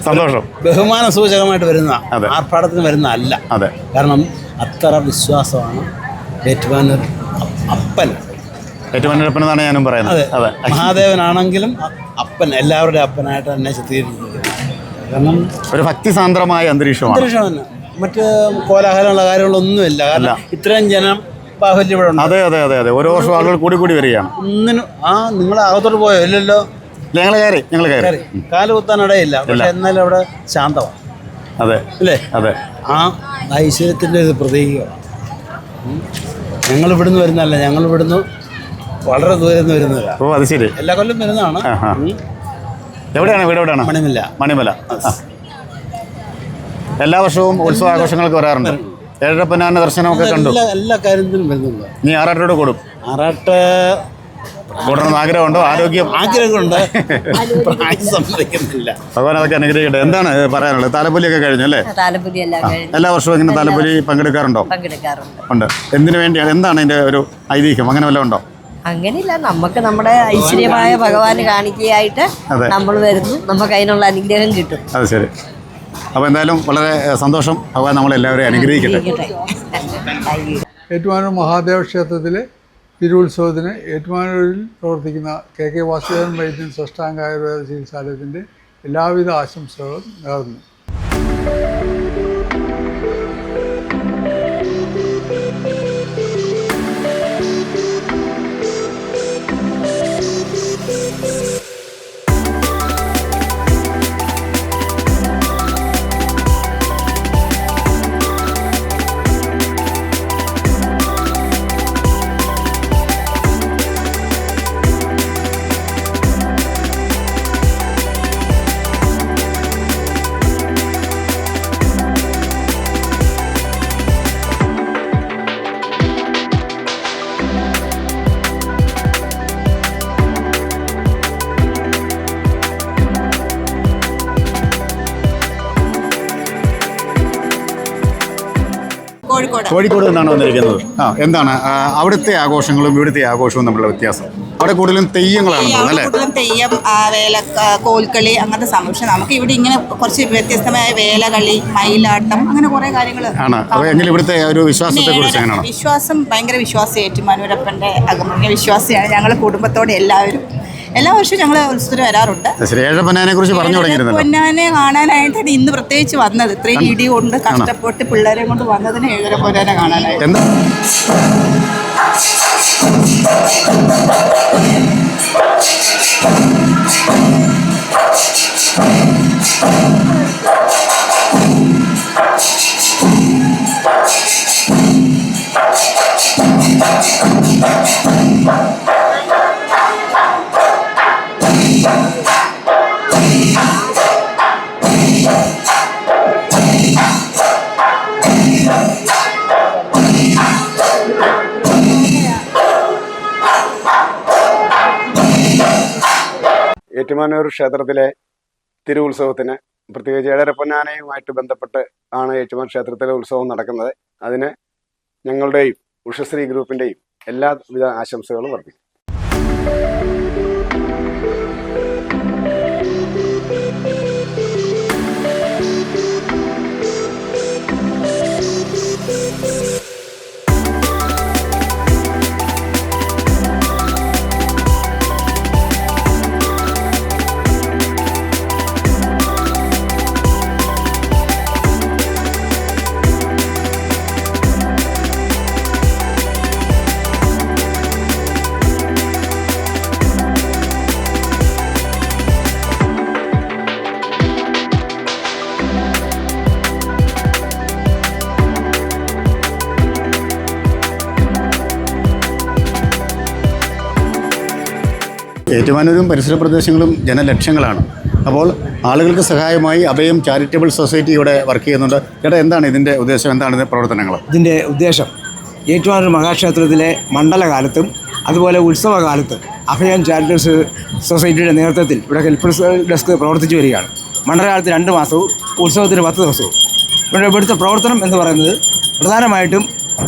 സന്തോഷം. ബഹുമാന സൂചകമായിട്ട് വരുന്ന, ആർഭാടത്തിന് വരുന്നതല്ല. അതെ, കാരണം അത്ര വിശ്വാസമാണ് ഏറ്റുമാനൂർ അപ്പൻ. ഏറ്റുമാനൂരപ്പൻ എന്നാണ് ഞാനും പറയുന്നത്. അതെ, മഹാദേവനാണെങ്കിലും അപ്പൻ, എല്ലാവരുടെയും അപ്പനായിട്ട് തന്നെ ചിത്രീകരിക്കുന്നത്. കാരണം ഒരു ഭക്തിസാന്ദ്രമായ അന്തരീക്ഷമാണ്. അന്തരീക്ഷം തന്നെ, മറ്റ് കോലാഹലമുള്ള കാര്യങ്ങളൊന്നുമില്ല. കാരണം ഇത്രയും ജനം ബാഹുല്യം ഇവിടെ ഉണ്ട്. അതെ അതെ അതെ അതെ, ഓരോ വർഷവും ആളുകൾ കൂടി വരികയാണ്. ഒന്നിനും നിങ്ങൾ അകത്തോട്ട് പോയോ? ഇല്ലല്ലോ. ഞങ്ങൾ കയറി കാല് കുത്താനിടയില്ല, പക്ഷെ എന്നാലും അവിടെ ശാന്തമാണ്. അതെ അല്ലേ? അതെ, ആ ഐശ്വര്യത്തിൻ്റെ ഒരു പ്രതീകമാണ്. ഞങ്ങൾ ഇവിടുന്ന് വരുന്നതല്ല, ഞങ്ങൾ ഇവിടുന്ന് വളരെ ദൂരെ നിന്ന് വരുന്നവരാ. ഓ, അത് ശരി. എല്ലാ കൊല്ലം വരുന്നതാണ്. എവിടെയാണ് വീട്? എവിടെയാണ്? മണിമല. എല്ലാ വർഷവും ഉത്സവാഘോഷങ്ങൾക്ക് വരാറുണ്ട്. ഏഴരപ്പനാന്റെ ദർശനമൊക്കെ കണ്ടു. എല്ലാ കാര്യത്തിലും വരുന്നുണ്ട്. നീ ആറാട്ടോട് കൂടും? ആറാട്ട് കൂടണമെന്ന് ആഗ്രഹമുണ്ടോ? ആഗ്രഹമുണ്ട്, സമ്മതിക്കുന്നില്ല. ഭഗവാൻ അതൊക്കെ അനുഗ്രഹിക്കട്ടെ. എന്താണ് പറയാനുള്ളത്? താലപ്പൊലിയൊക്കെ കഴിഞ്ഞു അല്ലേ? എല്ലാ വർഷവും ഇങ്ങനെ താലപ്പൊലി പങ്കെടുക്കാറുണ്ടോ? ഉണ്ട്. എന്തിനു വേണ്ടിയാണ്? എന്താണ് അതിന്റെ ഒരു ഐതിഹ്യം? അങ്ങനെ വല്ലതും ഉണ്ടോ? അങ്ങനെയില്ല, നമുക്ക് നമ്മുടെ ഐശ്വര്യമായ ഭഗവാന് കാണിക്കയായിട്ട് നമ്മൾ വരുന്നു, നമുക്ക് അതിനുള്ള അനുഗ്രഹം കിട്ടും. അത് ശരി. അപ്പോൾ എന്തായാലും വളരെ സന്തോഷം. ഭഗവാൻ നമ്മളെല്ലാവരെയും അനുഗ്രഹിക്കട്ടെ. ഏറ്റുമാനൂർ മഹാദേവ ക്ഷേത്രത്തിലെ തിരുവുത്സവത്തിന് ഏറ്റുമാനൂരിൽ പ്രവർത്തിക്കുന്ന KK വാസുദേവൻ വൈദ്യൻ സ്വഷ്ടാംഗ ആയുർവേദ ചികിത്സാലയത്തിൻ്റെ എല്ലാവിധ ആശംസകളും നേർന്നു. കോഴിക്കോട് നിന്നാണ് വന്നിരിക്കുന്നത്. എന്താണ് അവിടുത്തെ ആഘോഷങ്ങളും ഇവിടുത്തെ ആഘോഷവും തമ്മിലുള്ള വ്യത്യാസം? അവിടെ കൂടുതലും തെയ്യങ്ങളാണ് അല്ലേ? കൂടുതലും തെയ്യം, വേല, കോൽക്കളി അങ്ങനത്തെ സംഭവം. നമുക്ക് ഇവിടെ ഇങ്ങനെ കുറച്ച് വ്യത്യസ്തമായ വേലകളി, മയിലാട്ടം, അങ്ങനെ കുറെ കാര്യങ്ങൾ ആണ്. എങ്കിലും ഇവിടുത്തെ ഒരു വിശ്വാസത്തെ കുറിച്ച് എങ്ങനെയാണ്? വിശ്വാസം ഭയങ്കര വിശ്വാസി. ഏറ്റുമാനൂരപ്പൻ്റെ അകമന്യ വിശ്വാസിയാണ്. ഞങ്ങൾ കുടുംബത്തോടെ എല്ലാവരും എല്ലാ വർഷവും ഞങ്ങൾ ഉത്സവത്തിന് വരാറുണ്ട്. ഏഴരപ്പൊന്നാനെ കുറിച്ച് പറഞ്ഞു തുടങ്ങിയിരുന്നല്ലോ. പൊന്നാനെ കാണാനായിട്ടാണ് ഇന്ന് പ്രത്യേകിച്ച് വന്നത്. ഇത്രയും ഇടി കൊണ്ട് കഷ്ടപ്പെട്ട് പിള്ളേരെ കൊണ്ട് വന്നതിന് ഏഴരപ്പൊന്നാനെ കാണാനായിട്ട്. ഏറ്റുമാനൂർ ക്ഷേത്രത്തിലെ തിരുവുത്സവത്തിന് പ്രത്യേകിച്ച് ഏഴരപ്പൊന്നാനയുമായിട്ട് ബന്ധപ്പെട്ട് ആണ് ഏറ്റുമാനൂർ ക്ഷേത്രത്തിലെ ഉത്സവം നടക്കുന്നത്. അതിന് ഞങ്ങളുടെയും ഉഷശ്രീ ഗ്രൂപ്പിൻ്റെയും എല്ലാവിധ ആശംസകളും വർദ്ധിക്കും. ഏറ്റുമാനൂരും പരിസര പ്രദേശങ്ങളും ജനലക്ഷങ്ങളാണ്. അപ്പോൾ ആളുകൾക്ക് സഹായമായി അഭയം ചാരിറ്റബിൾ സൊസൈറ്റി ഇവിടെ വർക്ക് ചെയ്യുന്നുണ്ട്. ചേട്ടാ, എന്താണ് ഇതിൻ്റെ ഉദ്ദേശം? എന്താണ് ഇതിൻ്റെ പ്രവർത്തനങ്ങൾ? ഇതിൻ്റെ ഉദ്ദേശം ഏറ്റുമാനൂർ മഹാക്ഷേത്രത്തിലെ മണ്ഡലകാലത്തും അതുപോലെ ഉത്സവകാലത്ത് അഭയൻ ചാരിറ്റബിൾ സൊസൈറ്റിയുടെ നേതൃത്വത്തിൽ ഇവിടെ ഹെൽപ്പ് ഡെസ്ക് പ്രവർത്തിച്ചു വരികയാണ്. മണ്ഡലകാലത്ത് 2 മാസവും ഉത്സവത്തിന് 10 ദിവസവും. ഇവിടുത്തെ പ്രവർത്തനം എന്ന് പറയുന്നത് പ്രധാനമായിട്ടും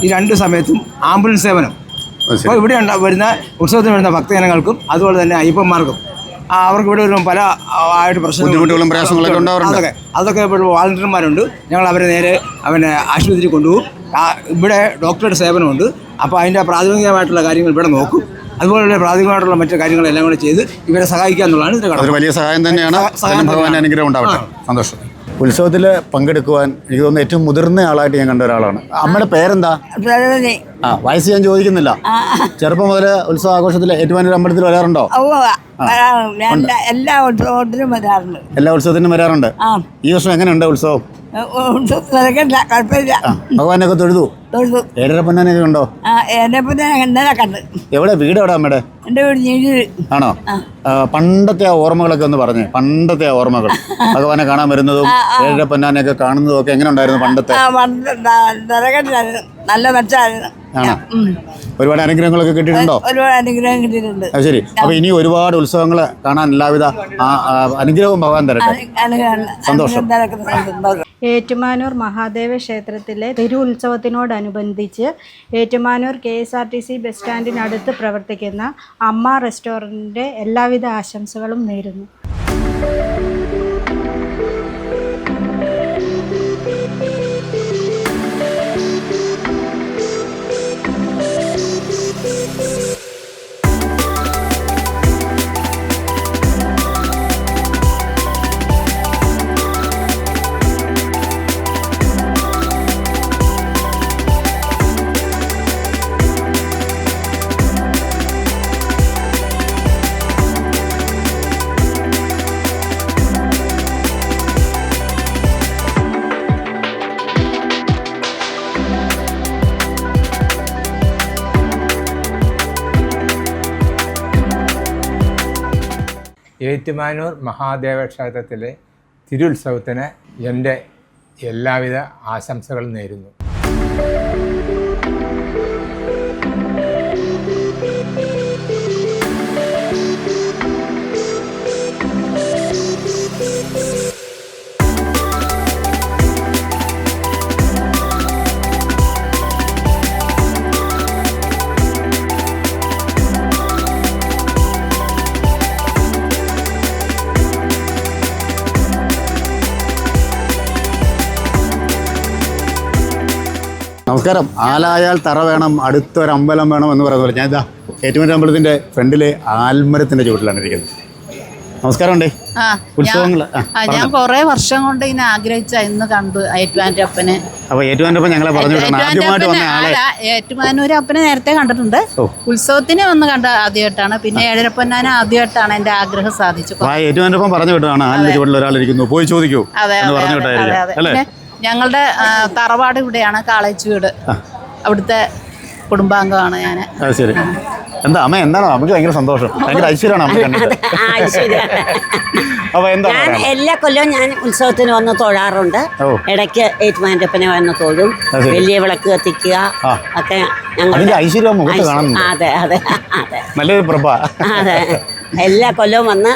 ഈ 2 സമയത്തും ആംബുലൻസ് സേവനം. അപ്പോൾ ഇവിടെ വരുന്ന ഉത്സവത്തിന് വരുന്ന ഭക്തജനങ്ങൾക്കും അതുപോലെ തന്നെ അയ്യപ്പന്മാർക്കും അവർക്ക് ഇവിടെ ഒരു പല ആയിട്ട് ബുദ്ധിമുട്ടുകളും പ്രയാസങ്ങളൊക്കെ ഉണ്ടാവാറുണ്ട്. അതൊക്കെ ഇപ്പോൾ വാളണ്ടിയർമാരുണ്ട്. ഞങ്ങൾ അവരെ നേരെ ആശുപത്രിയിൽ കൊണ്ടുപോകും. ഇവിടെ ഡോക്ടറുടെ സേവനമുണ്ട്. അപ്പോൾ അതിൻ്റെ പ്രാഥമികമായിട്ടുള്ള കാര്യങ്ങൾ ഇവിടെ നോക്കും. അതുപോലെ പ്രാഥമികമായിട്ടുള്ള മറ്റു കാര്യങ്ങളെല്ലാം കൂടെ ചെയ്ത് ഇവരെ സഹായിക്കുക എന്നുള്ളതാണ് ഇതിൻ്റെ കടമ. അതൊരു വലിയ സഹായം തന്നെയാണ്. ഭഗവാന്റെ അനുഗ്രഹം ഉണ്ടാവട്ടെ. സന്തോഷം. ഉത്സവത്തിൽ പങ്കെടുക്കുവാൻ എനിക്ക് തോന്നുന്നു ഏറ്റവും മുതിർന്ന ആളായിട്ട് ഞാൻ കണ്ട ഒരാളാണ്. അമ്മയുടെ പേരെന്താ? വയസ്സ് ഞാൻ ചോദിക്കുന്നില്ല. ചെറുപ്പം മുതൽ ഉത്സവ ആഘോഷത്തിൽ ഏറ്റുമാനൂർ അമ്പലത്തിൽ വരാറുണ്ടോ? എല്ലാ ഉത്സവത്തിനും വരാറുണ്ട്. എല്ലാ ഉത്സവത്തിനും വരാറുണ്ട്. ഈ വർഷം എങ്ങനെയുണ്ട് ഉത്സവം? ഭഗവാനൊക്കെ തൊഴുതു? ഏഴര പൊന്നാനൊക്കെ ഉണ്ടോ? എവിടെ വീട്? എവിടെ അമ്മയുടെ? ആണോ? പണ്ടത്തെ ആ ഓർമ്മകളൊക്കെ ഒന്ന് പറഞ്ഞേ. പണ്ടത്തെ ആ ഓർമ്മകൾ, ഭഗവാനെ കാണാൻ വരുന്നതും ഏഴര പൊന്നാനൊക്കെ കാണുന്നതും ഒക്കെ എങ്ങനെ ഉണ്ടായിരുന്നു പണ്ടത്തെ? നല്ല മെച്ചായിരുന്നു. ആണോ? ഒരുപാട് അനുഗ്രഹങ്ങളൊക്കെ കിട്ടിയിട്ടുണ്ടോ? ഒരുപാട് അനുഗ്രഹം കിട്ടിയിട്ടുണ്ട്. അത് ശരി. അപ്പൊ ഇനി ഒരുപാട് ഉത്സവങ്ങൾ കാണാൻ എല്ലാവിധ അനുഗ്രഹവും ഭഗവാൻ തരട്ടെ. സന്തോഷം. ഏറ്റുമാനൂർ മഹാദേവ ക്ഷേത്രത്തിലെ തിരുവുത്സവത്തിനോടനുബന്ധിച്ച് ഏറ്റുമാനൂർ KSRTC ബസ് സ്റ്റാൻഡിനടുത്ത് പ്രവർത്തിക്കുന്ന അമ്മ റെസ്റ്റോറൻറ്റിൻ്റെ എല്ലാവിധ ആശംസകളും നേരുന്നു. ഏറ്റുമാനൂർ മഹാദേവ ക്ഷേത്രത്തിലെ തിരുവുത്സവത്തിന് എൻ്റെ എല്ലാവിധ ആശംസകളും നേരുന്നു. നമസ്കാരം. ആലായാൽ തറ വേണം, അടുത്തൊരമ്പലം വേണം എന്ന് പറയുന്ന പോലെ ഞാനിതാ ഏറ്റുമാനൂർ അമ്പലത്തിൻ്റെ ഫ്രണ്ടിലെ ആൽമരത്തിൻ്റെ ചുവട്ടിലാണ് ഇരിക്കുന്നത്. നമസ്കാരം ഉണ്ടേ. ഞാൻ കുറെ വർഷം കൊണ്ട് ഇങ്ങനെ ആഗ്രഹിച്ച ഇന്ന് കണ്ടു ഏറ്റുമാനൂർ അപ്പനെ. അപ്പൊ ഏറ്റുമാനൂർ അപ്പൻ ഞങ്ങളെ പറഞ്ഞു ഏറ്റുമാനൂർ അപ്പനെ നേരത്തെ കണ്ടിട്ടുണ്ട്. ഉത്സവത്തിന് വന്ന് കണ്ട ആദ്യമായിട്ടാണ്. പിന്നെ ഏഴര പൊന്നാന ആദ്യമായിട്ടാണ് എന്റെ ആഗ്രഹം സാധിച്ചു. ഏറ്റുമാനൂർ അപ്പൻ പറഞ്ഞു വിട്ടതാണ് ആലിന്റെ ചുവട്ടിൽ ഒരാളിരിക്കുന്നു, പോയി ചോദിക്കൂ എന്ന് പറഞ്ഞു വിട്ടായിരിക്കും അല്ലേ? ഞങ്ങളുടെ തറവാട് ഇവിടെയാണ്, കാളേച്ച് വീട്. അവിടുത്തെ കുടുംബാംഗമാണ് ഞാൻ. ശരി. എന്താ അമ്മ, എന്താണ് നമുക്ക് ഭയങ്കര സന്തോഷം, ഭയങ്കര ഐശ്വര്യമാണ് അമ്മ കണ്ടിട്ട്. അപ്പൊ എന്താ എല്ലാ കൊല്ലവും ഞാൻ ഉത്സവത്തിന് വന്ന് തൊഴാറുണ്ട്. ഇടയ്ക്ക് ഏറ്റുമാനൂരപ്പനെ വന്ന് തൊഴും, വലിയ വിളക്ക് കത്തിക്കുക ഒക്കെ ഞങ്ങളുടെ ഐശ്വര്യം മുഖത്ത് കാണുന്നു. അതെ അതെ അതെ, നല്ലൊരു പ്രഭ. അതെ, എല്ലാ കൊല്ലവും വന്ന്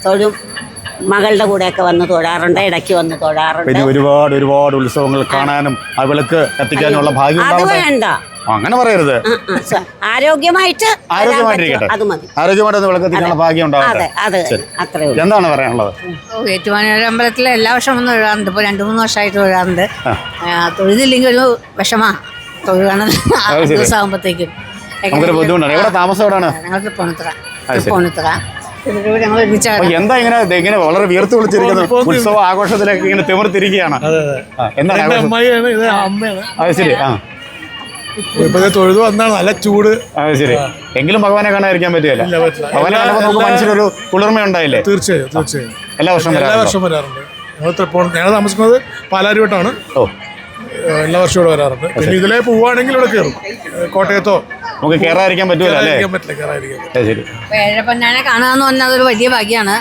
തൊഴും. മകളുടെ കൂടെയൊക്കെ വന്ന് തൊഴാറുണ്ട്, ഇടയ്ക്ക് വന്ന് തൊഴാറുണ്ട്. പിന്നെ ഒരുപാട് ഒരുപാട് ഉത്സവങ്ങൾ കാണാനും ആ വിളക്ക് കത്തിക്കാനുള്ള ഭാഗ്യം വേണ്ട, അങ്ങനെ പറയരുത്. ആരോഗ്യമായിട്ട് അത് മതി. ആരോഗ്യമായിട്ട് വിളക്ക് കത്തിക്കാനുള്ള ഭാഗ്യം ഉണ്ടാവട്ടെ. എന്താണ് പറയാനുള്ളത്? ഏറ്റുമാനൂർ അമ്പലത്തിൽ എല്ലാ വർഷവും വന്ന് തൊഴാറുണ്ട്. ഇപ്പോൾ 2-3 വർഷമായിട്ട് തൊഴാറുണ്ട്. തൊഴുതില്ലെങ്കിൽ ഒരു വിഷമാ തൊഴുകണം ദിവസമാകുമ്പോഴത്തേക്കും. ബുദ്ധിമുട്ടാണ്. എവിടെ താമസം? എവിടെയാണ്? ഞങ്ങൾക്ക് പോണുത്തറ. എന്താ ഇങ്ങനെ വളരെ വീർത്ത് വിളിച്ചിരിക്കുന്നത്? ഉത്സവ ആഘോഷത്തിലേക്ക് ഇങ്ങനെ തിമിർത്തിരിക്കുകയാണ്. എന്താണ്? അത് ശരി. തൊഴുതു വന്നാണ്, നല്ല ചൂട്. അത് ശരി. എങ്കിലും ഭഗവാനെ കാണാതിരിക്കാൻ പറ്റില്ല. ഭഗവാനെ കാണുമ്പോൾ നമുക്ക് മനസ്സിലൊരു കുളിർമ ഉണ്ടായില്ലേ? തീർച്ചയായും. എല്ലാ വർഷം വരാറുണ്ട്. ഞങ്ങൾ താമസിക്കുന്നത് പാലാരിവട്ടാണ്. എല്ലാ വർഷവും ഇവിടെ വരാറുണ്ട്. പിന്നെ ഇതിലെ പോവുകയാണെങ്കിൽ ഇവിടെ കയറും. കോട്ടയത്തോ നമുക്ക് കയറാതിരിക്കാൻ പറ്റൂല അല്ലേ? ഏഴരപ്പൊന്നാനെ കാണാന്ന് പറഞ്ഞാൽ അതൊരു വലിയ ഭാഗ്യമാണ്.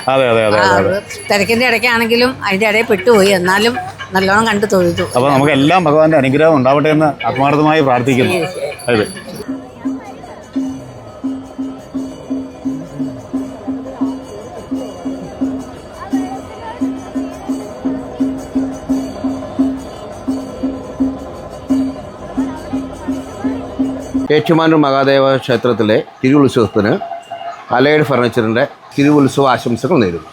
തിരക്കിന്റെ ഇടയ്ക്കാണെങ്കിലും അതിന്റെ ഇടയിൽ പെട്ടുപോയി, എന്നാലും നല്ലോണം കണ്ടു തൊഴുതു. അപ്പൊ നമുക്ക് എല്ലാം ഭഗവാന്റെ അനുഗ്രഹം ഉണ്ടാവട്ടെ എന്ന് ആത്മാർത്ഥമായി പ്രാർത്ഥിക്കുന്നു. അതെ. ഏറ്റുമാനൂർ മഹാദേവ ക്ഷേത്രത്തിലെ തിരുവുത്സവത്തിന് അലൈഡ് ഫർണിച്ചറിൻ്റെ തിരുവുത്സവ ആശംസകൾ നേരുന്നു.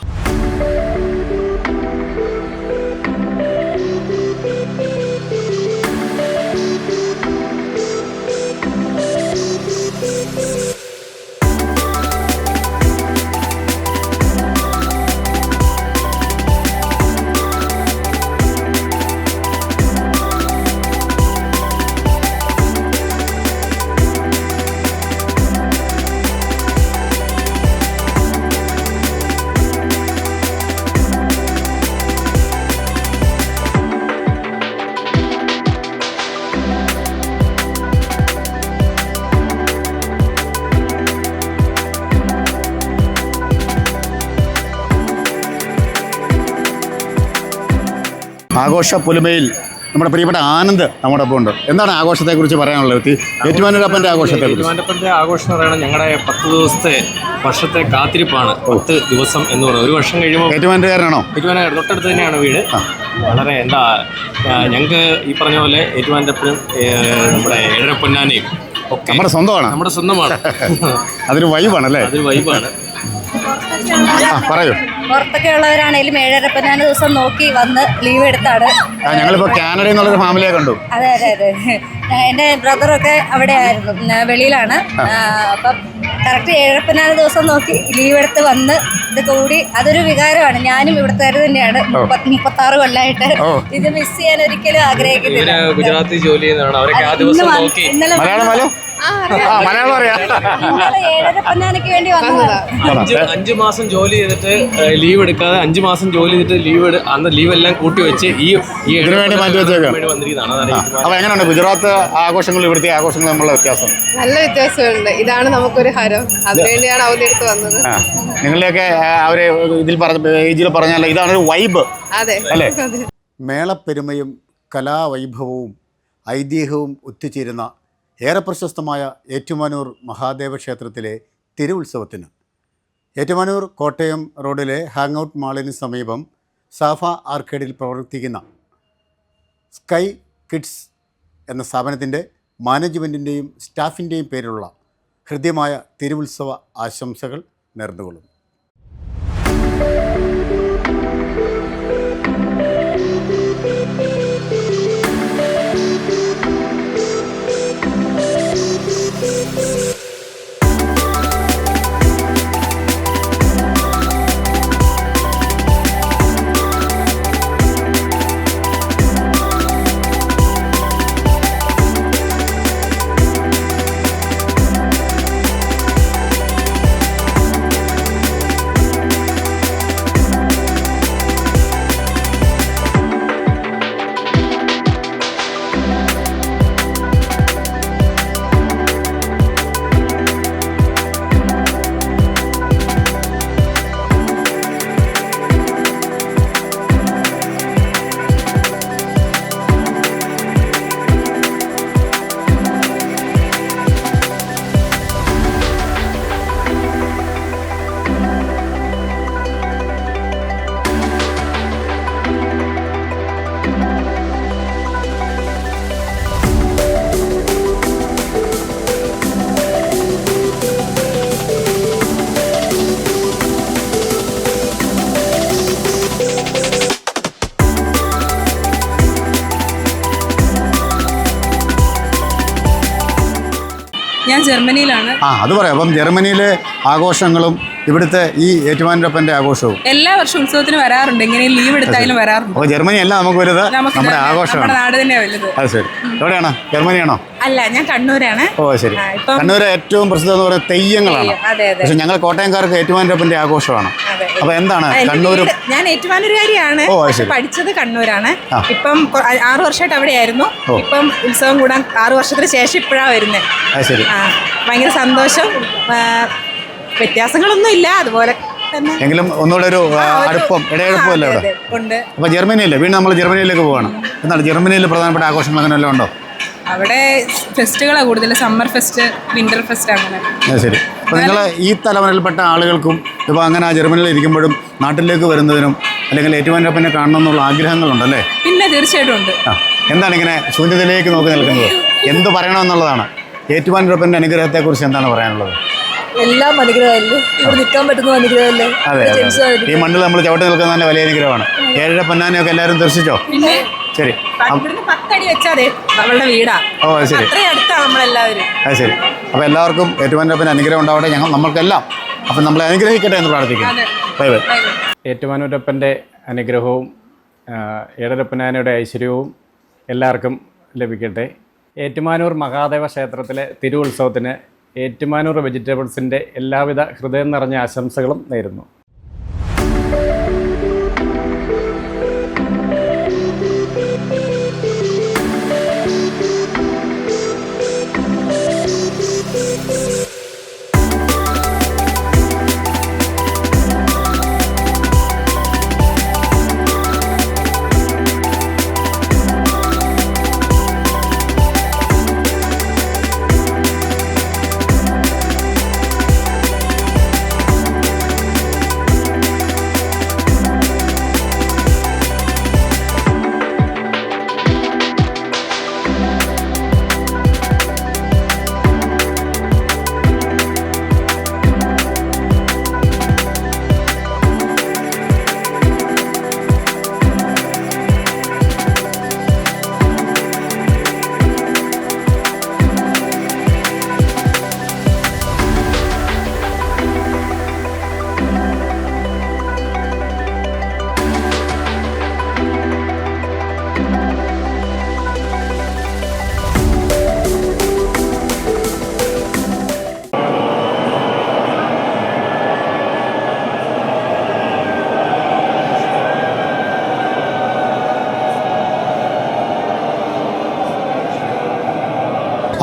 ആഘോഷ പുലുമയിൽ നമ്മുടെ പ്രിയപ്പെട്ട ആനന്ദ് നമ്മുടെ ഒപ്പം ഉണ്ട്. എന്താണ് ആഘോഷത്തെക്കുറിച്ച് പറയാനുള്ളത്? ഏറ്റുമാനൂരപ്പൻ്റെ ആഘോഷത്തെക്കുറിച്ച്. ഏറ്റുമാനൂരപ്പൻ്റെ ആഘോഷം എന്ന് പറയുന്നത് ഞങ്ങളുടെ 10 ദിവസത്തെ വർഷത്തെ കാത്തിരിപ്പാണ്. 10 ദിവസം എന്ന് പറയുന്നത്. ഒരു വർഷം കഴിയുമ്പോൾ ഏറ്റുമാനൂരുകാരനാണോ? ഏറ്റുമാനൂർ തൊട്ടടുത്ത് തന്നെയാണ് വീട്. വളരെ ഞങ്ങൾക്ക് ഈ പറഞ്ഞ പോലെ ഏറ്റുമാനൂരപ്പനും നമ്മുടെ ഏഴര പൊന്നാനയും ഒക്കെ നമ്മുടെ സ്വന്തമാണ്. നമ്മുടെ സ്വന്തമാണ്. അതൊരു വൈബാണല്ലേ? അതൊരു വൈബാണ്. പറയൂ. പുറത്തൊക്കെ ഉള്ളവരാണേലും ഏഴരപ്പനാല് ദിവസം നോക്കി വന്ന് ലീവ് എടുത്താണ്. ഞങ്ങളിപ്പോൾ കാനഡയിൽ നിന്നുള്ളൊരു ഫാമിലിയെ കണ്ടു. അതെ അതെ അതെ. എൻ്റെ ബ്രദറൊക്കെ അവിടെ ആയിരുന്നു, വെളിയിലാണ്. അപ്പം കറക്റ്റ് ഏഴരപ്പനാല് ദിവസം നോക്കി ലീവ് എടുത്ത് വന്ന് ഇത് കൂടി അതൊരു വികാരമാണ്. ഞാനും ഇവിടുത്തെ തന്നെയാണ്. 36 കൊല്ലമായിട്ട് ഇത് മിസ് ചെയ്യാൻ ഒരിക്കലും ആഗ്രഹിക്കുന്നില്ല. ഗുജറാത്തിൽ ജോലി ചെയ്യുന്നതാണ്. അവരൊക്കെ ആ ദിവസം നോക്കി മലയാളം അറിയാം. ഏഴരപ്പനാനയ്ക്ക് വേണ്ടി വന്നതാണ്. 5 മാസം ജോലി ചെയ്തിട്ട് ലീവ് എടുക്കാതെ 5 മാസം ജോലി ചെയ്തിട്ട് അന്ന് ലീവ് എല്ലാം കൂട്ടി വെച്ച് ഇതിനു വേണ്ടി മാറ്റി വെച്ചേക്കാം. വന്നിരിക്കുന്നതാണ്. അപ്പോൾ എങ്ങനെയുണ്ട് ഗുജറാത്ത് ആഘോഷങ്ങൾ ഇവിടുത്തെ ആഘോഷങ്ങൾ തമ്മിലുള്ള വ്യത്യാസം? നല്ല വ്യത്യാസമുണ്ട്. ഇതാണ് നമുക്കൊരു ഹരം. അതിനുവേണ്ടിയാണ് അവധി എടുത്ത് വന്നത്. നിങ്ങളുടെയൊക്കെ അവരെ ഇതിൽ പറഞ്ഞാൽ ഇതാണൊരു വൈബ് അല്ലേ? മേളപ്പെരുമയും കലാവൈഭവവും ഐതിഹ്യവും ഒത്തുചേരുന്ന ഏറെ പ്രശസ്തമായ ഏറ്റുമാനൂർ മഹാദേവ ക്ഷേത്രത്തിലെ തിരുവുത്സവത്തിന് ഏറ്റുമാനൂർ കോട്ടയം റോഡിലെ ഹാങ് ഔട്ട് മാളിന് സമീപം സാഫ ആർക്കേഡിൽ പ്രവർത്തിക്കുന്ന സ്കൈ കിഡ്സ് എന്ന സ്ഥാപനത്തിൻ്റെ മാനേജ്മെൻറ്റിൻ്റെയും സ്റ്റാഫിൻ്റെയും പേരിലുള്ള ഹൃദ്യമായ തിരുവുത്സവ ആശംസകൾ നേർന്നുകൊള്ളുന്നു. ഞാൻ ജർമ്മനിയിലാണ്. അത് പറയാം. അപ്പം ജർമ്മനിയിലെ ആഘോഷങ്ങളും ഇവിടുത്തെ ഈ ഏറ്റുമാനൂരപ്പൻ്റെ ആഘോഷവും എല്ലാ വർഷവും ഉത്സവത്തിന് വരാറുണ്ട്. എങ്ങനെ ലീവ് എടുത്താലും വരാറുണ്ട്. അപ്പോൾ ജർമ്മനി അല്ല നമുക്ക് വലുത്, നമ്മുടെ ആഘോഷമാണ്. നാട് തന്നെയാണ് വലുത്. അത് ശരി. എവിടെയാണ്? ജർമ്മനിയാണോ? അല്ല, ഞാൻ കണ്ണൂരാണ്. ഓ ശരി. കണ്ണൂർ ഏറ്റവും പ്രസിദ്ധം എന്ന് പറയുന്നത് തെയ്യങ്ങളാണ്. പക്ഷെ ഞങ്ങൾ കോട്ടയംകാർക്ക് ഏറ്റുമാനൂരപ്പൻ്റെ ആഘോഷമാണ്. അപ്പോൾ എന്താണ് കണ്ണൂരും? ഞാൻ ഏറ്റുമാനൂരുകാരിയാണ്. പഠിച്ചത് കണ്ണൂരാണ്. ഇപ്പം 6 വർഷമായിട്ട് അവിടെയായിരുന്നു. ഇപ്പം ഉത്സവം കൂടാൻ 6 വർഷത്തിന് ശേഷം ഇപ്പോഴാണ് വരുന്നത്. ശരി. ഭയങ്കര സന്തോഷം. വ്യത്യാസങ്ങളൊന്നും ഇല്ല, അതുപോലെ തന്നെ. എങ്കിലും ഒന്നുകൂടെ ഒരു അടുപ്പം, ഇടയെടുപ്പമല്ലേ അവിടെ? അപ്പോൾ ജർമ്മനിയല്ലേ? വീണ്ടും നമ്മൾ ജർമ്മനിയിലേക്ക് പോവാണ്. എന്താണ് ജർമ്മനിയിൽ പ്രധാനപ്പെട്ട ആഘോഷങ്ങൾ അങ്ങനെ വല്ലതും ഉണ്ടോ? അവിടെ ഫെസ്റ്റുകളാണ് കൂടുതൽ. സമ്മർ ഫെസ്റ്റ്, വിൻ്റർ ഫെസ്റ്റ് അങ്ങനെ. ശരി. അപ്പോൾ നിങ്ങൾ ഈ തലമുറയിൽപ്പെട്ട ആളുകൾക്കും ഇപ്പോൾ അങ്ങനെ ജർമ്മനിയിൽ ഇരിക്കുമ്പോഴും നാട്ടിലേക്ക് വരുന്നതിനും അല്ലെങ്കിൽ ഏറ്റുമാനൂരപ്പനെ കാണണമെന്നുള്ള ആഗ്രഹങ്ങളുണ്ടല്ലേ? പിന്നെ തീർച്ചയായിട്ടും ഉണ്ട്. എന്താണ് ഇങ്ങനെ ശൂന്യതയിലേക്ക് നോക്കി നിൽക്കുന്നത്? എന്ത് പറയണമെന്നുള്ളതാണ്? ഏറ്റുമാനൂരപ്പൻ്റെ അനുഗ്രഹത്തെക്കുറിച്ച് എന്താണ് പറയാനുള്ളത്? എല്ലാം അനുഗ്രഹമല്ലേ, ഇവിടെ നിൽക്കാൻ പറ്റുന്ന അനുഗ്രഹമല്ലേ. അതെ ഈ മണ്ണിൽ നമ്മൾ ചവിട്ടി നിൽക്കുന്ന തന്നെ വലിയ അനുഗ്രഹമാണ്. ഏഴര പൊന്നാനയൊക്കെ എല്ലാവരും ദർശിച്ചോ? ശരി, 10 അടി വെച്ചാൽ നമ്മളുടെ വീടാ. ഓ ശരി, അത്രയും അടുത്താണ് നമ്മളെല്ലാവരും. അത് ശരി. അപ്പോൾ എല്ലാവർക്കും ഏറ്റുമാനൂരപ്പൻ്റെ അനുഗ്രഹം ഉണ്ടാവട്ടെ, നമ്മൾക്കെല്ലാം. അപ്പം നമ്മളെ അനുഗ്രഹിക്കട്ടെ എന്ന് പ്രാർത്ഥിക്കുന്നു. Bye bye. ഏറ്റുമാനൂരപ്പൻ്റെ അനുഗ്രഹവും ഏഴരപ്പൊന്നാനയുടെ ഐശ്വര്യവും എല്ലാവർക്കും ലഭിക്കട്ടെ. ഏറ്റുമാനൂർ മഹാദേവ ക്ഷേത്രത്തിലെ തിരുവുത്സവത്തിന് ഏറ്റുമാനൂർ വെജിറ്റബിൾസിൻ്റെ എല്ലാവിധ ഹൃദയം നിറഞ്ഞ ആശംസകളും നേരുന്നു.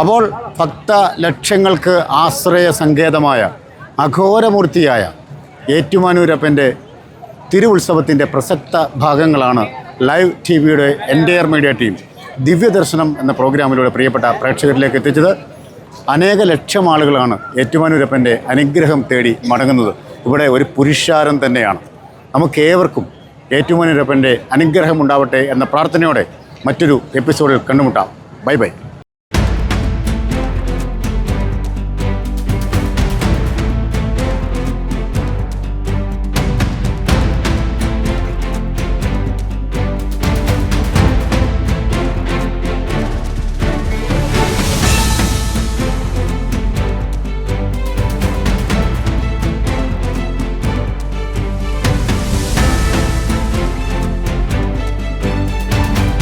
അപ്പോൾ ഭക്തലക്ഷങ്ങൾക്ക് ആശ്രയ സങ്കേതമായ അഘോരമൂർത്തിയായ ഏറ്റുമാനൂരപ്പൻ്റെ തിരുവുത്സവത്തിൻ്റെ പ്രസക്ത ഭാഗങ്ങളാണ് ലൈവ് ടി വിയുടെ എൻ്റയർ മീഡിയ ടീം ദിവ്യദർശനം എന്ന പ്രോഗ്രാമിലൂടെ പ്രിയപ്പെട്ട പ്രേക്ഷകരിലേക്ക് എത്തിച്ചത്. അനേക ലക്ഷം ആളുകളാണ് ഏറ്റുമാനൂരപ്പൻ്റെ അനുഗ്രഹം തേടി മടങ്ങുന്നത്. ഇവിടെ ഒരു പുരുഷാരം തന്നെയാണ്. നമുക്കേവർക്കും ഏറ്റുമാനൂരപ്പൻ്റെ അനുഗ്രഹം ഉണ്ടാവട്ടെ എന്ന പ്രാർത്ഥനയോടെ മറ്റൊരു എപ്പിസോഡിൽ കണ്ടുമുട്ടാം. Bye bye.